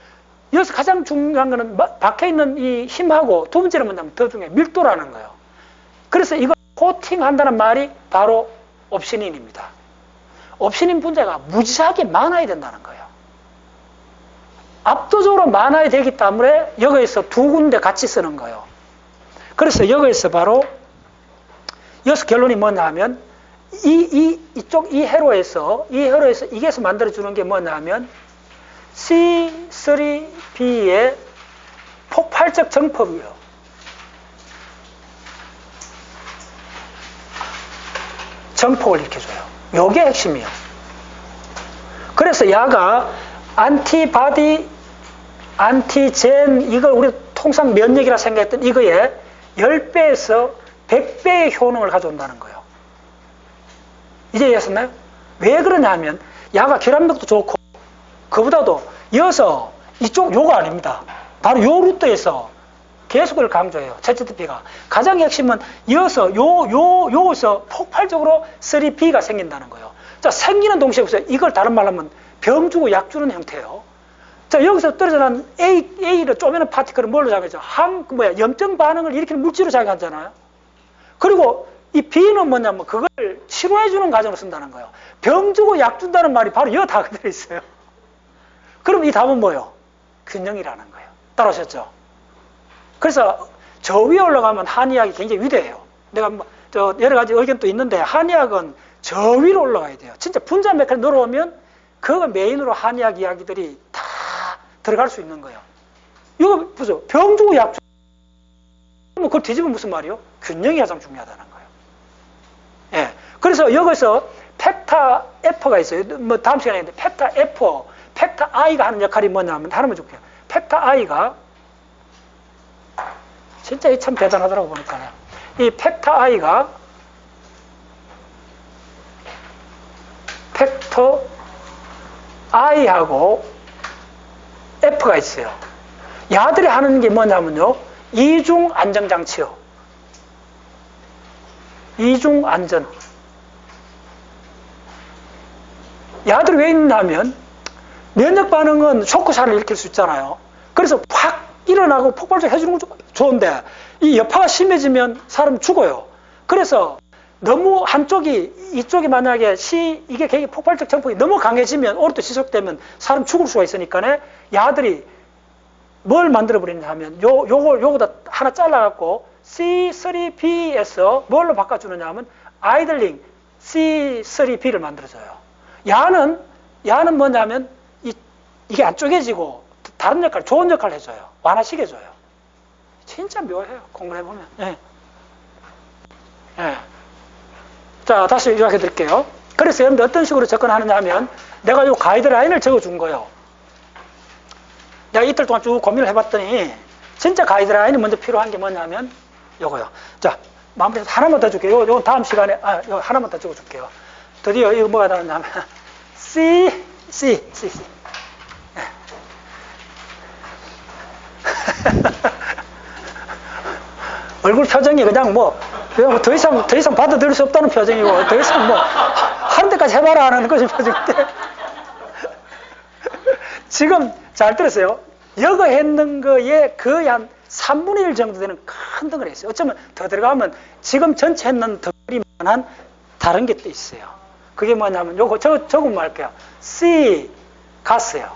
여기서 가장 중요한 거는 박혀있는 이 힘하고 두 번째는 뭐냐면 더 중요해. 밀도라는 거예요. 그래서 이걸 코팅한다는 말이 바로 옵시닌입니다. 옵시닌 분자가 무지하게 많아야 된다는 거예요. 압도적으로 많아야 되기 때문에 여기에서 두 군데 같이 쓰는 거예요. 그래서 여기에서 바로 여기서 결론이 뭐냐 하면 이쪽 이 회로에서 이게서 만들어주는 게 뭐냐 하면 C3B의 폭발적 정법이에요. 정폭을 일으켜줘요. 요게 핵심이에요. 그래서 야가 안티바디, 안티젠, 이걸 우리 통상 면역이라 생각했던 이거에 10배에서 100배의 효능을 가져온다는 거예요. 이제 이해하셨나요? 왜 그러냐 하면 야가 결합력도 좋고 그보다도 이어서 이쪽 요거 아닙니다. 바로 요 루트에서 계속 그걸 강조해요. ZTP가. 가장 핵심은 이어서 요에서 폭발적으로 3B가 생긴다는 거예요. 자, 생기는 동시에 보세요. 이걸 다른 말로 하면 병 주고 약 주는 형태예요. 자, 여기서 떨어져 난 A를 쪼매는 파티클을 뭘로 작용하죠? 염증 반응을 일으키는 물질로 작용하잖아요. 그리고 이 B는 뭐냐면 그걸 치료해주는 과정으로 쓴다는 거예요. 병 주고 약 준다는 말이 바로 여기 다 그대로 있어요. 그럼 이 답은 뭐예요? 균형이라는 거예요. 따라오셨죠? 그래서 저 위에 올라가면 한의학이 굉장히 위대해요. 내가 여러 가지 의견도 있는데 한의학은 저 위로 올라가야 돼요. 진짜 분자 메카닉 늘어오면 그거 메인으로 한의학 이야기들이 다 들어갈 수 있는 거예요. 이거 보세요. 병 주고 약 주고 그걸 뒤집으면 무슨 말이요? 균형이 가장 중요하다는 거예요. 예. 그래서 여기서 팩타 F가 있어요. 뭐 다음 시간에 있는데 팩타 F, 팩타 I가 하는 역할이 뭐냐면 하나만 줄게요. 팩타 I가 진짜 이 참 대단하더라고 보니까요. 이 팩타 I가 레스퍼레이터 I하고 F가 있어요. 야들이 하는 게 뭐냐면요, 이중 안정장치요. 이중 안전. 야들이 왜 있냐면 면역 반응은 쇼크샤를 일으킬 수 있잖아요. 그래서 확 일어나고 폭발적 해주는 건 좋은데 이 여파가 심해지면 사람 죽어요. 그래서 너무 한쪽이, 이쪽이 만약에 이게 굉장히 폭발적 정폭이 너무 강해지면 오랫동안 지속되면 사람 죽을 수가 있으니까 야들이 뭘 만들어 버리냐 하면 요거다 하나 잘라갖고 C3B에서 뭘로 바꿔주느냐 하면 아이들링 C3B를 만들어줘요. 야는 뭐냐면 이게 안 쪼개지고 다른 역할, 좋은 역할을 해줘요. 완화시켜줘요. 진짜 묘해요. 공부를 해보면. 예. 예. 자, 다시 요약해 드릴게요. 그래서 여러분들 어떤 식으로 접근하느냐 하면 내가 요 가이드라인을 적어준 거예요. 내가 이틀 동안 쭉 고민을 해봤더니 진짜 가이드라인이 먼저 필요한 게 뭐냐면 요거요. 자, 마무리해서 하나만 더 줄게요. 요건 다음 시간에, 요 하나만 더 적어줄게요. 드디어 이거 뭐가 나왔냐면 C. 얼굴 표정이 그냥 더 이상 받아들일 수 없다는 표정이고, 더 이상 하는 데까지 해봐라 하는 것이 표정인데. 지금 잘 들었어요. 여거 했는 거에 거의 한 3분의 1 정도 되는 큰 덩어리 있어요. 어쩌면 더 들어가면 지금 전체 했는 덩어리만한 다른 게 또 있어요. 그게 뭐냐면 요거 적으면 할게요. C 가스요.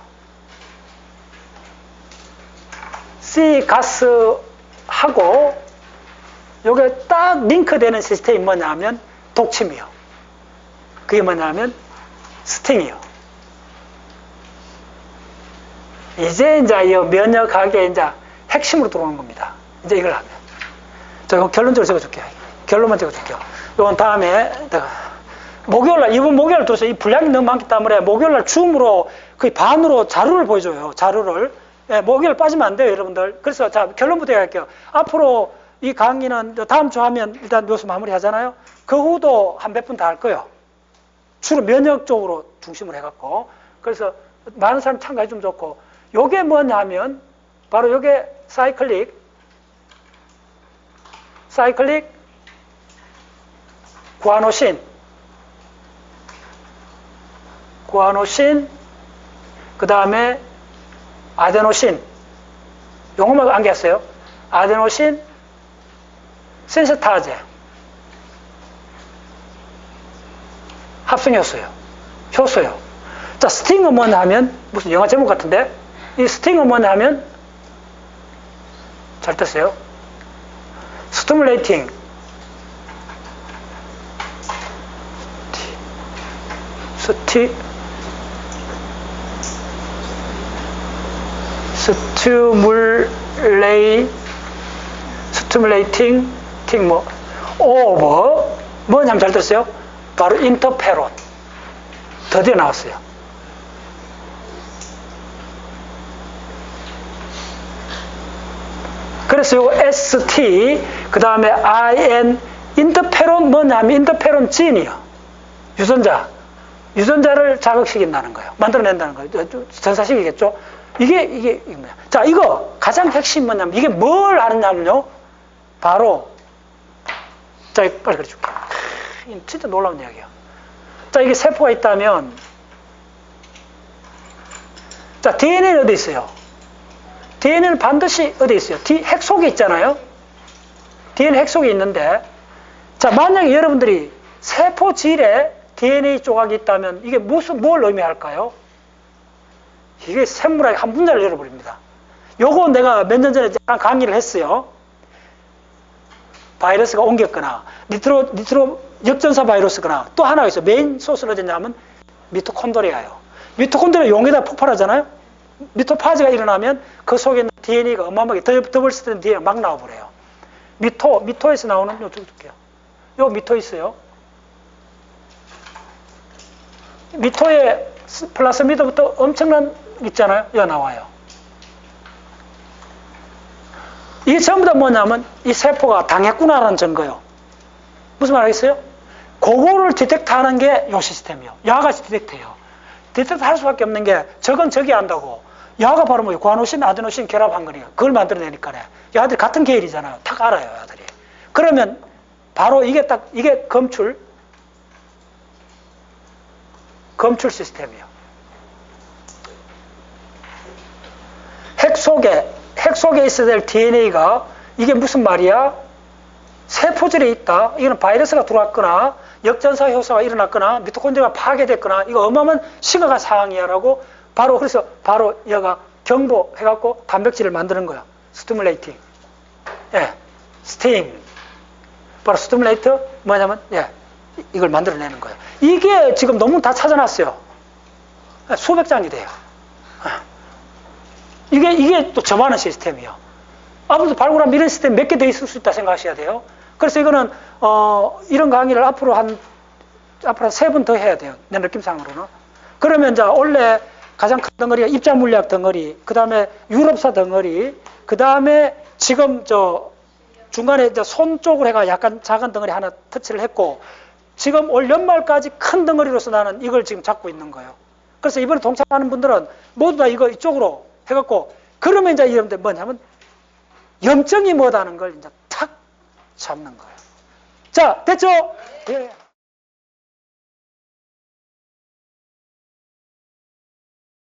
C 가스하고 요게 딱 링크되는 시스템이 뭐냐면 독침이요. 그게 뭐냐면 스팅이요. 이제 이 면역학의 이제 핵심으로 들어오는 겁니다. 이제 이걸 하면. 자, 이거 결론적으로 적어줄게요. 결론만 적어줄게요. 이건 다음에 목요일날, 이번 목요일 도서 이 분량이 너무 많기 때문에 목요일날 줌으로 거의 반으로 자료를 보여줘요. 자료를. 예, 목요일 빠지면 안 돼요, 여러분들. 그래서 자, 결론부터 얘기할게요. 앞으로 이 강의는 다음 주 하면 일단 묘수 마무리 하잖아요. 그 후도 한 몇 분 다 할 거예요. 주로 면역 쪽으로 중심으로 해갖고. 그래서 많은 사람 참가해주면 좋고. 요게 뭐냐면 바로 요게 사이클릭 구아노신 그 다음에 아데노신 용어만 안겼어요. 아데노신 신스타제 합성효소요. 효소요. 자, 스팅은 뭐냐 하면 무슨 영화 제목 같은데 이 스팅은 뭐냐 하면 잘 됐어요. 스티뮬레이팅 스티뮬레이팅 오버 뭐냐면 잘 됐어요. 바로 인터페론 드디어 나왔어요. 그래서 요 ST 그 다음에 IN 인터페론 뭐냐면 인터페론 진이요. 유전자를 자극시킨다는 거예요. 만들어낸다는 거예요. 전사식이겠죠. 이게 뭐야? 자, 이거 가장 핵심 뭐냐면 이게 뭘 하느냐면요. 바로 자, 빨리 그려줄게. 진짜 놀라운 이야기야. 자, 이게 세포가 있다면 자, DNA는 어디 있어요? DNA는 반드시 어디 있어요? 핵 속에 있잖아요. DNA 핵 속에 있는데 자, 만약에 여러분들이 세포질에 DNA 조각이 있다면 이게 뭘 의미할까요? 이게 생물학의 한 분야를 열어버립니다. 요거 내가 몇 년 전에 잠깐 강의를 했어요. 바이러스가 옮겼거나 니트로 역전사 바이러스거나 또 하나가 있어요. 메인 소스는 어디냐면 미토콘드리아예요. 미토콘드리아 용에다 폭발하잖아요. 미토파지가 일어나면 그 속에 있는 DNA가 어마어마하게 더블 스트랜드 DNA가 막 나와버려요. 미토에서 나오는 요 줄게요. 요 미토 있어요. 미토에 플라스미드부터 엄청난 있잖아요. 여기 나와요. 이게 전부 다 뭐냐면 이 세포가 당했구나라는 증거예요. 무슨 말 하겠어요? 그거를 디텍트하는 게 요 시스템이요. 야가 디텍트해요. 디텍트할 수밖에 없는 게 저건 저기 한다고. 야가 바로 뭐예요? 구아노신, 아데노신 결합한 거니까 그걸 만들어내니까네. 야들이 같은 계열이잖아요. 딱 알아요, 야들이. 그러면 바로 이게 딱 이게 검출 시스템이에요. 핵 속에 있어야 될 DNA가 이게 무슨 말이야? 세포질에 있다. 이거는 바이러스가 들어왔거나 역전사 효소가 일어났거나 미토콘드리아가 파괴됐거나 이거 어마어마한 심각한 상황이야라고 바로 그래서 바로 얘가 경보해갖고 단백질을 만드는 거야. 스티뮬레이팅. 예, 스팅. 바로 스티뮬레이터 뭐냐면 예, 이걸 만들어내는 거예요. 이게 지금 논문 다 찾아놨어요. 수백 장이 돼요. 이게 또 점하는 시스템이에요. 아무도 발굴하면 이런 시스템 몇 개 더 있을 수 있다 생각하셔야 돼요. 그래서 이거는 이런 강의를 앞으로 한 3번 더 해야 돼요. 내 느낌상으로는. 그러면 이제 원래 가장 큰 덩어리가 입자 물리학 덩어리, 그 다음에 유럽사 덩어리, 그 다음에 지금 중간에 이제 손 쪽으로 해가 약간 작은 덩어리 하나 터치를 했고, 지금 올 연말까지 큰 덩어리로서 나는 이걸 지금 잡고 있는 거예요. 그래서 이번에 동참하는 분들은 모두 다 이거 이쪽으로 해갖고, 그러면 이제 여러분들 뭐냐면 염증이 뭐다는 걸 이제 탁 잡는 거예요. 자, 됐죠? 예.